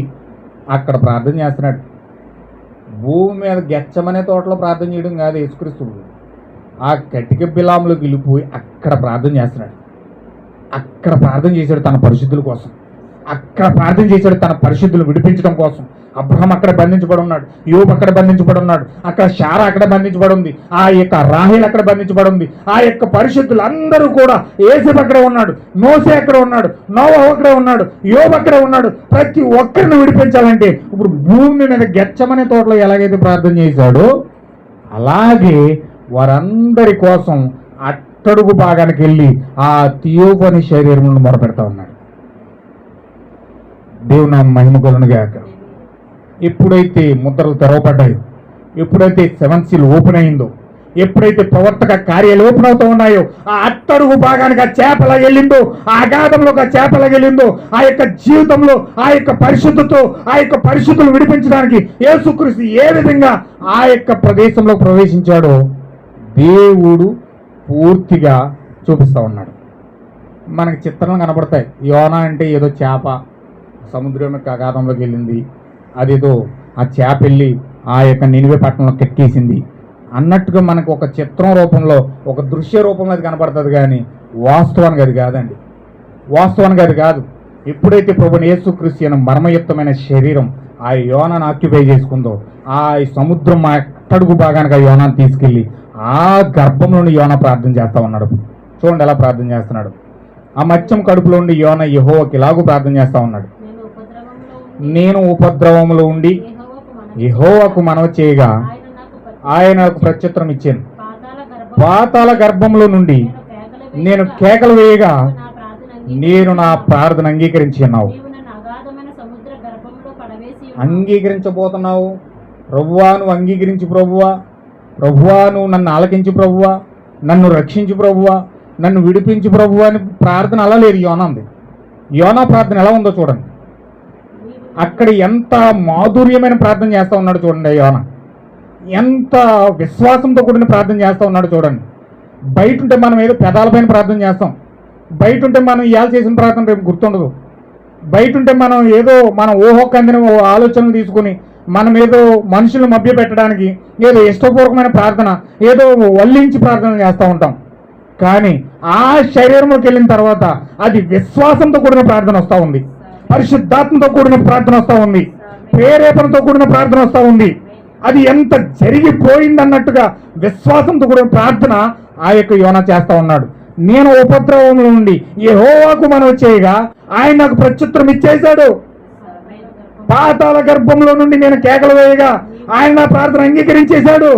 అక్కడ ప్రార్థన చేస్తున్నాడు. భూమి మీద గెచ్చమనే తోటలో ప్రార్థన చేయడం కాదు యేసుక్రీస్తు. ఆ కటిక బిలాములోకి వెళ్ళిపోయి అక్కడ ప్రార్థన చేస్తున్నాడు. అక్కడ ప్రార్థన చేశాడు తన పరిశుద్ధుల కోసం. అక్కడ ప్రార్థన చేశాడు తన పరిశుద్ధులు విడిపించడం కోసం. అబ్రహం అక్కడ బంధించబడి ఉన్నాడు, యోబు అక్కడ బంధించబడి ఉన్నాడు, అక్కడ శారా అక్కడ బంధించబడి ఉంది, ఆ యొక్క రాహేల్ అక్కడ బంధించబడి ఉంది. ఆ యొక్క పరిశుద్ధులు అందరూ కూడా, యేసేపు అక్కడే ఉన్నాడు, మోసే అక్కడ ఉన్నాడు, నోవహు అక్కడే ఉన్నాడు, యోబు అక్కడే ఉన్నాడు. ప్రతి ఒక్కరిని విడిపించాలంటే ఇప్పుడు భూమి మీద గెచ్చమనే తోటలో ఎలాగైతే ప్రార్థన చేశాడో అలాగే వారందరి కోసం అట్టడుగు భాగానికి వెళ్ళి ఆ తీయోపని శరీరములను మొరపెడతా ఉన్నాడు. దేవుని మహిమ కలుగునుగాక. ఎప్పుడైతే ముద్రలు తెరవబడ్డాయో, ఎప్పుడైతే 7 సీల్ ఓపెన్ అయిందో, ఎప్పుడైతే ప్రవర్తక కార్యాలు ఓపెన్ అవుతూ ఉన్నాయో, ఆ అట్టడుగు భాగానికి ఆ చేపలా వెళ్ళిందో, ఆ అగాధంలోకి ఆ చేపలా వెళ్ళిందో, ఆ యొక్క జీవితంలో ఆ యొక్క పరిశుద్ధతో ఆ యొక్క పరిశుద్ధులు విడిపించడానికి యేసుక్రీస్తు ఏ విధంగా ఆ యొక్క ప్రదేశంలో ప్రవేశించాడో దేవుడు పూర్తిగా చూపిస్తూ ఉన్నాడు. మనకి చిత్రాలు కనబడతాయి. యోనా అంటే ఏదో చేప సముద్రం యొక్క అగాధంలోకి వెళ్ళింది, అదేదో ఆ చేప వెళ్ళి ఆ యొక్క నినివే పట్టణంలో కెక్కేసింది అన్నట్టుగా మనకు ఒక చిత్రం రూపంలో, ఒక దృశ్య రూపంలో అది కనపడుతుంది. కానీ వాస్తవానికి అది కాదండి. వాస్తవానికి అది కాదు. ఎప్పుడైతే ప్రభువైన యేసుక్రీస్తు అనే మర్మయుక్తమైన శరీరం ఆ యోనాను ఆక్యుపై చేసుకుందో, ఆ సముద్రం అట్టడుగు భాగానికి ఆ యోనాను తీసుకెళ్ళి ఆ గర్భంలోని యోనా ప్రార్థన చేస్తూ ఉన్నాడు. చూడండి ఎలా ప్రార్థన చేస్తున్నాడు. ఆ మత్స్యం కడుపులో ఉండి యోనా యెహోవాకి ఇలాగూ ప్రార్థన చేస్తూ ఉన్నాడు. నేను ఉపద్రవములో ఉండి యెహోవాకు మనవి చేయగా ఆయన నాకు ప్రత్యుత్తరం ఇచ్చాను. పాతాళ గర్భంలో నుండి నేను కేకలు వేయగా నేను నా ప్రార్థన అంగీకరించున్నావు. అంగీకరించబోతున్నావు ప్రభువా, నువ్వు అంగీకరించి ప్రభువా, ప్రభువా నువ్వు నన్ను ఆలకించు ప్రభువా, నన్ను రక్షించు ప్రభువా, నన్ను విడిపించు ప్రభువా అని ప్రార్థన అలా లేదు యోనాంది. యోనా ప్రార్థన ఎలా ఉందో చూడండి. అక్కడ ఎంత మాధుర్యమైన ప్రార్థన చేస్తూ ఉన్నాడు చూడండి. యోనా ఎంత విశ్వాసంతో కూడిన ప్రార్థన చేస్తూ ఉన్నాడు చూడండి. బయట ఉంటే మనం ఏదో పెదాలపైన ప్రార్థన చేస్తాం, బయట ఉంటే మనం ఇవాళ చేసిన ప్రార్థన రేపు గుర్తుండదు, బయట ఉంటే మనం ఏదో మన ఊహకు అందిన ఆలోచనలు తీసుకుని మనం ఏదో మనుషులను మభ్య పెట్టడానికి ఏదో ఇష్టపూర్వకమైన ప్రార్థన, ఏదో వల్లించి ప్రార్థన చేస్తూ ఉంటాం. కానీ ఆ శరీరంలోకి వెళ్ళిన తర్వాత అది విశ్వాసంతో కూడిన ప్రార్థన వస్తూ ఉంది, పరిశుద్ధాత్మతో కూడిన ప్రార్థన వస్తూ ఉంది, ప్రేరేపణతో కూడిన ప్రార్థన వస్తూ ఉంది. అది ఎంత జరిగిపోయింది అన్నట్టుగా విశ్వాసంతో కూడిన ప్రార్థన ఆ యొక్క యోనా చేస్తూ ఉన్నాడు. నేను ఉపద్రవం నుండి యెహోవాకు మనవి చేయగా ఆయన నాకు ప్రత్యుత్తరం ఇచ్చేశాడు. పాతాళ గర్భంలో నుండి నేను కేకలు వేయగా ఆయన నా ప్రార్థన అంగీకరించేశాడు.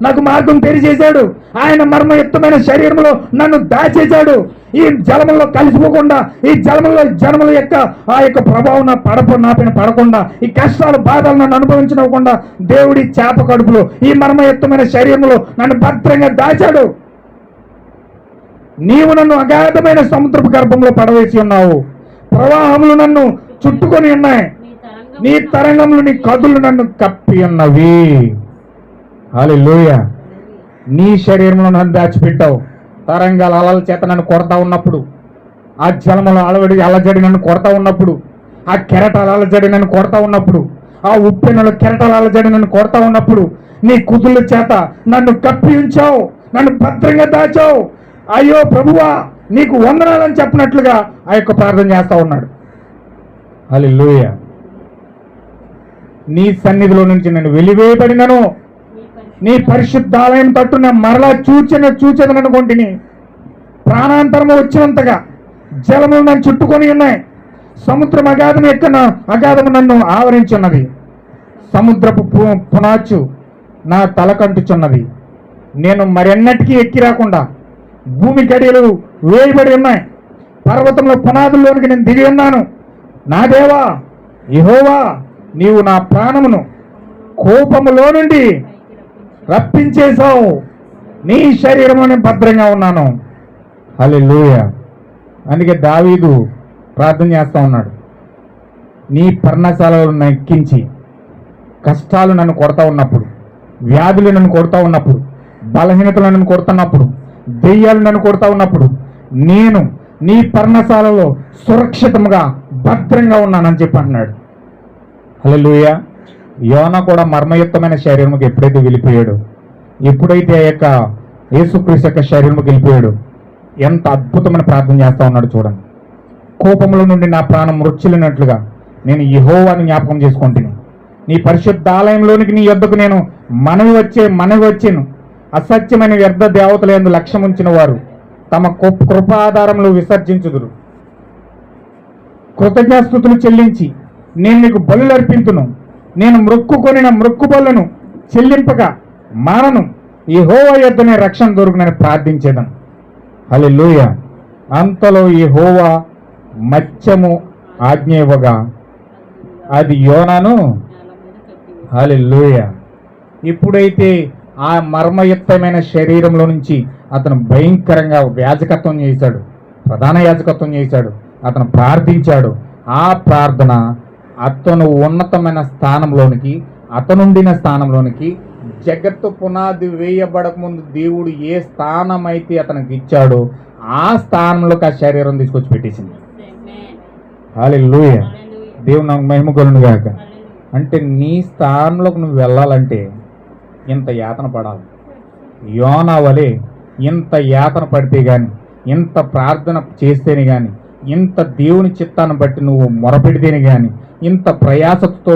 నాకు మార్గం తెరిచేశాడు. ఆయన మర్మయుక్తమైన శరీరంలో నన్ను దాచేశాడు. ఈ జలములో కలిసిపోకుండా, ఈ జలముల యొక్క ఆ యొక్క ప్రభావం నాపైన పడకుండా, ఈ కష్టాలు బాధలు నన్ను అనుభవించకుండా దేవుడి చేప కడుపులో ఈ మర్మయుక్తమైన శరీరంలో నన్ను భద్రంగా దాచాడు. నీవు నన్ను అగాధమైన సముద్రపు గర్భంలో పడవేసి ఉన్నావు. ప్రవాహములు నన్ను చుట్టుకొని ఉన్నాయి, నీ తరంగములు నీ కదులు నన్ను కప్పి ఉన్నవి. హల్లెలూయా. నీ శరీరంలో నన్ను దాచిపెట్టావు. తరంగాల అలల చేత నన్ను కొడతా ఉన్నప్పుడు, ఆ జలముల అలజడి నన్ను కొడతా ఉన్నప్పుడు, ఆ కెరటాల అలజడి నన్ను కొడతా ఉన్నప్పుడు, ఆ ఉప్పెనల కెరటాల అలజడి నన్ను కొడతా ఉన్నప్పుడు నీ కుదుల చేత నన్ను కప్పి ఉంచావు, నన్ను భద్రంగా దాచావు. అయ్యో ప్రభువా నీకు వందనాలని చెప్పినట్లుగా ఆ యొక్క ప్రార్థన చేస్తా ఉన్నాడు. హల్లెలూయా. నీ సన్నిధిలో నుంచి నేను వెలివేయబడినను, నీ పరిశుద్ధాలయం తట్టు నేను మరలా చూచెదననుకొంటిని. ప్రాణాంతరము వచ్చినంతగా జలములు నన్ను చుట్టుకొని ఉన్నాయి. సముద్రం అగాధము నన్ను ఆవరించున్నది. సముద్రపు పునాచు నా తలకంటుచున్నది. నేను మరెన్నటికీ ఎక్కి రాకుండా భూమి గడియలు వేయబడి ఉన్నాయి. పర్వతంలో పునాదుల్లోనికి నేను దిగి ఉన్నాను. నా దేవా యెహోవా, నీవు నా ప్రాణమును కోపములో నుండి రప్పించేశావు. నీ శరీరంలో నేను భద్రంగా ఉన్నాను. హల్లెలూయా. అందుకే దావీదు ప్రార్థన చేస్తూ ఉన్నాడు. నీ పర్ణశాలలో ఎక్కించి కష్టాలు నన్ను కొడతా ఉన్నప్పుడు, వ్యాధులు నన్ను కొడతా ఉన్నప్పుడు, బలహీనతలు నన్ను కొడుతున్నప్పుడు, దెయ్యాలు నన్ను కొడతా ఉన్నప్పుడు నేను నీ పర్ణశాలలో సురక్షితంగా భద్రంగా ఉన్నానని చెప్పి అన్నాడు. హల్లెలూయా. యోనా కూడా మర్మయుక్తమైన శరీరంకి ఎప్పుడైతే వెళ్ళిపోయాడు, ఎప్పుడైతే ఆ యొక్క యేసుక్రీస్తు యొక్క శరీరంకి వెళ్ళిపోయాడు, ఎంత అద్భుతమైన ప్రార్థన చేస్తా ఉన్నాడు చూడండి. కోపంలో నుండి నా ప్రాణం మృత్యులినట్లుగా నేను యెహోవాని జ్ఞాపకం చేసుకుంటుని, నీ పరిశుద్ధ ఆలయంలోనికి నీ యొద్దకు నేను మనవి వచ్చాను. అసత్యమైన వ్యర్థ దేవతల యందు లక్ష్యం ఉంచిన వారు తమ కృపాధారములు విసర్జించుదురు. కృతజ్ఞతాస్తుతులు చెల్లించి నేను నీకు బలులు అర్పింతును. నేను మొక్కుకొనిన మొక్కుబలులను చెల్లింపక మానను. యెహోవా యొద్దనే రక్షణ దొరుకునని ప్రార్థించేదను. హల్లెలూయా. అంతలో యెహోవా మత్స్యము ఆజ్ఞ ఇవ్వగా అది యోనాను. హల్లెలూయా. ఇప్పుడైతే ఆ మర్మయుక్తమైన శరీరంలో నుంచి అతను భయంకరంగా యాజకత్వం చేశాడు, ప్రధాన యాజకత్వం చేశాడు, అతను ప్రార్థించాడు. ఆ ప్రార్థన అతను ఉన్నతమైన స్థానంలోనికి, అతనుండిన స్థానంలోనికి, జగత్తు పునాది వేయబడక ముందు దేవుడు ఏ స్థానం అయితే అతనికి ఇచ్చాడో ఆ స్థానంలోకి ఆ శరీరం తీసుకొచ్చి పెట్టేసింది. హల్లెలూయా. దేవుడు నాకు మహిమ కలుగును గాక. అంటే నీ స్థానంలోకి నువ్వు వెళ్ళాలంటే ఇంత యాతన పడాలి. యోనా వలె ఇంత యాతన పడితే కానీ, ఇంత ప్రార్థన చేస్తేనే కానీ, ఇంత దేవుని చిత్తాన్ని బట్టి నువ్వు మొరపెడితేనే కానీ, ఇంత ప్రయాసతో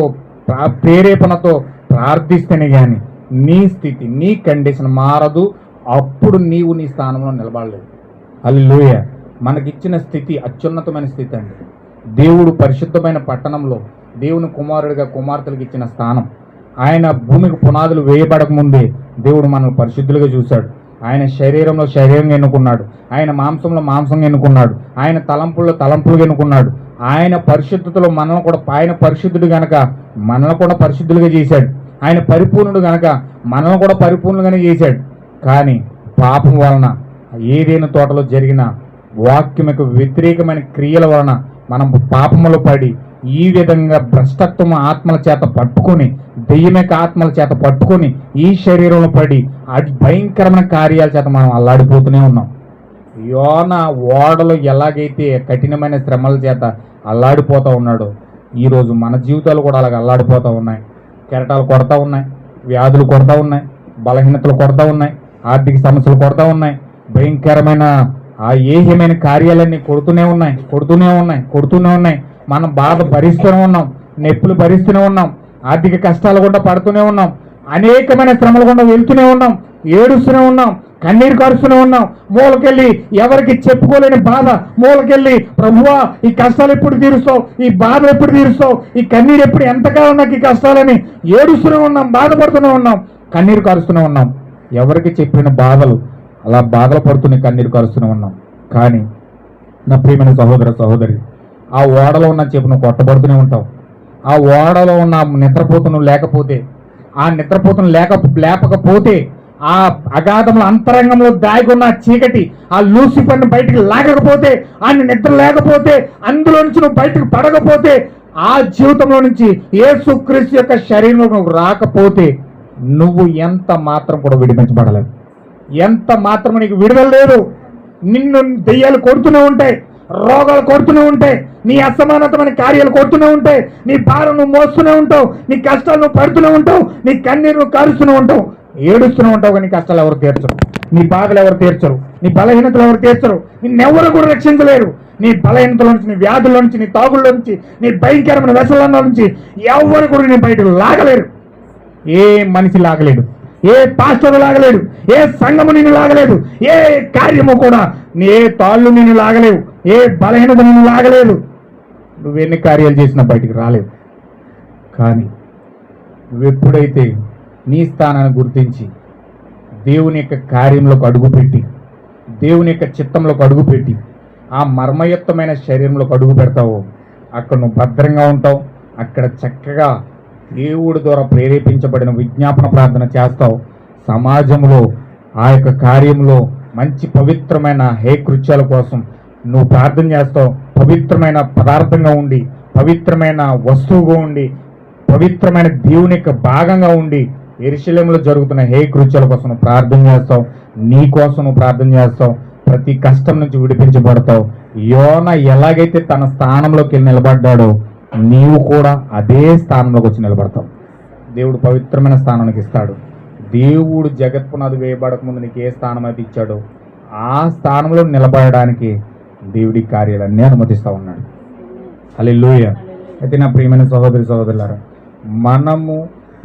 ప్రేరేపణతో ప్రార్థిస్తేనే కానీ నీ స్థితి, నీ కండిషన్ మారదు. అప్పుడు నీవు నీ స్థానంలో నిలబడలేదు. హల్లెలూయా. మనకిచ్చిన స్థితి అత్యున్నతమైన స్థితి అండి. దేవుడు పరిశుద్ధమైన పట్టణంలో దేవుని కుమారుడిగా కుమార్తెలకు ఇచ్చిన స్థానం. ఆయన భూమికి పునాదులు వేయబడక ముందే దేవుడు మనల్ని పరిశుద్ధులుగా చూశాడు. ఆయన శరీరంలో శరీరంగా ఎన్నుకున్నాడు, ఆయన మాంసంలో మాంసంగా ఎన్నుకున్నాడు, ఆయన తలంపుల్లో తలంపులుగా ఎన్నుకున్నాడు. ఆయన పరిశుద్ధతలో మనల్ని కూడా, ఆయన పరిశుద్ధుడు గనక మనల్ని కూడా పరిశుద్ధులుగా చేశాడు. ఆయన పరిపూర్ణుడు గనక మనల్ని కూడా పరిపూర్ణులుగానే చేశాడు. కానీ పాపం వలన, ఏదైనా తోటలో జరిగిన వాక్యముకు వ్యతిరేకమైన క్రియల వలన మనం పాపములో పడి ఈ విధంగా భ్రష్టత్వం ఆత్మల చేత పట్టుకొని, దెయ్యమేక ఆత్మల చేత పట్టుకొని ఈ శరీరంలో పడి అది భయంకరమైన కార్యాల చేత మనం అల్లాడిపోతూనే ఉన్నాం. యోనా ఓడలో ఎలాగైతే కఠినమైన శ్రమల చేత అల్లాడిపోతూ ఉన్నాడో ఈరోజు మన జీవితాలు కూడా అలాగ అల్లాడిపోతూ ఉన్నాయి. కెరటాలు కొడతా ఉన్నాయి, వ్యాధులు కొడతా ఉన్నాయి, బలహీనతలు కొడతా ఉన్నాయి, ఆర్థిక సమస్యలు కొడతా ఉన్నాయి, భయంకరమైన ఆ ఏహ్యమైన కార్యాలన్నీ కొడుతూనే ఉన్నాయి. మనం బాధ భరిస్తూనే ఉన్నాం, నొప్పులు భరిస్తూనే ఉన్నాం, ఆర్థిక కష్టాలు కూడా పడుతూనే ఉన్నాం, అనేకమైన శ్రమలు కూడా వెళ్తూనే ఉన్నాం, ఏడుస్తూనే ఉన్నాం, కన్నీరు కారుస్తూనే ఉన్నాం. మూలకెళ్ళి ఎవరికి చెప్పుకోలేని బాధ, మూలకెళ్ళి ప్రభువా ఈ కష్టాలు ఎప్పుడు తీరుస్తావు, ఈ బాధ ఎప్పుడు తీరుస్తావు, ఈ కన్నీరు ఎప్పుడు, ఎంతకాలం నాకు ఈ కష్టాలని ఏడుస్తూనే ఉన్నాం, బాధపడుతూనే ఉన్నాం, కన్నీరు కారుస్తూనే ఉన్నాం. ఎవరికి చెప్పిన బాధలు అలా బాధలు పడుతూనే కన్నీరు కారుస్తూనే ఉన్నాం. కానీ నా ప్రియమైన సహోదర సహోదరి, ఆ ఓడలో ఉన్న చెప్పు నువ్వు కొట్టబడుతూనే ఉంటావు. ఆ ఓడలో ఉన్న నిద్రపోతును లేకపోతే, ఆ నిద్రపోతును లేపకపోతే, ఆ అగాధంలో అంతరంగంలో దాగున్న చీకటి ఆ లూసిఫర్ని బయటికి లాగకపోతే, ఆయన నిద్ర లేకపోతే, అందులో నుంచి నువ్వు బయటకు పడకపోతే, ఆ జీవితంలో నుంచి యేసుక్రీస్తు యొక్క శరీరంలో నువ్వు రాకపోతే నువ్వు ఎంత మాత్రం కూడా విడిపించబడలేదు. ఎంత మాత్రం నీకు విడుదల లేదు. నిన్ను దెయ్యాలు కొడుతూనే ఉంటాయి, రోగాలు కొడుతూనే ఉంటాయి, నీ అసమానతమైన కార్యాలు కొడుతూనే ఉంటాయి, నీ భారం నువ్వు మోస్తూనే ఉంటావు, నీ కష్టాలు నువ్వు పడుతూనే ఉంటావు, నీ కన్నీరు నువ్వు కారుస్తూనే ఉంటావు, ఏడుస్తూనే ఉంటావు. కానీ నీ కష్టాలు ఎవరు తీర్చరు, నీ బాధలు ఎవరు తీర్చరు, నీ బలహీనతలు ఎవరు తీర్చరు, నిన్నెవరు కూడా రక్షించలేరు. నీ బలహీనతల నుంచి, నీ వ్యాధుల నుంచి, నీ తాగుళ్ళ నుంచి, నీ భయంకరమైన వ్యసనాల నుంచి ఎవరు కూడా నీ బయటకు లాగలేరు. ఏ మనిషి లాగలేడు, ఏ పాస్టర్ లాగలేడు, ఏ సంఘము నిన్ను లాగలేదు, ఏ కార్యము కూడా, ఏ తాళ్ళు నిన్ను లాగలేవు, ఏ బలహీనత నిన్ను లాగలేదు. నువ్వెన్ని కార్యాలు చేసినా బయటికి రాలేవు. కానీ నువ్వెప్పుడైతే నీ స్థానాన్ని గుర్తించి దేవుని యొక్క కార్యంలోకి అడుగుపెట్టి, దేవుని యొక్క చిత్తంలోకి అడుగుపెట్టి, ఆ మర్మయుక్తమైన శరీరంలోకి అడుగు పెడతావో అక్కడ నువ్వు భద్రంగా ఉంటావు. అక్కడ చక్కగా దేవుడి ద్వారా ప్రేరేపించబడిన విజ్ఞాపన ప్రార్థన చేస్తావు. సమాజంలో ఆ యొక్క కార్యంలో మంచి పవిత్రమైన హేకృత్యాల కోసం నువ్వు ప్రార్థన చేస్తావు, పవిత్రమైన పదార్థంగా ఉండి, పవిత్రమైన వస్తువుగా ఉండి, పవిత్రమైన దేవుని యొక్క భాగంగా ఉండి యెరూషలేములో జరుగుతున్న హే కృత్యాల కోసం నువ్వు ప్రార్థన చేస్తావు, నీ కోసం నువ్వు ప్రార్థన చేస్తావు, ప్రతి కష్టం నుంచి విడిపించబడతావు. యోన ఎలాగైతే తన స్థానంలోకి వెళ్ళి నిలబడ్డాడో నీవు కూడా అదే స్థానంలోకి వచ్చి నిలబడతావు. దేవుడు పవిత్రమైన స్థానానికి ఇస్తాడు. దేవుడు జగత్పునాది వేయబడక ముందు నీకు ఏ స్థానం అయితే ఇచ్చాడో ఆ స్థానంలో నిలబడడానికి దేవుడి కార్యాలన్నీ అనుమతిస్తూ ఉన్నాడు. హల్లెలూయా. అయితే నా ప్రియమైన సహోదరి సహోదరులారా, మనము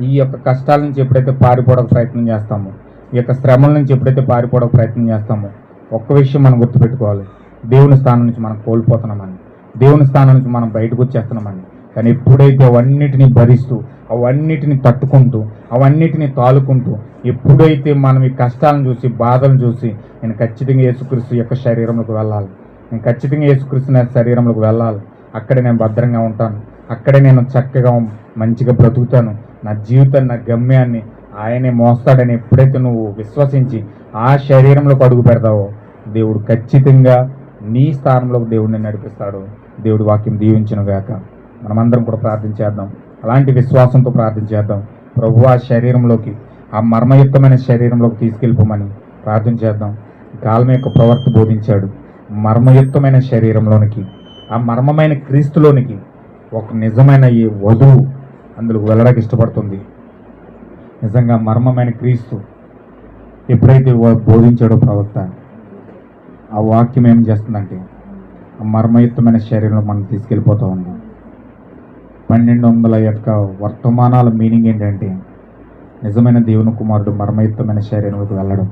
ఈ యొక్క కష్టాల నుంచి ఎప్పుడైతే పారిపోవడానికి ప్రయత్నం చేస్తామో, ఈ యొక్క శ్రమల నుంచి ఎప్పుడైతే పారిపోవడానికి ప్రయత్నం చేస్తామో, ఒక్క విషయం మనం గుర్తుపెట్టుకోవాలి, దేవుని స్థానం నుంచి మనం కోల్పోతున్నామని, దేవుని స్థానం నుంచి మనం బయటకు వచ్చేస్తున్నామని. కానీ ఎప్పుడైతే అవన్నిటిని భరిస్తూ, అవన్నిటిని తట్టుకుంటూ, అవన్నిటిని తాలుకుంటూ, ఎప్పుడైతే మనం ఈ కష్టాలను చూసి, బాధలను చూసి, నేను ఖచ్చితంగా యేసుక్రీస్తు యొక్క శరీరంలోకి వెళ్ళాలి, నేను ఖచ్చితంగా యేసుక్రీస్తు నా శరీరంలోకి వెళ్ళాలి, అక్కడే నేను భద్రంగా ఉంటాను, అక్కడే నేను చక్కగా మంచిగా బ్రతుకుతాను, నా జీవితాన్ని, నా గమ్యాన్ని ఆయనే మోస్తాడని ఎప్పుడైతే నువ్వు విశ్వసించి ఆ శరీరంలోకి అడుగు పెడతావో, దేవుడు ఖచ్చితంగా నీ స్థానంలోకి దేవుడిని నడిపిస్తాడు. దేవుడి వాక్యం దీవించును గాక. మనమందరం కూడా ప్రార్థించేద్దాం, అలాంటి విశ్వాసంతో ప్రార్థించేద్దాం. ప్రభు ఆ శరీరంలోకి, ఆ మర్మయుక్తమైన శరీరంలోకి తీసుకెళ్ళిపోమని ప్రార్థన చేద్దాం. కాలం యొక్క ప్రవర్త బోధించాడు, మర్మయుక్తమైన శరీరంలోనికి, ఆ మర్మమైన క్రీస్తులోనికి ఒక నిజమైన ఈ వధువు అందులో వెళ్ళడానికి ఇష్టపడుతుంది. నిజంగా మర్మమైన క్రీస్తు ఎప్పుడైతే బోధించాడో ప్రవక్త, ఆ వాక్యం ఏం చేస్తుందంటే ఆ మర్మయుక్తమైన శరీరంలో మనం తీసుకెళ్ళిపోతూ ఉంది. 1200 యొక్క వర్తమానాల మీనింగ్ ఏంటంటే నిజమైన దేవుని కుమారుడు మర్మయుక్తమైన శరీరంలోకి వెళ్ళడం.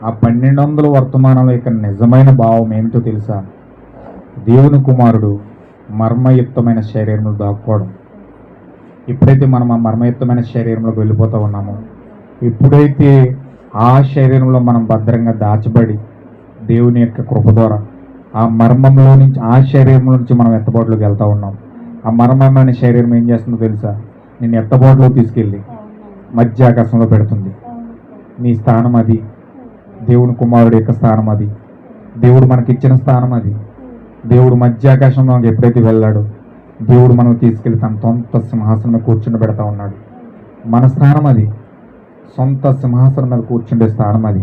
ఆ 1200 వర్తమానాల యొక్క నిజమైన భావం ఏమిటో తెలుసా? దేవుని కుమారుడు మర్మయుక్తమైన శరీరంలో దాక్కోవడం. ఎప్పుడైతే మనం ఆ మర్మయుక్తమైన శరీరంలోకి వెళ్ళిపోతూ ఉన్నామో, ఎప్పుడైతే ఆ శరీరంలో మనం భద్రంగా దాచబడి దేవుని యొక్క కృప ద్వారా ఆ మర్మంలో నుంచి, ఆ శరీరంలో నుంచి మనం ఎత్తబాటులోకి వెళ్తూ ఉన్నాం. ఆ మర్మమైన శరీరం ఏం చేస్తుందో తెలుసా? నేను ఎత్తబాటులో తీసుకెళ్ళి మధ్య ఆకాశంలో పెడుతుంది. నీ స్థానం అది, దేవుని కుమారుడు యొక్క స్థానం అది, దేవుడు మనకిచ్చిన స్థానం అది. దేవుడు మధ్య ఆకాశంలో ఎప్పుడైతే వెళ్ళాడో, దేవుడు మనం తీసుకెళ్ళి తన సొంత సింహాసనం మీద కూర్చుండబెడతా ఉన్నాడు. మన స్థానం అది, సొంత సింహాసనం మీద కూర్చుండే స్థానం అది.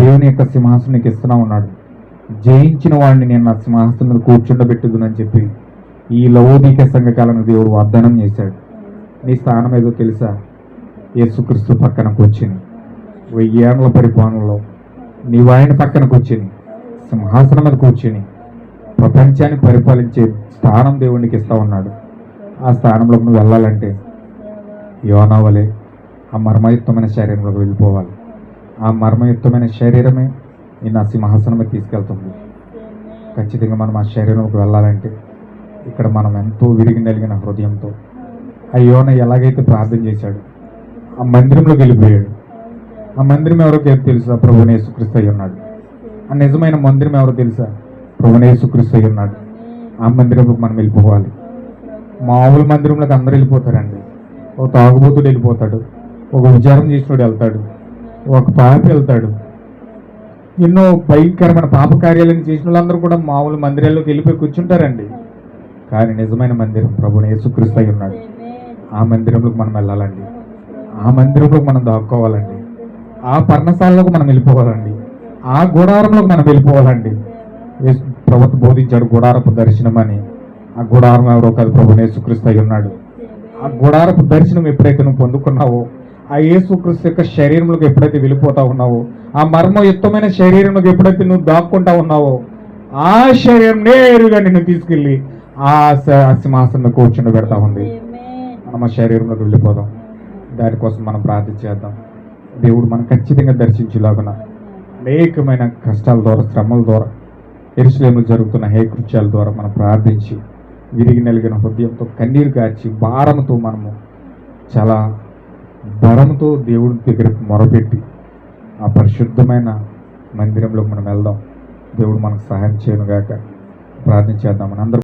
దేవుని యొక్క సింహాసనానికి ఇస్తున్నా ఉన్నాడు. జయించిన వాడిని నేను నా సింహాసనం మీద కూర్చుండబెట్టుదునని చెప్పి ఈ లవోదీక సంఘకాలను దేవుడు వాగ్దానం చేశాడు. నీ స్థానం ఏదో తెలుసా? యేసుక్రీస్తు పక్కన కూర్చుని 1000 ఏళ్ల పరిపాలనలో నీవు ఆయన పక్కన కూర్చుని సింహాసనం మీద కూర్చుని ప్రపంచాన్ని పరిపాలించే స్థానం దేవునికి ఇస్తా ఉన్నాడు. ఆ స్థానంలోకి నువ్వు వెళ్ళాలంటే యోనా వలె ఆ మర్మయుక్తమైన శరీరంలోకి వెళ్ళిపోవాలి. ఆ మర్మయుక్తమైన శరీరమే నిన్ను ఆ సింహాసనం మీద తీసుకెళ్తుంది. ఖచ్చితంగా మనం ఆ శరీరంలోకి వెళ్ళాలంటే ఇక్కడ మనం ఎంతో విరిగి నలిగిన హృదయంతో, ఆ యోన ఎలాగైతే ప్రార్థన చేశాడు, ఆ మందిరంలోకి వెళ్ళిపోయాడు. ఆ మందిరం ఎవరో తెలుసా? ప్రభువైన యేసుక్రీస్తు అయి ఉన్నాడు. ఆ నిజమైన మందిరం ఎవరో తెలుసా? ప్రభువైన యేసుక్రీస్తు అయి ఉన్నాడు. ఆ మందిరంలోకి మనం వెళ్ళిపోవాలి. మామూలు మందిరంలోకి అందరూ వెళ్ళిపోతారండి. ఒక తాగుబోతుడు వెళ్ళిపోతాడు, ఒక విచారం చేసినోడు వెళ్తాడు, ఒక పాపి వెళ్తాడు, ఎన్నో భయంకరమైన పాప కార్యాలను చేసిన వాళ్ళందరూ కూడా మామూలు మందిరాల్లోకి వెళ్ళిపోయి కూర్చుంటారండి. కానీ నిజమైన మందిరం ప్రభువైన యేసుక్రీస్తు అయి ఉన్నాడు. ఆ మందిరంలోకి మనం వెళ్ళాలండి. ఆ మందిరంలోకి మనం దాక్కోవాలండి. ఆ పర్ణశాలలోకి మనం వెళ్ళిపోవాలండి. ఆ గుడారంలోకి మనం వెళ్ళిపోవాలండి. ప్రభుత్వం బోధించాడు గుడారపు దర్శనం అని. ఆ గుడారం ఎవరో కాదు, ప్రభువైన యేసుక్రీస్తు అయి ఉన్నాడు. ఆ గుడారపు దర్శనం ఎప్పుడైతే నువ్వు పొందుకున్నావో, ఆ యేసుక్రీస్తు యొక్క శరీరంలోకి ఎప్పుడైతే వెళ్ళిపోతా ఉన్నావో, ఆ మర్మయుక్తమైన శరీరంలోకి ఎప్పుడైతే నువ్వు దాక్కుంటా ఉన్నావో, ఆ శరీరం నేరుగా నిన్ను తీసుకెళ్ళి ఆ సింహాసనంలో కూర్చుండి పెడతా ఉంది. మనం ఆ శరీరంలోకి వెళ్ళిపోదాం. దానికోసం మనం ప్రార్థించేద్దాం. దేవుడు మనం ఖచ్చితంగా దర్శించేలాగున అనేకమైన కష్టాల ద్వారా, శ్రమల ద్వారా, యెరూషలేములో జరుగుతున్న హే కృత్యాల ద్వారా మనం ప్రార్థించి విరిగి నలిగిన హృదయంతో, కన్నీరు కార్చి, భారంతో, మనము చాలా భరంతో దేవుడి దగ్గరికి మొరపెట్టి ఆ పరిశుద్ధమైన మందిరంలోకి మనం వెళ్దాం. దేవుడు మనకు సహాయం చేయను గాక. ప్రార్థించేద్దాం. మన అందరూ